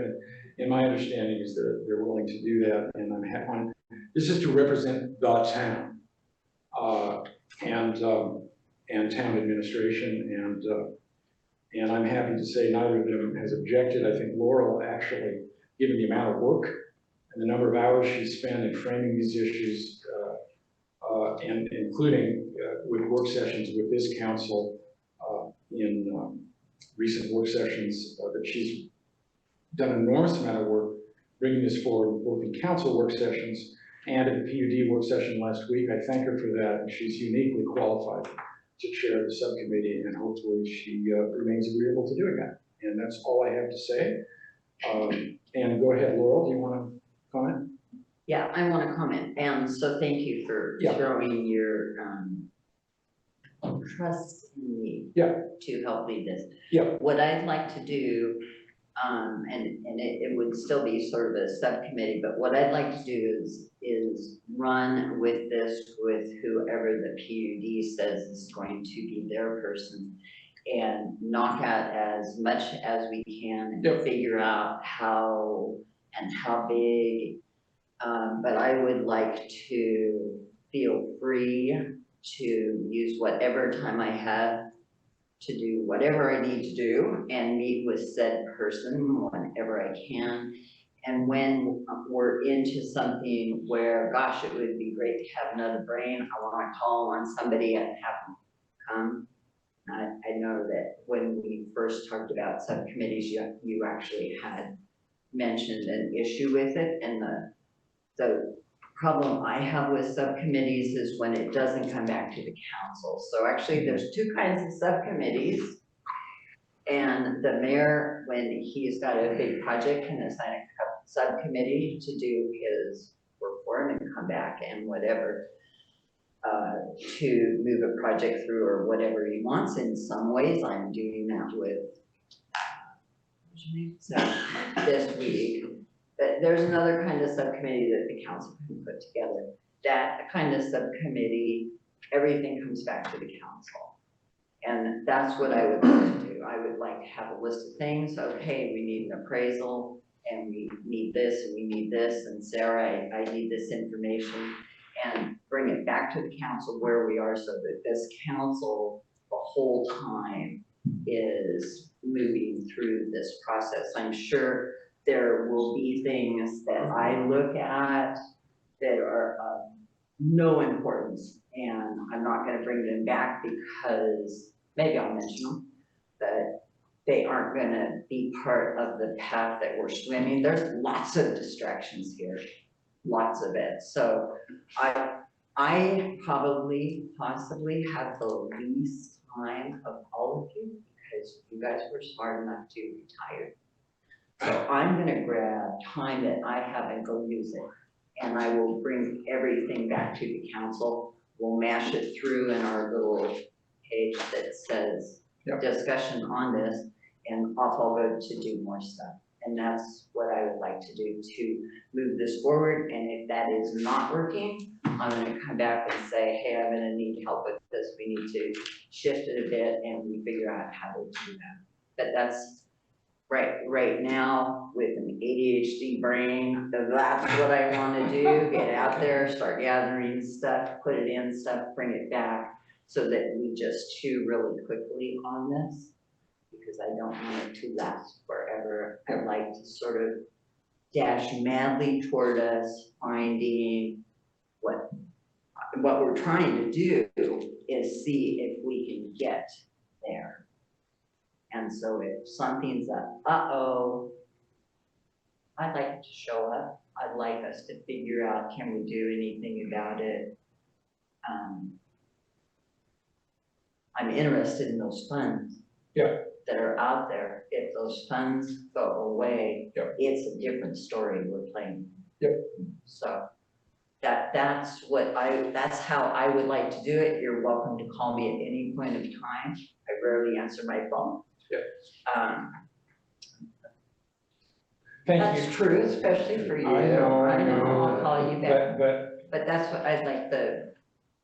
and my understanding is they're willing to do that, and I'm happy. This is to represent the town and town administration, and I'm happy to say neither of them has objected. I think Laurel actually, given the amount of work and the number of hours she's spent in framing these issues, and including with work sessions with this council in recent work sessions, that she's done an enormous amount of work bringing this forward, both in council work sessions and at the PUD work session last week. I thank her for that, and she's uniquely qualified to chair the subcommittee, and hopefully she remains agreeable to doing that. And that's all I have to say. And go ahead, Laurel, do you want to comment? Yeah, I want to comment, and so thank you for throwing your trust in me to help lead this. What I'd like to do, and it would still be sort of a subcommittee, but what I'd like to do is run with this with whoever the PUD says is going to be their person, and knock out as much as we can and figure out how big. But I would like to feel free to use whatever time I have to do whatever I need to do and meet with said person whenever I can. And when we're into something where, gosh, it would be great to have another brain, I want to call on somebody and have them come. I know that when we first talked about subcommittees, you actually had mentioned an issue with it, and the problem I have with subcommittees is when it doesn't come back to the council. So actually there's two kinds of subcommittees, and the mayor, when he's got a big project, can assign a subcommittee to do his work for him and come back and whatever, to move a project through or whatever he wants. In some ways I'm doing that with this week. But there's another kind of subcommittee that the council can put together. That kind of subcommittee everything comes back to the council. And that's what I would like to do. I would like to have a list of things, okay, we need an appraisal, and we need this, and we need this, and Sarah, I need this information, and bring it back to the council where we are so that this council the whole time is moving through this process. I'm sure there will be things that I look at that are of no importance, and I'm not gonna bring them back because maybe I'll mention them, but they aren't gonna be part of the path that we're swimming. There's lots of distractions here, lots of it. So I possibly have the least time of all of you because you guys were smart enough to retire. So I'm gonna grab time that I have and go use it. And I will bring everything back to the council. We'll mash it through in our little page that says discussion on this, and off I'll go to do more stuff. And that's what I would like to do to move this forward. And if that is not working, I'm gonna come back and say, hey, I'm gonna need help with this. We need to shift it a bit and we figure out how to do that. But that's right now with an ADHD brain, that's what I wanna do. Get out there, start gathering stuff, put it in stuff, bring it back so that we just chew really quickly on this, because I don't want it to last forever. I'd like to sort of dash madly toward us finding what we're trying to do is see if we can get there. And so if something's uh-oh, I'd like it to show up. I'd like us to figure out, can we do anything about it? I'm interested in those funds that are out there. If those funds go away, it's a different story we're playing. So that's how I would like to do it. You're welcome to call me at any point of time. I rarely answer my phone. Thank you. That's true, especially for you. I know. I'll call you back. But that's what I'd like the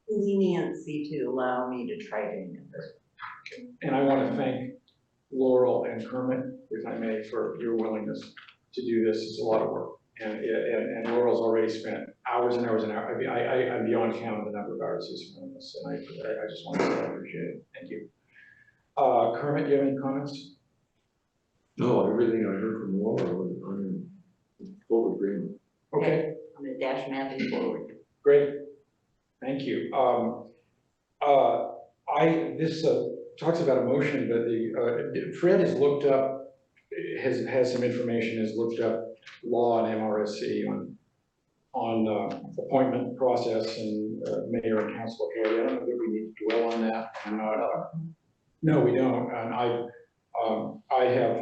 leniency to allow me to try doing it. And I want to thank Laurel and Kermit, if I may, for your willingness to do this. It's a lot of work. And Laurel's already spent hours and hours and hours. I mean, I'm beyond count the number of hours he's spent on this, and I just want to say I appreciate it. Thank you. Kermit, do you have any comments? No, everything I heard from Laura, I'm in full agreement. Okay. I'm gonna dash Matthew forward. Great. Thank you. This talks about a motion, but Fred has looked up, has some information, has looked up law and MRSC on appointment process and mayor and council authority. I don't know that we need to dwell on that. No, we don't. And I have,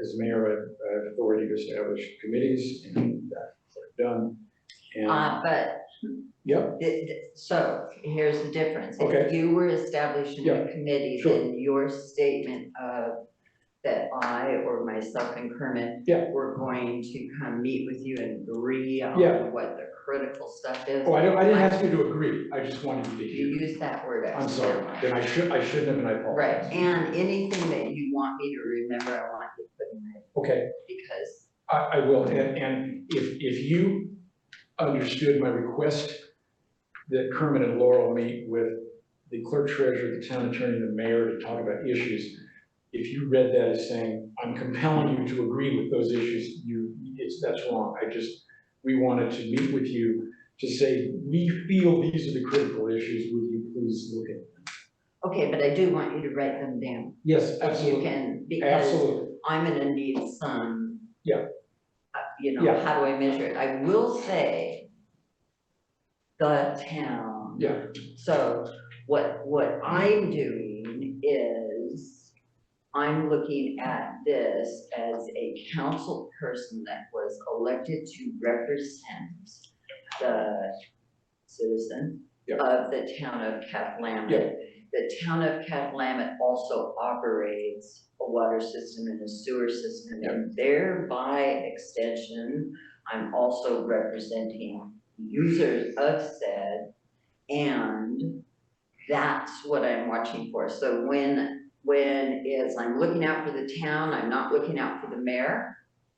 as mayor, I have authority to establish committees, and that's what I've done. And But so here's the difference. If you were establishing a committee, then your statement of that I or myself and Kermit were going to come meet with you and agree on what the critical stuff is. Oh, I didn't ask you to agree. I just wanted you to hear. You use that word. I'm sorry. Then I shouldn't have, and I apologize. Right. And anything that you want me to remember, I want you to put in there. Okay. Because I will. And if you understood my request that Kermit and Laurel meet with the clerk treasurer, the town attorney, and the mayor to talk about issues, if you read that as saying, I'm compelling you to agree with those issues, that's wrong. We wanted to meet with you to say, we feel these are the critical issues, would you please look at them? Okay, but I do want you to write them down. Yes, absolutely. You can, because I'm gonna need some, how do I measure it? I will say the town. So what I'm doing is I'm looking at this as a council person that was elected to represent the citizen of the town of Cathlamet. The town of Cathlamet also operates a water system and a sewer system, and thereby extension, I'm also representing users of said, and That's what I'm watching for. So when is I'm looking out for the town, I'm not looking out for the mayor.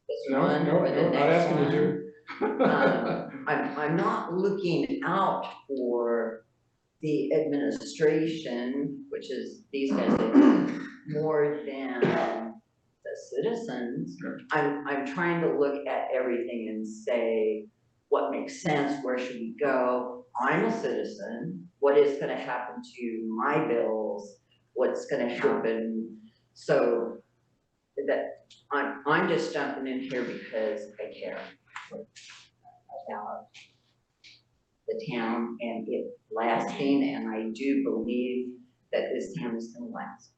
This one or the not next asking you one. to. I'm not looking out for the administration, which is these guys, more than the citizens. I'm trying to look at everything and say, what makes sense, where should we go? I'm a citizen, what is gonna happen to my bills? What's gonna happen? So that, I'm just jumping in here because I care about the town and it lasting, and I do believe that this town is gonna last.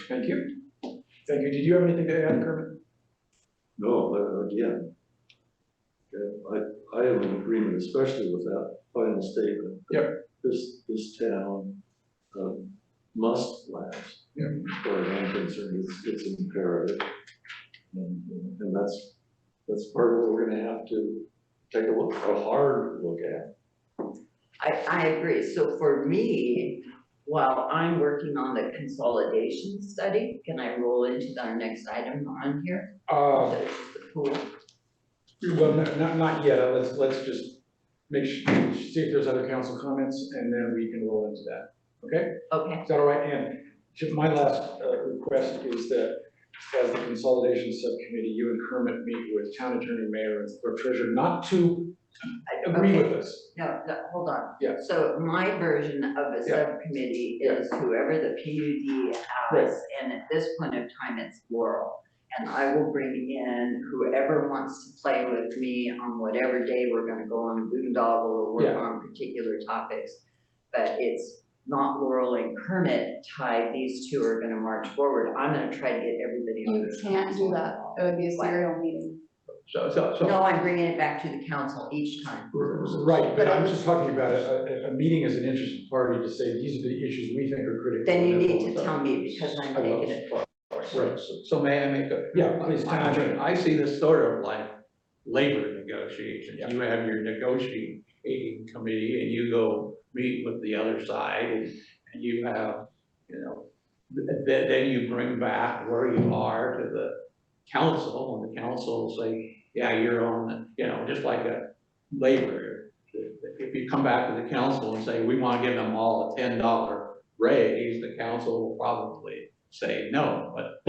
Thank you. Thank you. Did you have anything to add, Kermit? No, again, I am in agreement, especially with that final statement. Yep. This town must last. Yeah. As far as I'm concerned, it's imperative. And that's part of what we're gonna have to take a hard look at. I agree. So for me, while I'm working on the consolidation study, can I roll into our next item on here? The pool. Well, not yet. Let's just see if there's other council comments, and then we can roll into that. Okay? Okay. Is that all right? And my last request is that as the consolidation subcommittee, you and Kermit meet with town attorney, mayor, and clerk treasurer, not to agree with us. No, hold on. Yeah. So my version of a subcommittee is whoever the PUD has, and at this point of time, it's Laurel. And I will bring in whoever wants to play with me on whatever day we're gonna go on a boondoggle or work on particular topics. But it's not Laurel and Kermit tied, these two are gonna march forward. I'm gonna try to get everybody on. You can't do that. It would be a serial meeting. So. No, I'm bringing it back to the council each time. Right, but I'm just talking about a meeting as an interested party to say, these are the issues we think are critical. Then you need to tell me because I'm taking it forward. Right, so may I make a, please, town attorney. I see this sort of like labor negotiations. You have your negotiating committee and you go meet with the other side and you have, then you bring back where you are to the council, and the council will say, yeah, you're on, just like a labor. If you come back to the council and say, we want to give them all a $10 raise, the council will probably say no, but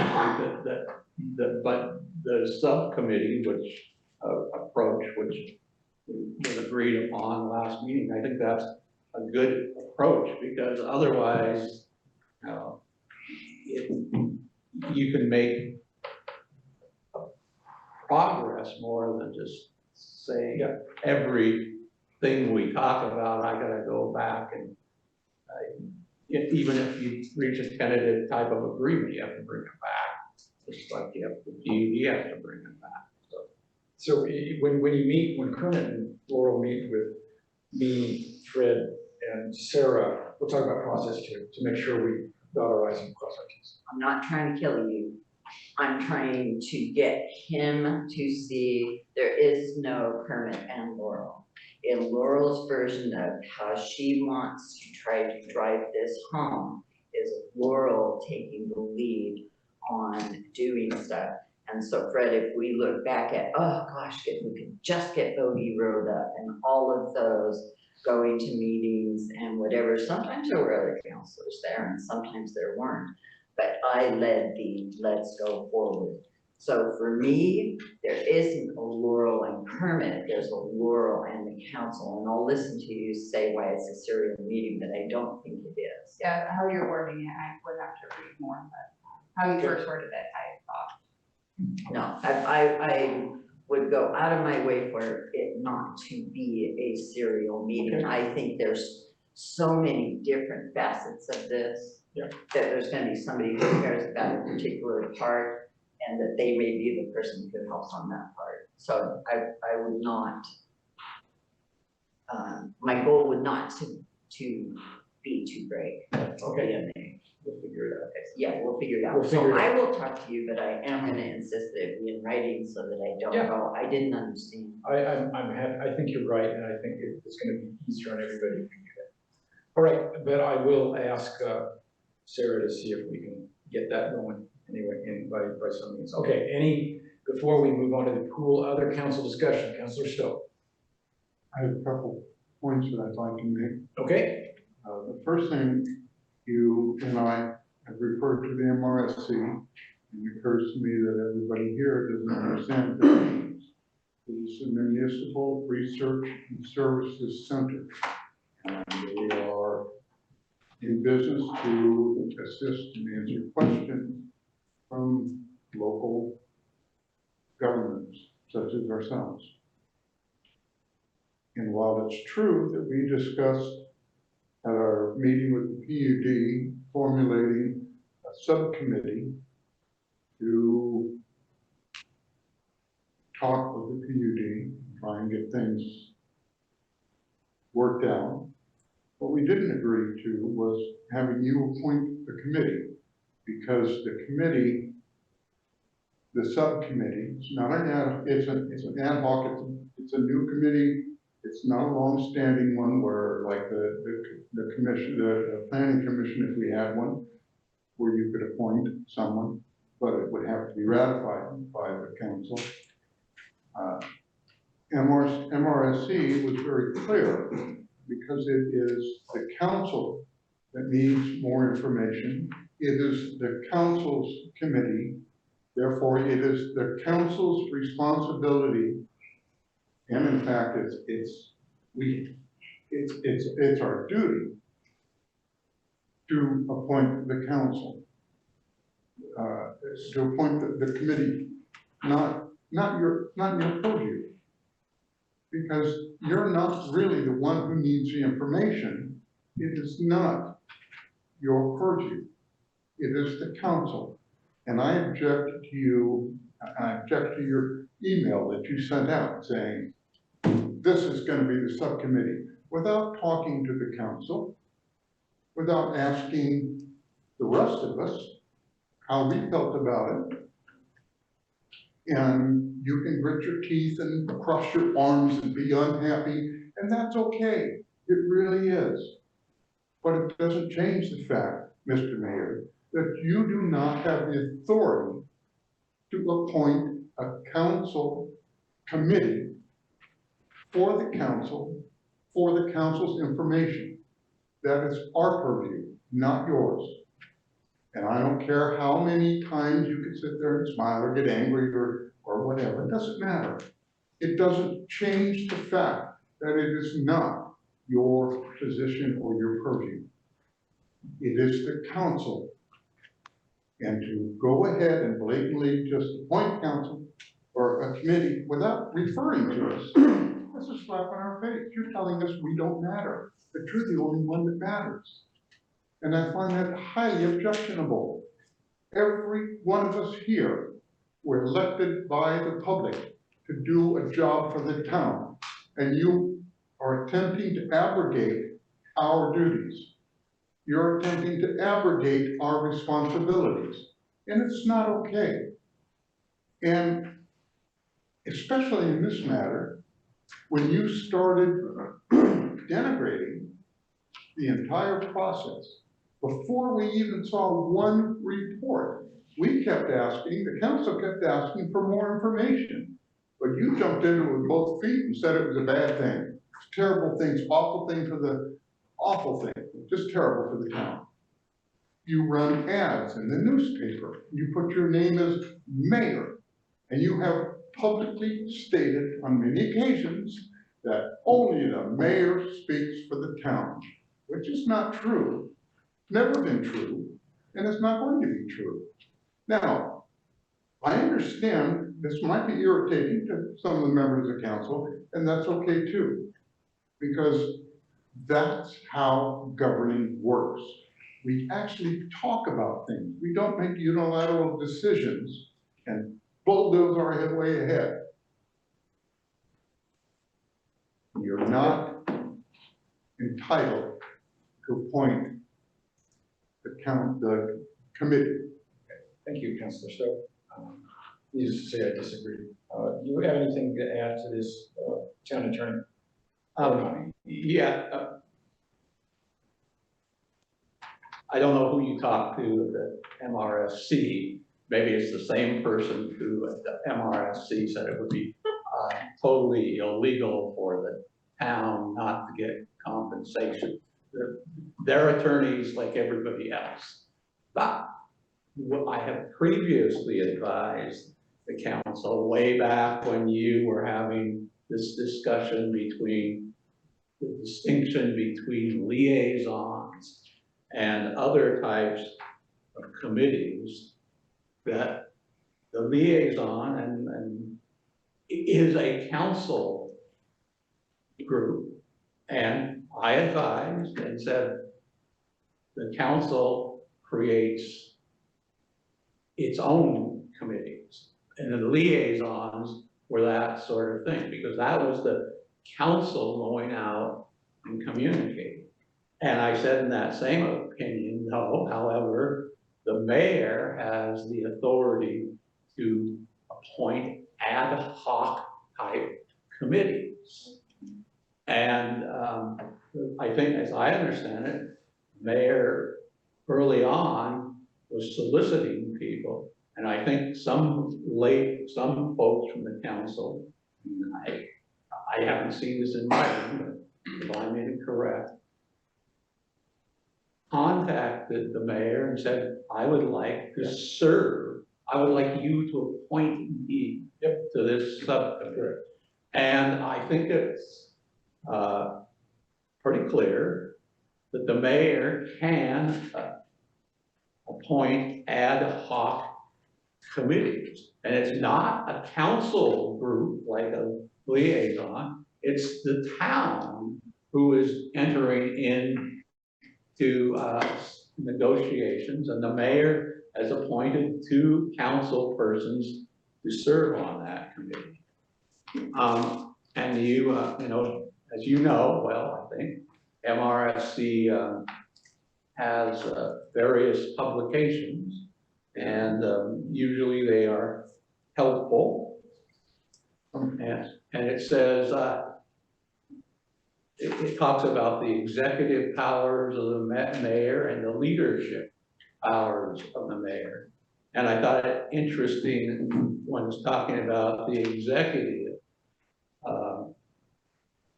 the subcommittee, which approach, which was agreed upon last meeting, I think that's a good approach, because otherwise, you can make progress more than just saying everything we talk about, I gotta go back and even if you reach a tentative type of agreement, you have to bring it back. Just like you have to bring it back. So when Kermit and Laurel meet with me, Fred, and Sarah, we'll talk about process too, to make sure we dot our i's and cross our t's. I'm not trying to kill you. I'm trying to get him to see there is no Kermit and Laurel. In Laurel's version of how she wants to try to drive this home is Laurel taking the lead on doing stuff. And so Fred, if we look back at, oh gosh, if we could just get Bogey Road up and all of those going to meetings and whatever, sometimes there were other counselors there and sometimes there weren't. But I led the let's go forward. So for me, there isn't a Laurel and Kermit, there's a Laurel and the council, and I'll listen to you say why it's a serial meeting, but I don't think it is. Yeah, how you're wording it, I would have to read more, but how you first worded it, I thought. No, I would go out of my way for it not to be a serial meeting. I think there's so many different facets of this, that there's gonna be somebody who cares about a particular part, and that they may be the person who helps on that part. So I would not, my goal would not to be too great. Okay. We'll figure it out. Yeah, we'll figure it out. So I will talk to you, but I am gonna insist that it be in writing so that I don't go, I didn't understand. I'm happy. I think you're right, and I think it's gonna be easier on everybody if we do that. All right, but I will ask Sarah to see if we can get that going anyway, by some means. Okay, before we move on to the pool, other council discussion, Councilor Stowe. I have a couple points that I'd like to make. Okay. The first thing, you and I have referred to the MRSC, and it occurs to me that everybody here doesn't understand what that means. It is a Municipal Research and Services Center. And we are in business to assist and answer questions from local governments, such as ourselves. And while it's true that we discussed at our meeting with the PUD, formulating a subcommittee to talk with the PUD, try and get things worked out. What we didn't agree to was having you appoint the committee, because the committee, the subcommittee, it's not it's an ad hoc, it's a new committee. It's not a long-standing one where, like the commission, the planning commission, if we had one, where you could appoint someone, but it would have to be ratified by the council. MRSC was very clear, because it is the council that needs more information. It is the council's committee. Therefore, it is the council's responsibility. And in fact, it's our duty to appoint the council, to appoint the committee, not your purview, because you're not really the one who needs the information. It is not your purview. It is the council, and I object to you. I object to your email that you sent out saying, this is going to be the subcommittee, without talking to the council, without asking the rest of us how we felt about it. And you can grit your teeth and cross your arms and be unhappy, and that's okay. It really is. But it doesn't change the fact, Mr. Mayor, that you do not have the authority to appoint a council committee for the council's information. That is our purview, not yours. And I don't care how many times you can sit there and smile or get angry or whatever, it doesn't matter. It doesn't change the fact that it is not your position or your purview. It is the council. And to go ahead and blatantly just appoint council or a committee without referring to us, that's a slap on our face. You're telling us we don't matter, but you're the only one that matters. And I find that highly objectionable. Every one of us here were elected by the public to do a job for the town. And you are attempting to abrogate our duties. You're attempting to abrogate our responsibilities. And it's not okay. And especially in this matter, when you started denigrating the entire process, before we even saw one report, we kept asking, the council kept asking for more information. But you jumped into it with both feet and said it was a bad thing. Terrible things, awful thing for the, awful thing, just terrible for the town. You run ads in the newspaper. You put your name as mayor, and you have publicly stated on many occasions that only the mayor speaks for the town, which is not true. Never been true, and it's not going to be true. Now, I understand this might be irritating to some of the members of the council, and that's okay too, because that's how governing works. We actually talk about things. We don't make unilateral decisions and bulldoze our way ahead. You're not entitled to appoint the committee. Thank you, Councilor Stowe. Needless to say, I disagree. Do you have anything to add to this, town attorney? Yeah. I don't know who you talked to at the MRSC. Maybe it's the same person who at the MRSC said it would be totally illegal for the town not to get compensation. They're attorneys like everybody else. But what I have previously advised the council way back when you were having this discussion between the distinction between liaisons and other types of committees, that the liaison and is a council group. And I advised and said, the council creates its own committees. And the liaisons were that sort of thing, because that was the council going out and communicating. And I said in that same opinion, no, however, the mayor has the authority to appoint ad hoc type committees. And I think, as I understand it, mayor early on was soliciting people. And I think some folks from the council, I haven't seen this in writing, but if I'm incorrect, contacted the mayor and said, I would like to serve. I would like you to appoint me to this subcommittee. And I think it's pretty clear that the mayor can appoint ad hoc committees. And it's not a council group like a liaison, it's the town who is entering into negotiations, and the mayor has appointed 2 council persons to serve on that committee. And you know, as you know, well, I think MRSC has various publications, and usually they are helpful. And it says, it talks about the executive powers of the mayor and the leadership powers of the mayor. And I thought it interesting when it's talking about the executive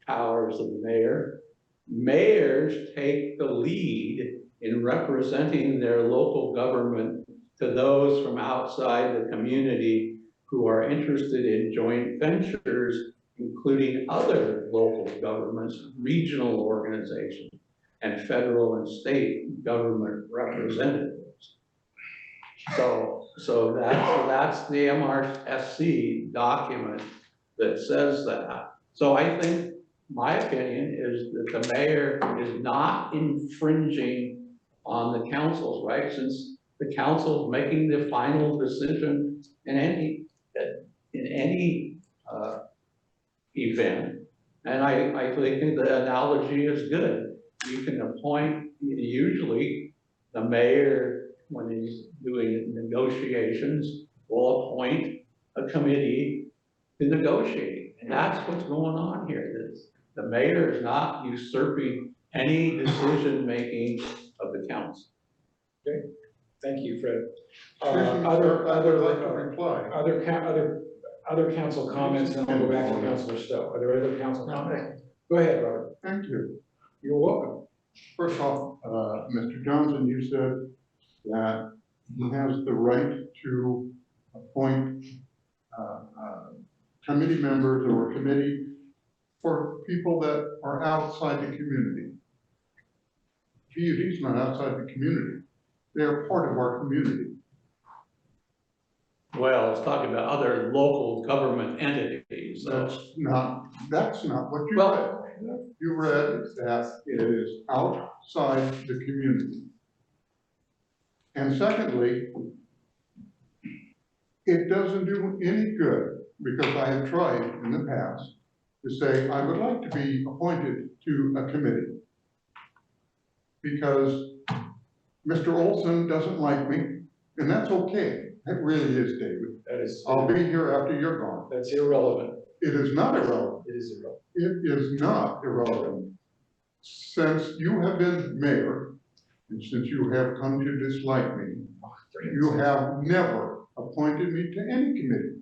powers of the mayor. Mayors take the lead in representing their local government to those from outside the community who are interested in joint ventures, including other local governments, regional organizations, and federal and state government representatives. So that's the MRSC document that says that. So I think my opinion is that the mayor is not infringing on the council's rights, since the council is making the final decision in any event. And I think the analogy is good. You can appoint, usually the mayor, when he's doing negotiations, will appoint a committee to negotiate. And that's what's going on here. The mayor is not usurping any decision-making of the council. Okay, thank you, Fred. Reply. Other council comments, and then we'll go back to Councilor Stowe. Are there other council comments? Go ahead, Robert. Thank you. You're welcome. First off, Mr. Johnson, you said that he has the right to appoint committee members or committee for people that are outside the community. PUD's not outside the community. They're part of our community. Well, it's talking about other local government entities. That's not what you read. You read that it is outside the community. And secondly, it doesn't do any good, because I have tried in the past to say, I would like to be appointed to a committee, because Mr. Olson doesn't like me, and that's okay. It really is, David. That is. I'll be here after you're gone. That's irrelevant. It is not irrelevant. It is irrelevant. It is not irrelevant. Since you have been mayor, And since you have come to dislike me, you have never appointed me to any committee.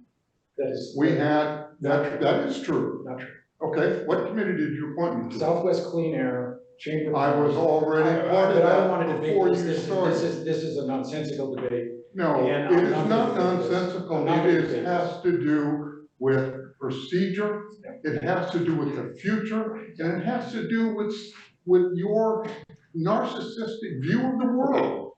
That is. That is true. Not true. Okay, what committee did you appoint me to? Southwest Clean Air, Chamber. I was already part of But I don't that want to debate before this. you This started. is a nonsensical debate. No, And it I'm is not not gonna debate this. nonsensical. I'm not It gonna is, debate has to do with procedure. It has to do with the future, and it has to do with your narcissistic view of the world.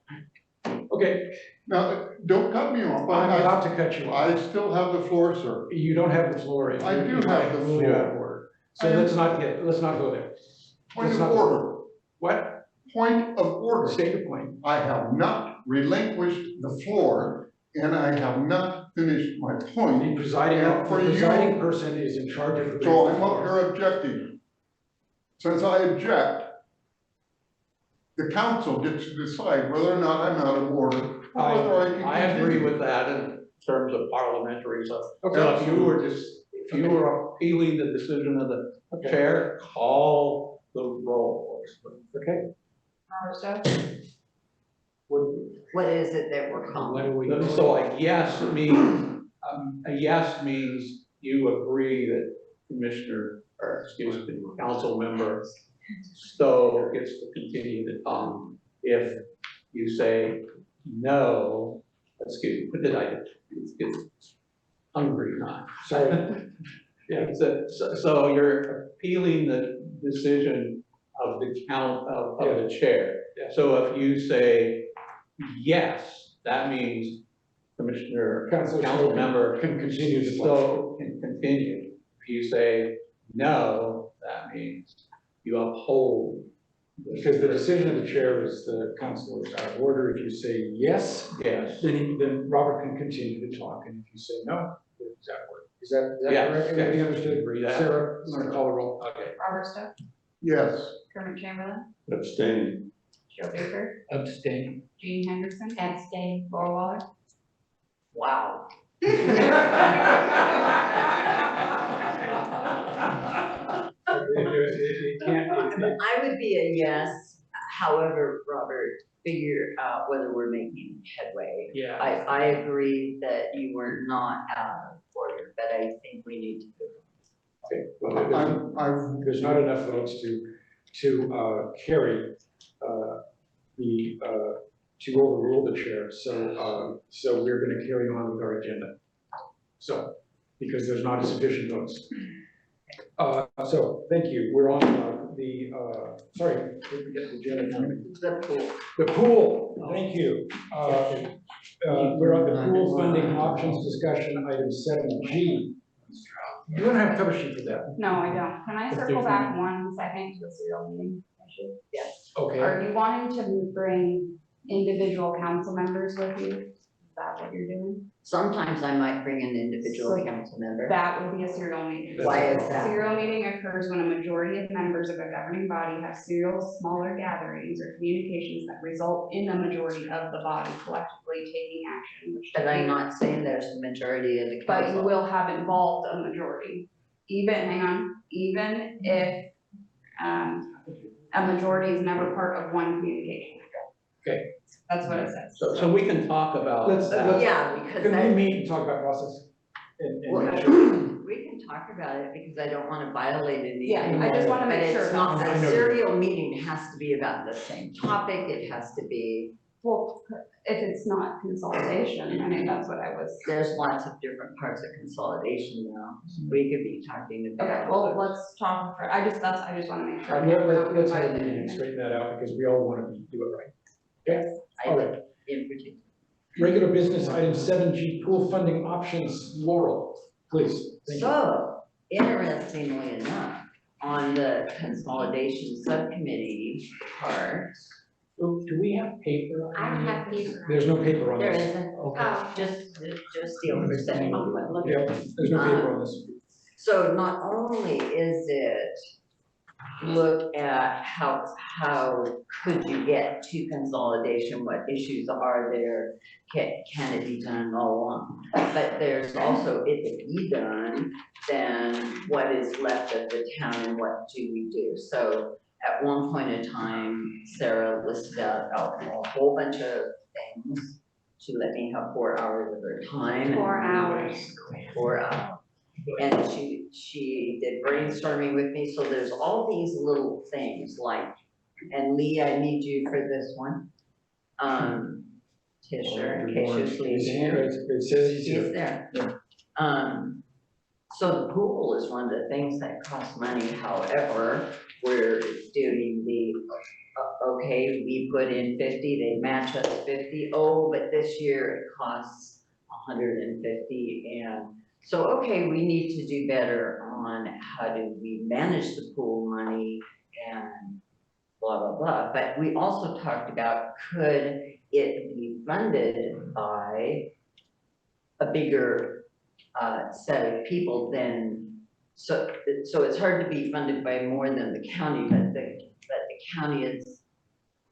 Okay. Now, don't cut me off. I'm about to cut you off. I still have the floor, sir. You don't have the floor. I do have the Rule you out of floor. order. So let's not go there. Point Let's of not go order. there. What? Point of order. State your point. I have not relinquished the floor, and I have not finished my point. The presiding person is in charge of. So I'm up here objecting. Since I object, the council gets to decide whether or not I'm out of order, or whether I can I agree continue. with that in terms of parliamentary stuff. Okay. So if you were appealing the decision of the chair, call the roll. Okay. Robert Stowe? What is it that we're calling? So a yes means you agree that council member Stowe gets to continue to talk. If you say no, what did I get hungry now? Sorry. Yeah, so you're appealing the decision of the of the chair. Yeah. So if you say yes, that means council member can continue to talk. so can continue. If you say no, that means you uphold. Because the decision of the chair is the council is out of order. If you say yes, then Robert can continue to talk, and if you say no, it's out of order. Is that correct? Everybody understood? Agree that. Sarah, I'm gonna call a roll. Okay. Robert Stowe? Yes. Kermit Chamberlain? Abstain. Joe Baker? Abstain. Jean Henderson? Abstain. Laura Waller? Wow. I would be a yes, however, Robert, figure out whether we're making headway. Yeah. I agree that you were not out of order, but I think we need to move. Okay, well, there's not enough votes to carry to overrule the chair, so we're gonna carry on with our agenda. So, because there's not sufficient votes. So, thank you, we're on sorry, didn't get the agenda. The pool, thank you. We're on the pool funding options discussion, item 7G. You don't have a cover sheet for that? No, I don't. Can I circle back 1 second to the serial meeting issue? Yes. Okay. Are you wanting to bring individual council members with you? Is that what you're doing? Sometimes I might bring an individual So council member. That would be a serial meeting. Why is that? Serial meeting occurs when a majority of members of a governing body have serial smaller gatherings or communications that result in a majority of the body collectively taking action. But I'm not saying there's a majority of the But council. you will have involved a majority, even if, a majority is never part of one communication. Okay. That's what it says. So we can talk about that. Yeah, because Can we that, meet and talk about process? And well, make sure? we can talk about it because I don't want to violate anything. Yeah, I just wanna make sure But it's not, I a know. serial meeting has to be about the same topic, it has to be, Well, if it's not consolidation, I mean, that's what I was. there's lots of different parts of consolidation now. We could be talking Okay, about. well, let's talk, I just wanna make sure. Let's have a meeting and straighten that out, because we all want to do it right. Okay, all right. In particular. Regular business, item 7G, pool funding options, Laurel, please. Thank you. So, interestingly enough, on the consolidation subcommittee part, Do we have paper on I don't that? have paper. There's no paper on there this. isn't, Oh. just the oversight. Yeah, there's no paper on this. So not only is it look at how could you get to consolidation, what issues are there, can it be done all along? But there's also, if it be done, then what is left of the town and what do we do? So at one point in time, Sarah listed out a whole bunch of things. She let me have 4 hours of her time. 4 hours. 4 hours. And she did brainstorming with me, so there's all these little things like, and Lee, I need you for this one. Tisher, in case you sleep. It says he's She's here. there. So the pool is one of the things that costs money, however, we're doing the, okay, we put in 50, they match us 50. Oh, but this year it costs 150, and so, okay, we need to do better on how do we manage the pool money and blah, blah, blah. But we also talked about, could it be funded by a bigger set of people than, so it's hard to be funded by more than the county, but the county is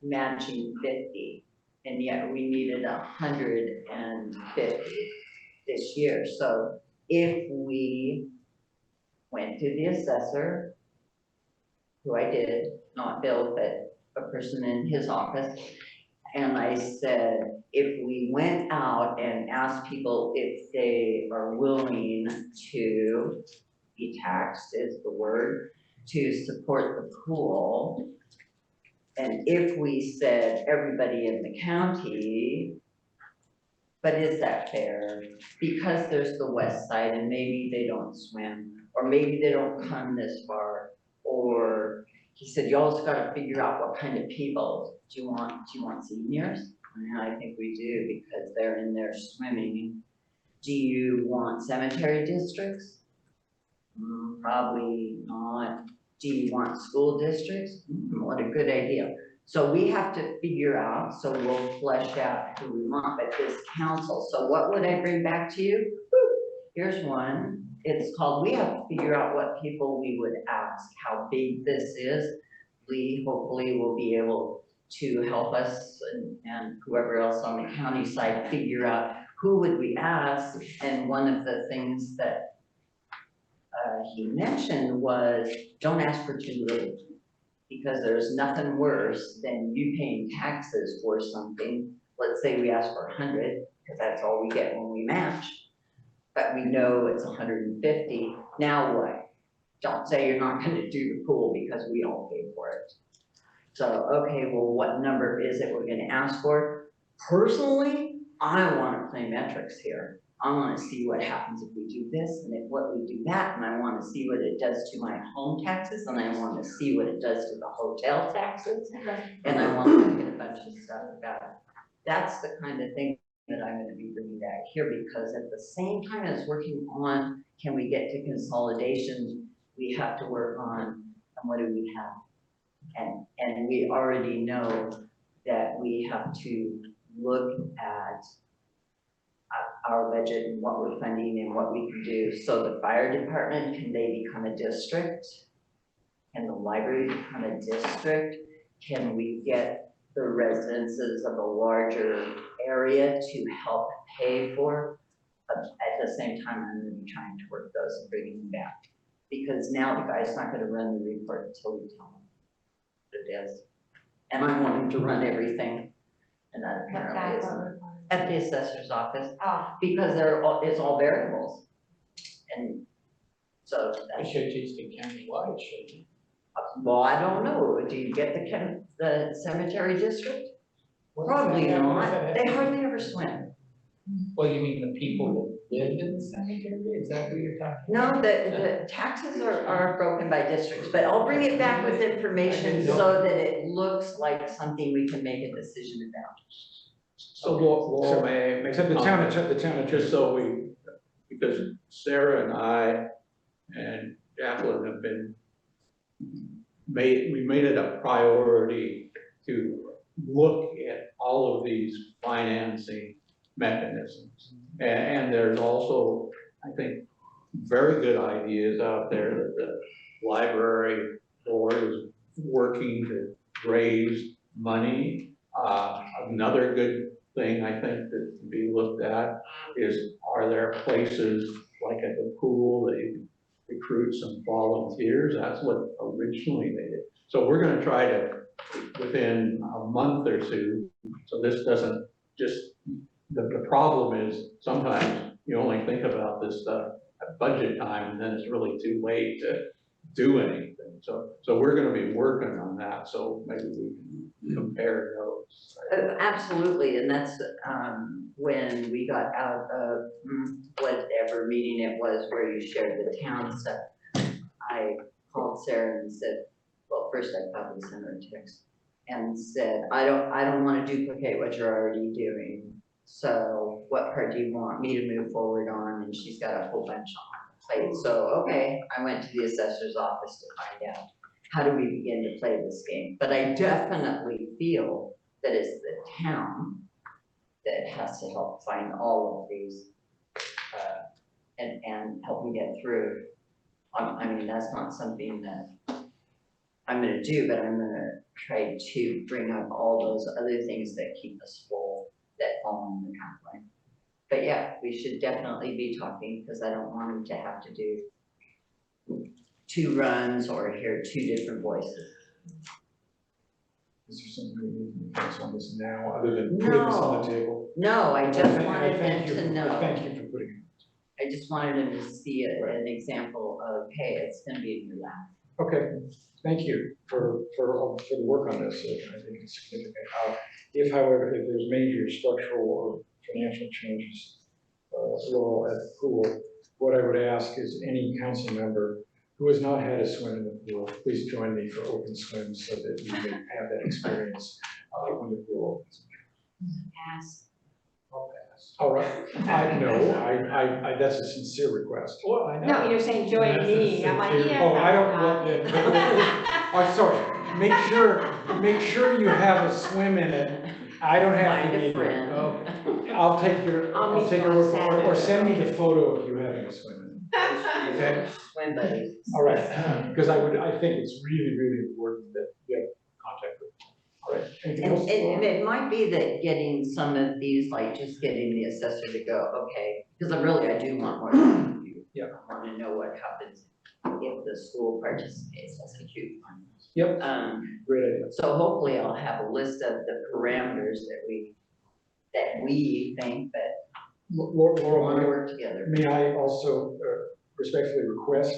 matching 50, and yet we needed 150 this year. So if we went to the assessor, who I did, not Bill, but a person in his office, and I said, if we went out and asked people if they are willing to be taxed, is the word, to support the pool, and if we said everybody in the county, but is that fair? Because there's the west side and maybe they don't swim, or maybe they don't come this far, or he said, you also gotta figure out what kind of people. Do you want seniors? And I think we do, because they're in there swimming. Do you want cemetery districts? Probably not. Do you want school districts? What a good idea. So we have to figure out, so we'll flesh out who we want, but this council, so what would I bring back to you? Here's one. It's called, we have to figure out what people we would ask, how big this is. Lee hopefully will be able to help us and whoever else on the county side figure out who would we ask. And one of the things that he mentioned was, don't ask for too little, because there's nothing worse than you paying taxes for something. Let's say we ask for 100, because that's all we get when we match, but we know it's 150. Now what? Don't say you're not going to do the pool because we all pay for it. So, okay, well, what number is it we're going to ask for? Personally, I want to play metrics here. I want to see what happens if we do this and if what we do that, and I want to see what it does to my home taxes, and I want to see what it does to the hotel taxes, and I want to look at a bunch of stuff about it. That's the kind of thing that I'm going to be bringing back here, because at the same time as working on, can we get to consolidation, we have to work on what do we have. And we already know that we have to look at our budget and what we're funding and what we can do. So the fire department, can they become a district? Can the library become a district? Can we get the residences of a larger area to help pay for? But at the same time, I'm going to be trying to work those and bring them back. Because now the guy's not going to run the report until we tell him what it is. And I want him to run everything. And that apparently isn't at the assessor's office, because it's all variables. And so It should just be countywide, shouldn't it? well, I don't know. Do you get the cemetery district? Probably not. They hardly ever swim. Well, you mean the people that live in the cemetery? Is that what you're talking about? No, the taxes are broken by districts, but I'll bring it back with information so that it looks like something we can make a decision about. So Laurel, may I make Except a the comment? town of Just so because Sarah and I and Jacqueline have we made it a priority to look at all of these financing mechanisms. And there's also, I think, very good ideas out there that the library board is working to raise money. Another good thing I think that can be looked at is, are there places like at the pool that you can recruit some volunteers. That's what originally they did. So we're gonna try to, within a month or two, so this doesn't just, the problem is sometimes you only think about this stuff at budget time, and then it's really too late to do anything. So we're gonna be working on that, so maybe we can compare those. Absolutely, and that's, when we got out of whatever meeting it was where you shared the town stuff, I called Sarah and said, well, first I probably sent her a text and said, I don't wanna duplicate what you're already doing. So what part do you want me to move forward on? And she's got a whole bunch on her plate. So, okay, I went to the assessor's office to find out, how do we begin to play this game? But I definitely feel that it's the town that has to help find all of these, and help me get through. I mean, that's not something that I'm gonna do, but I'm gonna try to bring up all those other things that keep us full, that fall in the pipeline. But yeah, we should definitely be talking, because I don't want them to have to do 2 runs or hear 2 different voices. Is there something we need to focus on this now, other than putting this on the table? No, I just wanted them Thank you to for- know. Thank you for putting it. I just wanted them to see an example of, hey, it's gonna be in your lap. Okay, thank you for the work on this. I think it's significant. If, however, if there's major structural or financial changes, Laurel, at the pool, what I would ask is any council member who has not had a swim in the pool, please join me for open swims so that you may have that experience when the pool opens. Pass. I'll pass. All right. I know, I that's a sincere request. Well, I know. No, you're saying join That's me. a I'm like, sincere- yeah. Oh, I don't want that. I'm sorry. Make sure you have a swim in it. I don't have to Find be a there. friend. Oh, I'll take your word for it, or send me the photo of you having a swim in it. Okay. Swim buddies. All right, because I think it's really, really important that you have contact with them. All right, anything And, else? and it might be that getting some of these, like just getting the assessor to go, okay, because I do want more than you. Yeah. I want to know what happens if the school participates. That's a huge one. Yep. Great idea. So hopefully I'll have a list of the parameters that we think that Laurel, want to work together. may I also respectfully request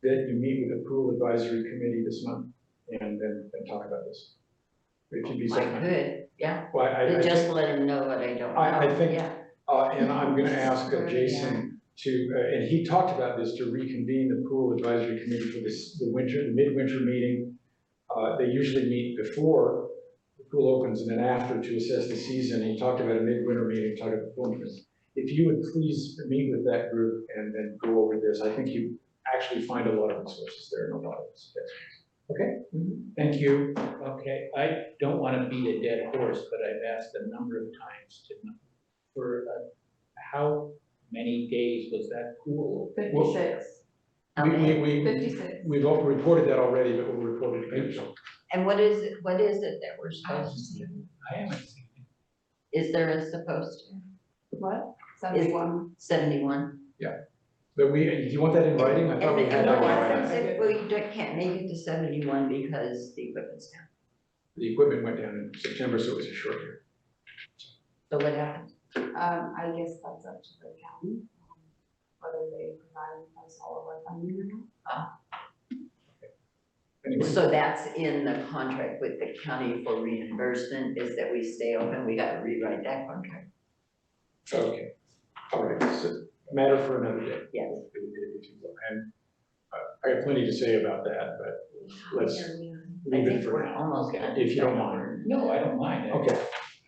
that you meet with the pool advisory committee this month and then talk about this? If you'd be so I kind. could, yeah. Well, I Just let them know what I don't know. I think, Yeah. and I'm gonna ask Jason to, and he talked about this, to reconvene the pool advisory committee for the midwinter meeting. They usually meet before the pool opens and then after to assess the season. He talked about a midwinter meeting, talked about pool meetings. If you would please meet with that group and then go over this, I think you actually find a lot of resources there and a lot of suggestions. Okay, thank you. Okay, I don't want to beat a dead horse, but I've asked a number of times for how many days was that pool? 56. We've all reported that already, but we'll report it again. So. And what is it that we're supposed to see? I haven't seen Is there a supposed to? What? 71. 71? Yeah, but do you want that in writing? I thought we had that in writing. We can't make it to 71 because the equipment's down. The equipment went down in September, so it was a short year. So what happened? I guess that's up to the county, whether they provide us all of our funding or not. Anyway. So that's in the contract with the county for reimbursement, is that we stay open, we gotta rewrite that contract. Okay, all right, it's a matter for another day. Yes. If you will. And I have plenty to say about that, but let's leave it for now. Almost done. If you don't mind. No, I don't mind. Okay.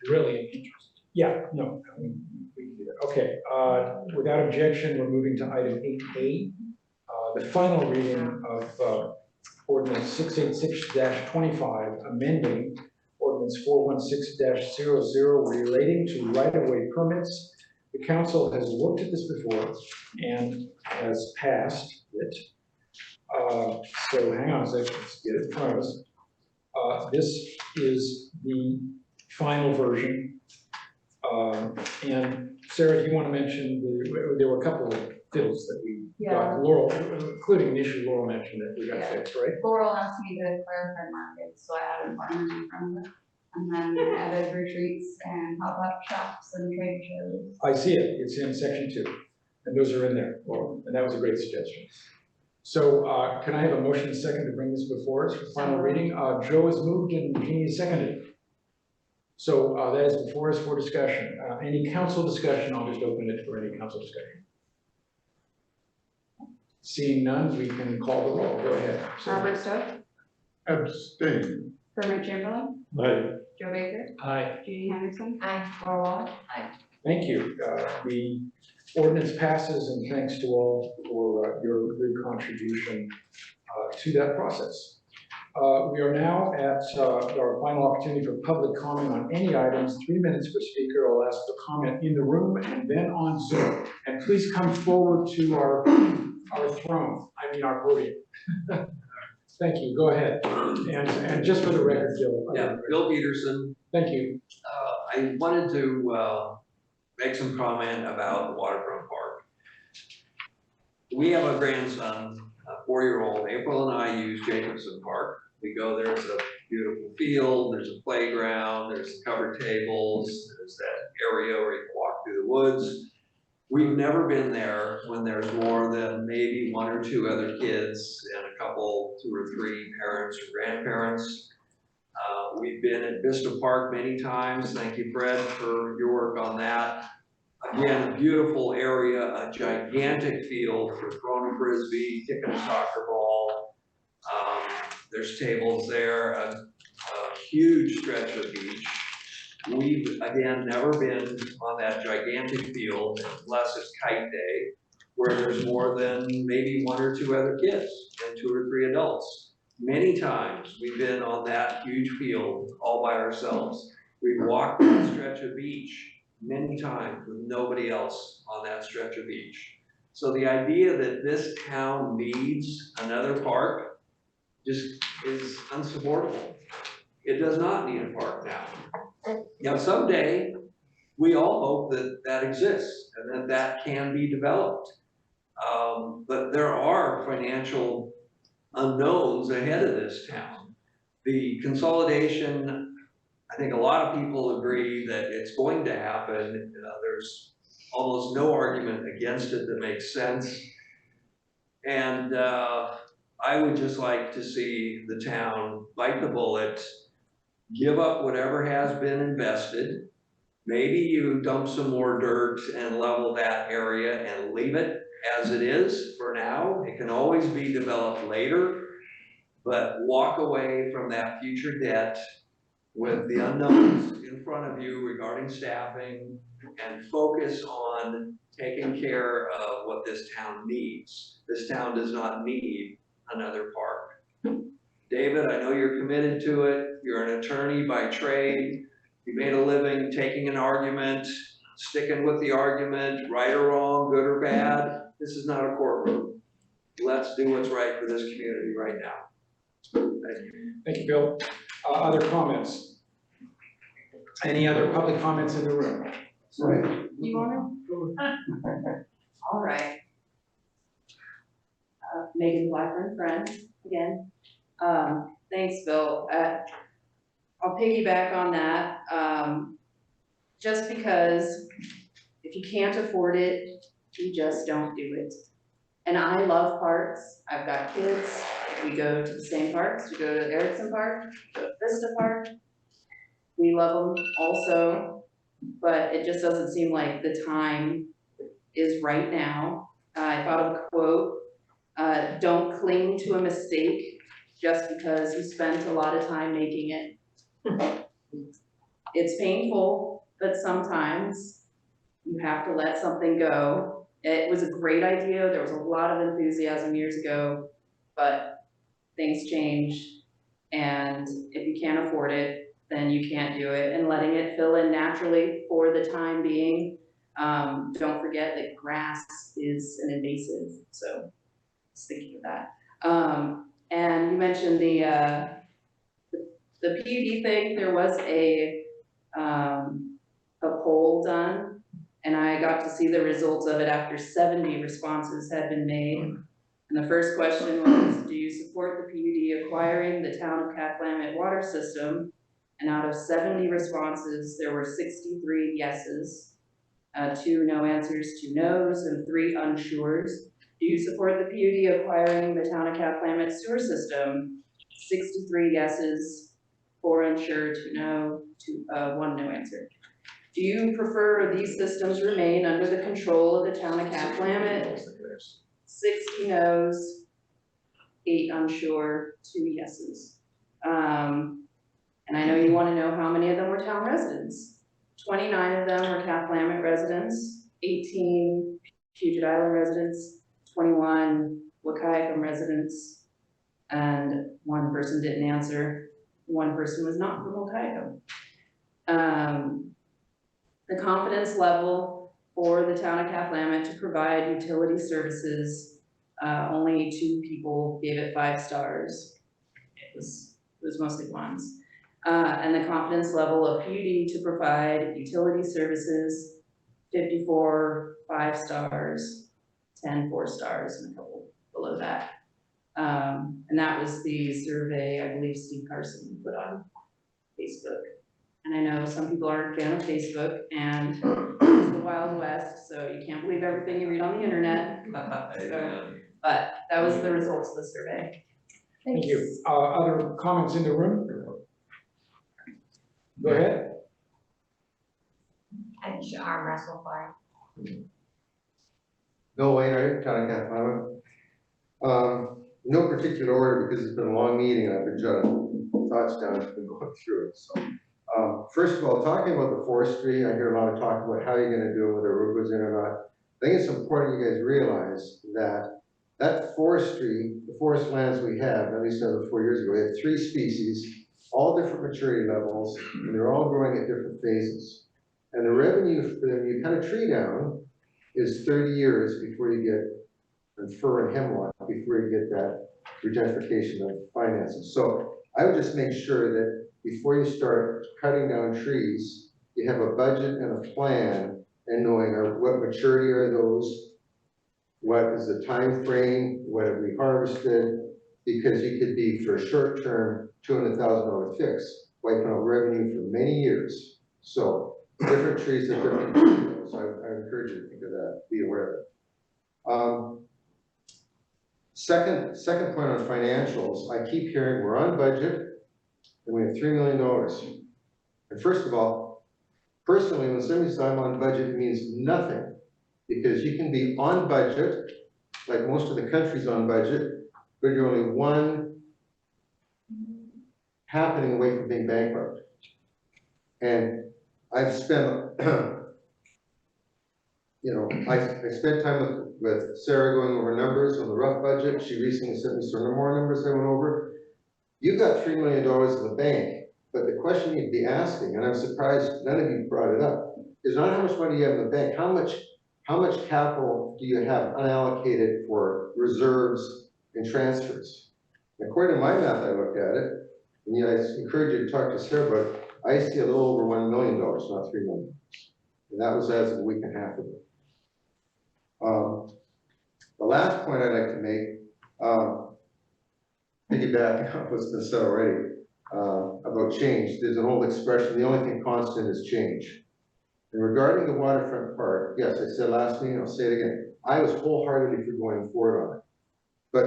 Really am interested. Yeah, no, we can do that. Okay, without objection, we're moving to item 8A, the final reading of ordinance 686-25, amending ordinance 416-00 relating to right-of-way permits. The council has looked at this before and has passed it. So hang on a second, let's get it in front of us. This is the final version. And Sarah, do you want to mention, there were a couple of fiddles that we Laurel, including the issue Laurel mentioned that we got fixed, right? Laurel asked me to clarify markets, so I added farmers in front of it. And then I added retreats and pop-up shops and trade shows. I see it, it's in section 2, and those are in there, Laurel, and that was a great suggestion. So can I have a motion second to bring this before us for final reading? Joe has moved and Jeannie has seconded. So that is before us for discussion. Any council discussion, I'll just open it for any council discussion. Seeing none, we can call the roll. Go ahead. Robert Stowe, Abstain. Kermit Chamberlain, Aye. Joe Baker, Aye. Judy Henderson. Aye. Laurel Wallace. Thank you. The ordinance passes, and thanks to all for your good contribution to that process. We are now at our final opportunity for public comment on any items. 3 minutes per speaker. I'll ask for comment in the room and then on Zoom. And please come forward to our throne, our podium. Thank you. Go ahead. And just for the record, Bill. Yeah, Bill Peterson. Thank you. I wanted to make some comment about the waterfront park. We have a grandson, a 4-year-old. April and I use Jacobson Park. We go there, it's a beautiful field, there's a playground, there's covered tables, there's that area where you can walk through the woods. We've never been there when there's more than maybe 1 or 2 other kids and a couple, 2 or 3 parents or grandparents. We've been at Vista Park many times. Thank you, Fred, for your work on that. Again, a beautiful area, a gigantic field for throwing a frisbee, kicking a soccer ball. There's tables there, a huge stretch of beach. We've, again, never been on that gigantic field unless it's kite day, where there's more than maybe 1 or 2 other kids and 2 or 3 adults. Many times we've been on that huge field all by ourselves. We've walked that stretch of beach many times with nobody else on that stretch of beach. So the idea that this town needs another park just is unsupportable. It does not need a park now. Now, someday, we all hope that that exists and that that can be developed. But there are financial unknowns ahead of this town. The consolidation, I think a lot of people agree that it's going to happen. There's almost no argument against it that makes sense. And I would just like to see the town bite the bullet, give up whatever has been invested. Maybe you dump some more dirt and level that area and leave it as it is for now. It can always be developed later, but walk away from that future debt with the unknowns in front of you regarding staffing and focus on taking care of what this town needs. This town does not need another park. David, I know you're committed to it. You're an attorney by trade. You made a living taking an argument, sticking with the argument, right or wrong, good or bad. This is not a courtroom. Let's do what's right for this community right now. Thank you. Thank you, Bill. Other comments? Any other public comments in the room? You want to? All right. Megan Blackburn, friend, again. Thanks, Bill. I'll piggyback on that. Just because if you can't afford it, you just don't do it. And I love parks. I've got kids. We go to the same parks. We go to Erickson Park, go to Vista Park. We love them also, but it just doesn't seem like the time is right now. I thought of a quote, don't cling to a mistake just because you spent a lot of time making it. It's painful, but sometimes you have to let something go. It was a great idea. There was a lot of enthusiasm years ago, but things change. And if you can't afford it, then you can't do it. And letting it fill in naturally for the time being. Don't forget that grass is an invasive, so just thinking of that. And you mentioned the PUD thing. There was a poll done And I got to see the results of it after 70 responses had been made. And the first question was, do you support the PUD acquiring the town of Cathlamet water system? And out of 70 responses, there were 63 yeses, 2 no answers, 2 no's, and 3 unsures. Do you support the PUD acquiring the town of Cathlamet sewer system? 63 yeses, 4 unsure, 2 no, 1 no answer. Do you prefer these systems remain under the control of the town of Cathlamet? 60 no's, 8 unsure, 2 yeses. And I know you want to know how many of them were town residents. 29 of them were Cathlamet residents, 18 Puget Island residents, 21 Wahkiakum residents, and 1 person didn't answer. 1 person was not from Wahkiakum. The confidence level for the town of Cathlamet to provide utility services, only 2 people gave it 5 stars. It was mostly 1s. And the confidence level of PUD to provide utility services, 54 5 stars, 10 4 stars, and a couple below that. And that was the survey I believe Steve Carson put on Facebook. And I know some people aren't a fan of Facebook, and it's the Wild West, so you can't believe everything you read on the internet. So, but that was the results of the survey. Thank you. Other comments in the room? Go ahead. I think you should arm wrestle for No, Wayne, I kind of have no particular order because it's been a long meeting and I've been jotting thoughts down as I've been going through it. So, first of all, talking about the forestry, I hear a lot of talk about how you're going to do it, whether a road goes in or not. I think it's important you guys realize that forestry, the forest lands we have, at least as of 4 years ago, we had 3 species, all different maturity levels, and they're all growing at different phases. And the revenue for them, you cut a tree down, is 30 years before you get, and fir and hemlock, before you get that regentrification of finances. So I would just make sure that before you start cutting down trees, you have a budget and a plan, and knowing what maturity are those, what is the time frame, what have we harvested, because you could be, for a short term, $200,000 fix, wiping out revenue for many years. So different trees have different materials. So I encourage you to think of that, be aware of it. Second point on financials, I keep hearing we're on budget and we have $3 million. And first of all, personally, when somebody says I'm on budget, it means nothing, because you can be on budget, like most of the country's on budget, but you're only one happening away from being bankrupt. And I've spent, I spent time with Sarah going over numbers on the rough budget. She recently sent me some more numbers I went over. You've got $3 million in the bank, but the question you'd be asking, and I'm surprised none of you brought it up, is not how much money you have in the bank, how much capital do you have unallocated for reserves and transfers? And according to my math, I looked at it, and I encourage you to talk to Sarah about it. I see a little over $1 million, not $3 million. And that was as of a week and a half ago. The last point I'd like to make, piggyback on what's been said already about change. There's an old expression, the only thing constant is change. And regarding the waterfront park, yes, I said last meeting, I'll say it again. I was wholeheartedly for going forward on it. But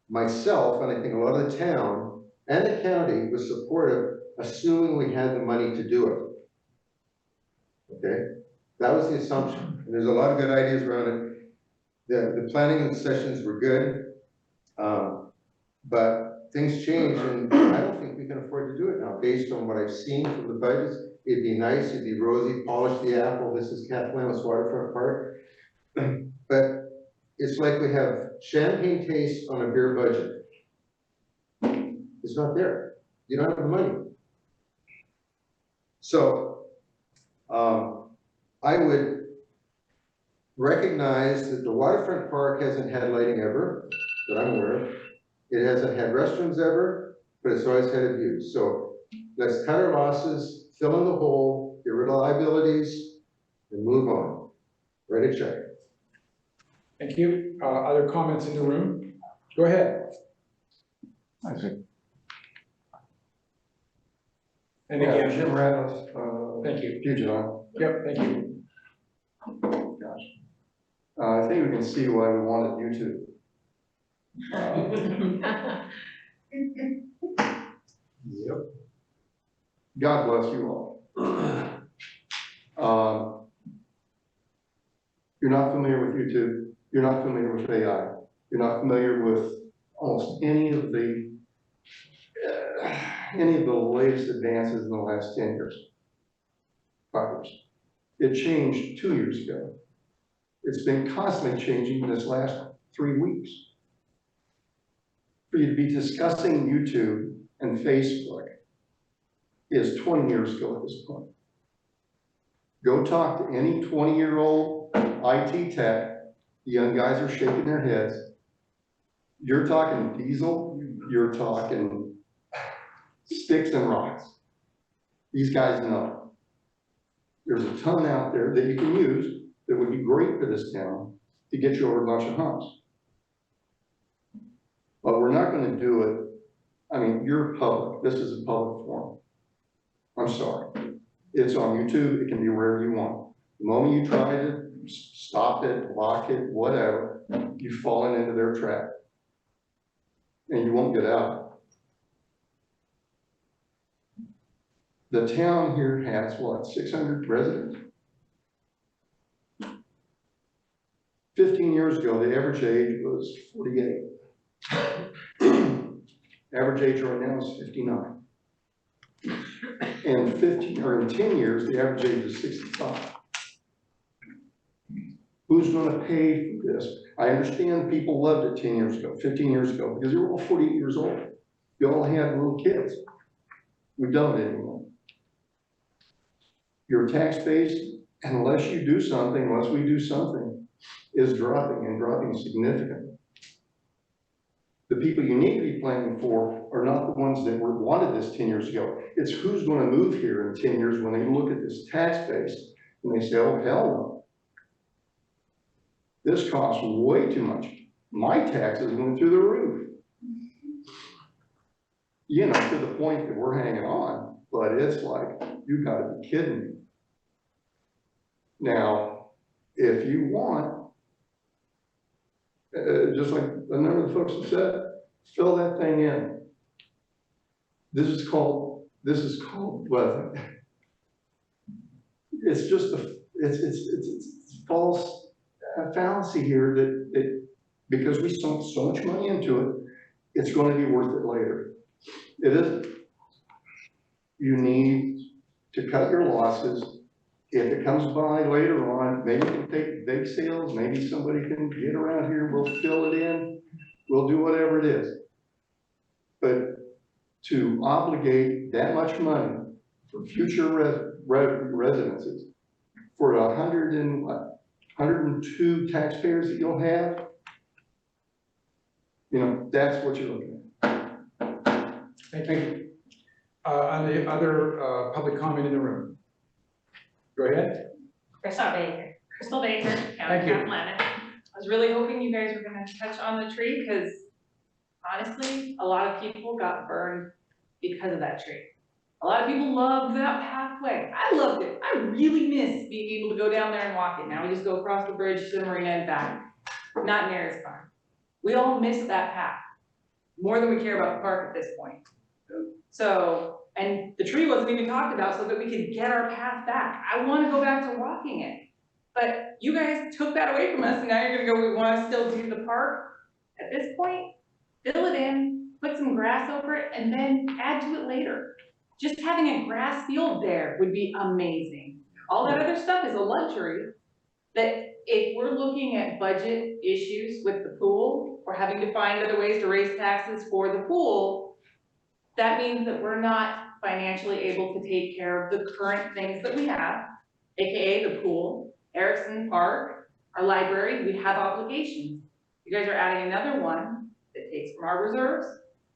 myself, and I think a lot of the town and the county was supportive, assuming we had the money to do it. Okay? That was the assumption. And there's a lot of good ideas around it. The planning sessions were good, but things change, and I don't think we can afford to do it now. Based on what I've seen from the budgets, it'd be nice, it'd be rosy, polish the apple. This is Cathlamet's waterfront park. But it's like we have champagne taste on a beer budget. It's not there. You don't have the money. So I would recognize that the waterfront park hasn't had lighting ever, that I'm aware of. It hasn't had restrooms ever, but it's always had a view. So let's cut our losses, fill in the hole, get rid of liabilities, and move on. Write a check. Thank you. Other comments in the room? Go ahead. I think. And again, Jim Ratliff, thank you. Puget Island. Yep, thank you. I think we can see why we wanted YouTube. Yep. God bless you all. You're not familiar with YouTube. You're not familiar with AI. You're not familiar with almost any of the latest advances in the last 10 years, 5 years. It changed 2 years ago. It's been constantly changing this last 3 weeks. For you to be discussing YouTube and Facebook is 20 years ago at this point. Go talk to any 20-year-old IT tech. The young guys are shaking their heads. You're talking diesel, you're talking sticks and rocks. These guys know. There's a ton out there that you can use that would be great for this town to get you over a bunch of humps. But we're not going to do it. I mean, you're public. This is a public forum. I'm sorry. It's on YouTube. It can be wherever you want. The moment you try to stop it, block it, whatever, you've fallen into their trap. And you won't get out. The town here has, what, 600 residents? 15 years ago, the average age was 48. Average age right now is 59. And in 10 years, the average age is 65. Who's going to pay for this? I understand people loved it 10 years ago, 15 years ago, because they were all 48 years old. You all had little kids. We don't anymore. Your tax base, unless you do something, unless we do something, is dropping and dropping significantly. The people you need to be planning for are not the ones that wanted this 10 years ago. It's who's going to move here in 10 years when they look at this tax base and they say, oh, hell no. This costs way too much. My taxes went through the roof. You know, to the point that we're hanging on, but it's like, you gotta be kidding me. Now, if you want, just like a number of the folks have said, fill that thing in. This is called what? It's just it's false fallacy here that because we sunk so much money into it, it's going to be worth it later. It isn't. You need to cut your losses. If it comes by later on, maybe you can take big sales, maybe somebody can get around here, we'll fill it in, we'll do whatever it is. But to obligate that much money for future residences for 102 taxpayers that you'll have, you know, that's what you're looking at. Thank you. On the other public comment in the room. Go ahead. Crystal Baker, County Thank you. Cathlamet. I was really hoping you guys were gonna touch on the tree, because honestly, a lot of people got burned because of that tree. A lot of people loved that pathway. I loved it. I really miss being able to go down there and walk it. Now we just go across the bridge to the marina and back. Not near as fun. We all miss that path more than we care about the park at this point. So, and the tree wasn't even talked about so that we could get our path back. I want to go back to walking it. But you guys took that away from us, and now you're gonna go, we want to still do the park. At this point, fill it in, put some grass over it, and then add to it later. Just having a grass field there would be amazing. All that other stuff is a luxury that if we're looking at budget issues with the pool, or having to find other ways to raise taxes for the pool, that means that we're not financially able to take care of the current things that we have, AKA the pool, Erickson Park, our library. We have obligations. You guys are adding another one that takes from our reserves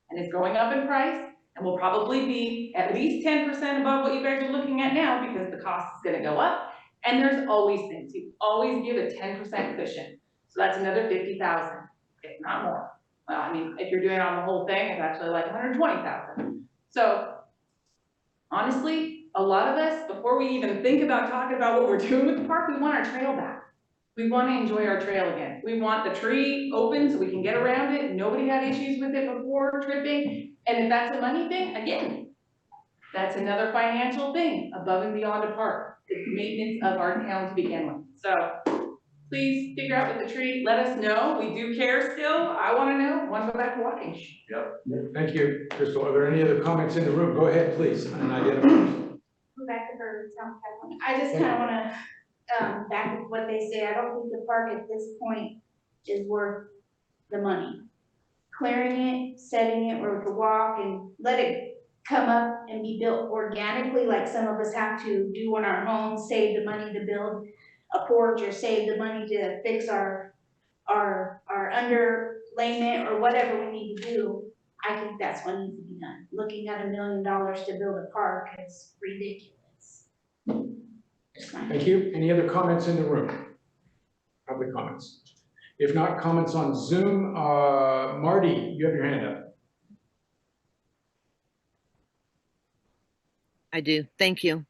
and is going up in price and will probably be at least 10% above what you guys are looking at now, because the cost is gonna go up. And there's always things, you always give a 10% cushion, so that's another 50,000, if not more. Well, I mean, if you're doing it on the whole thing, it's actually like 120,000. So honestly, a lot of us, before we even think about talking about what we're doing with the park, we want our trail back. We want to enjoy our trail again. We want the tree open so we can get around it. Nobody had issues with it before tripping. And if that's a money thing, again, that's another financial thing above and beyond a park, the maintenance of our town to begin with. So please figure out with the tree, let us know. We do care still. I want to know. Want to go back to walking. Yep. Thank you, Crystal. Are there any other comments in the room? Go ahead, please. Rebecca Bird, South Cathlamet. I just kind of want to, back with what they say, I don't think the park at this point is worth the money. Clearing it, setting it where we could walk and let it come up and be built organically, like some of us have to do in our homes, save the money to build a porch or save the money to fix our underlayment or whatever we need to do. I think that's what needs to be done. Looking at $1 million to build a park is ridiculous. Thank you. Any other comments in the room? Public comments. If not, comments on Zoom. Marty, you have your hand up. I do. Thank you.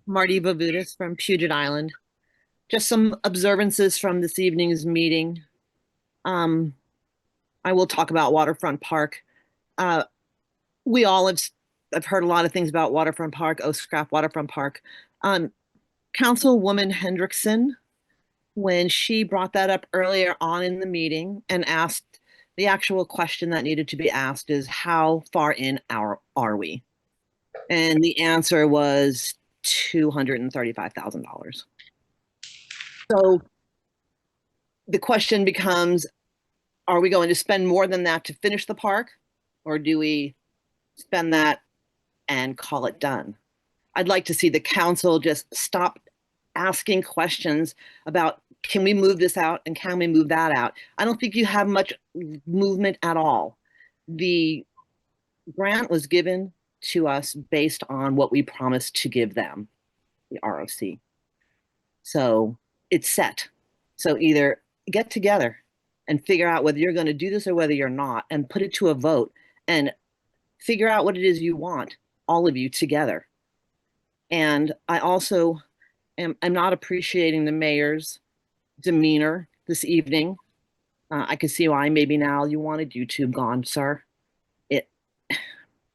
Marty Bavutis from Puget Island. Just some observances from this evening's meeting. I will talk about Waterfront Park. We all have heard a lot of things about Waterfront Park, Scrap Waterfront Park. Councilwoman Hendrickson, when she brought that up earlier on in the meeting and asked the actual question that needed to be asked is, how far in are we? And the answer was $235,000. So the question becomes, are we going to spend more than that to finish the park? Or do we spend that and call it done? I'd like to see the council just stop asking questions about, can we move this out and can we move that out? I don't think you have much movement at all. The grant was given to us based on what we promised to give them, the ROC. So it's set. So either get together and figure out whether you're going to do this or whether you're not, and put it to a vote and figure out what it is you want, all of you together. And I also I'm not appreciating the mayor's demeanor this evening. I can see why maybe now you wanted YouTube gone, sir.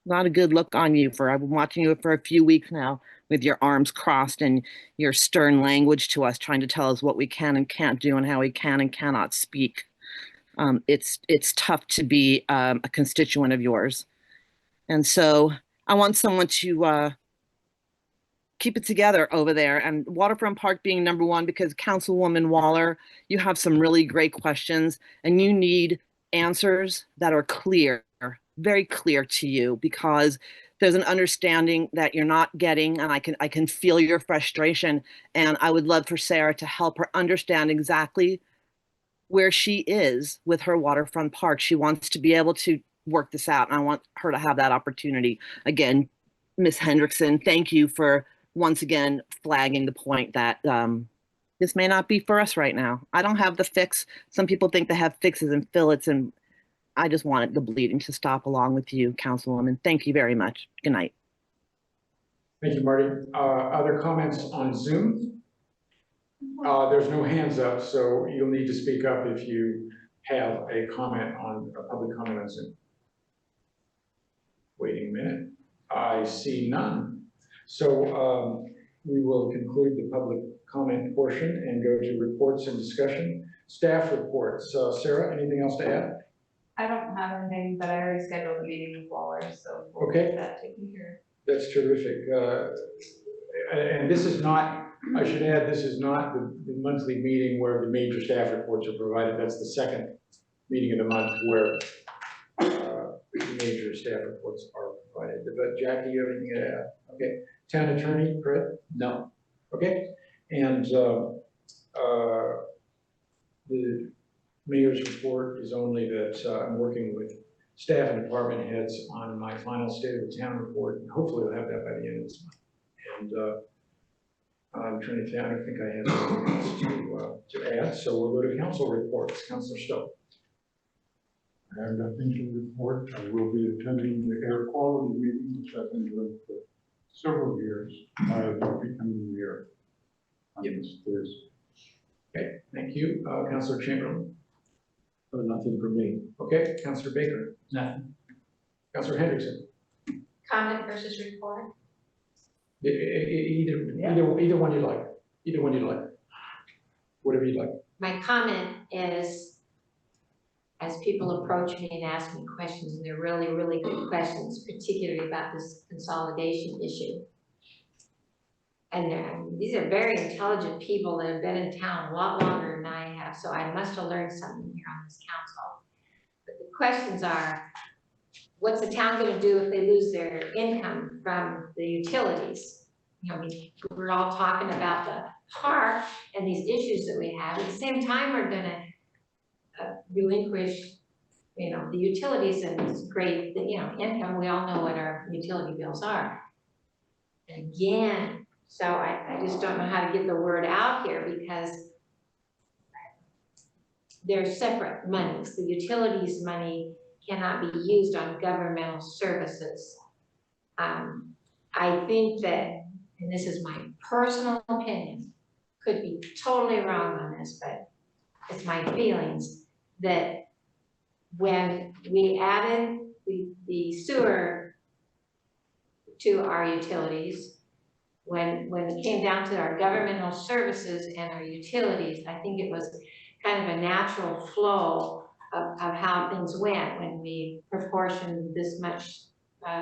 Not a good look on you. I've been watching you for a few weeks now with your arms crossed and your stern language to us, trying to tell us what we can and can't do and how we can and cannot speak. It's tough to be a constituent of yours. And so I want someone to keep it together over there. And Waterfront Park being number one, because Councilwoman Waller, you have some really great questions and you need answers that are clear, very clear to you, because there's an understanding that you're not getting, and I can feel your frustration. And I would love for Sarah to help her understand exactly where she is with her Waterfront Park. She wants to be able to work this out, and I want her to have that opportunity. Again, Ms. Hendrickson, thank you for once again flagging the point that this may not be for us right now. I don't have the fix. Some people think they have fixes and fillets, and I just wanted the bleeding to stop along with you, Councilwoman. Thank you very much. Good night. Thank you, Marty. Other comments on Zoom? There's no hands up, so you'll need to speak up if you have a public comment on Zoom. Waiting a minute. I see none. So we will conclude the public comment portion and go to reports and discussion. Staff reports. Sarah, anything else to add? I don't have anything, but I already scheduled a meeting with Waller, so we'll Okay. get that taken care of. That's terrific. And this is not, I should add, this is not the monthly meeting where the major staff reports are provided. That's the second meeting of the month where the major staff reports are provided. But Jackie, you have anything to add? Okay. Town attorney, Fred? No. Okay. And the mayor's report is only that I'm working with staff and department heads on my final state of the town report, and hopefully I'll have that by the end of this month. And I'm trying to think, I don't think I have anything else to add, so we'll go to council reports. Councilor Stowe. I have nothing to report. I will be attending the air quality meeting, which I've been doing for several years. I will be coming here on this Thursday. Okay, thank you. Councilor Chamberlain? Nothing from me. Okay, Councilor Baker? Nothing. Councilor Hendrickson? Comment versus report? Either one you like. Either one you like. Whatever you like. My comment is, as people approach me and ask me questions, and they're really, really good questions, particularly about this consolidation issue. And these are very intelligent people that have been in town a lot longer than I have, so I must have learned something here on this council. But the questions are, what's the town gonna do if they lose their income from the utilities? You know, we're all talking about the park and these issues that we have. At the same time, we're gonna relinquish, you know, the utilities and it's great, you know, income. We all know what our utility bills are. Again, so I just don't know how to get the word out here because they're separate monies. The utilities money cannot be used on governmental services. I think that, and this is my personal opinion, could be totally wrong on this, but it's my feelings, that when we added the sewer to our utilities, when it came down to our governmental services and our utilities, I think it was kind of a natural flow of how things went when we proportioned this much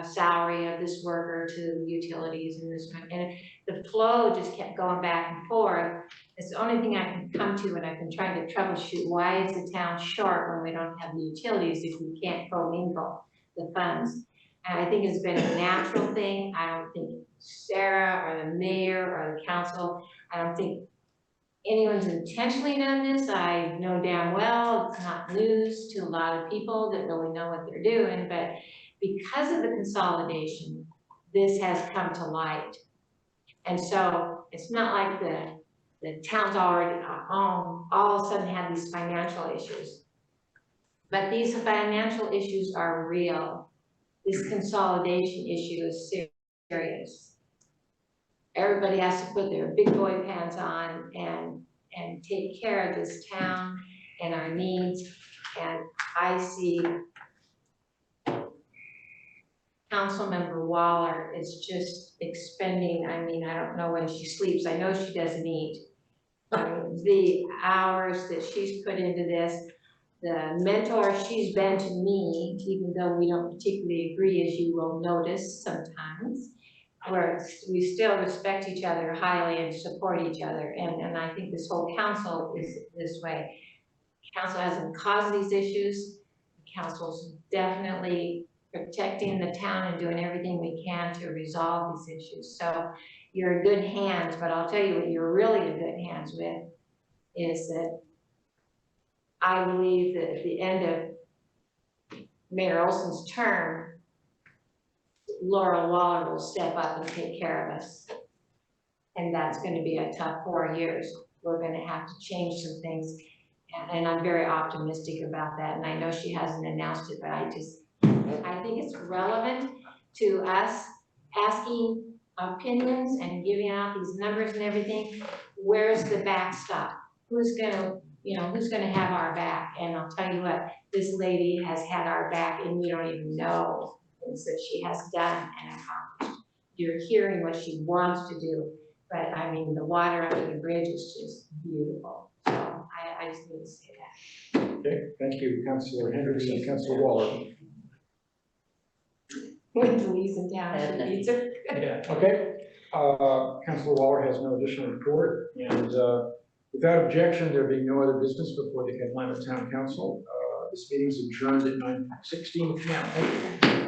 salary of this worker to utilities and this one. And the flow just kept going back and forth. It's the only thing I can come to when I've been trying to troubleshoot why is the town short when we don't have the utilities if we can't commingle the funds. And I think it's been a natural thing. I don't think Sarah or the mayor or the council, I don't think anyone's intentionally done this. I know damn well it's not news to a lot of people that really know what they're doing, but because of the consolidation, this has come to light. And so it's not like the town's already all of a sudden had these financial issues. But these financial issues are real. This consolidation issue is serious. Everybody has to put their big boy pants on and take care of this town and our needs. And I see Councilmember Waller is just expending, I mean, I don't know when she sleeps. I know she doesn't eat. The hours that she's put into this, the mentor she's been to me, even though we don't particularly agree, as you will notice sometimes, where we still respect each other highly and support each other. And I think this whole council is this way. Council hasn't caused these issues. The council's definitely protecting the town and doing everything we can to resolve these issues. So you're in good hands, but I'll tell you what you're really in good hands with is that I believe that at the end of Mayor Olson's term, Laura Waller will step up and take care of us. And that's going to be a tough 4 years. We're going to have to change some things. And I'm very optimistic about that. And I know she hasn't announced it, but I think it's relevant to us asking opinions and giving out these numbers and everything. Where's the backstop? Who's gonna have our back? And I'll tell you what, this lady has had our back and we don't even know things that she has done and accomplished. You're hearing what she wants to do, but I mean, the water under the bridge is just beautiful. So I just need to say that. Okay, thank you, Councilor Hendrickson. Councilor Waller. When Louise in town, she needs her. Yeah, okay. Councilor Waller has no additional report, and without objection, there being no other business before the Cathlamet Town Council, this meeting is adjourned at 9:16 p.m. Thank you.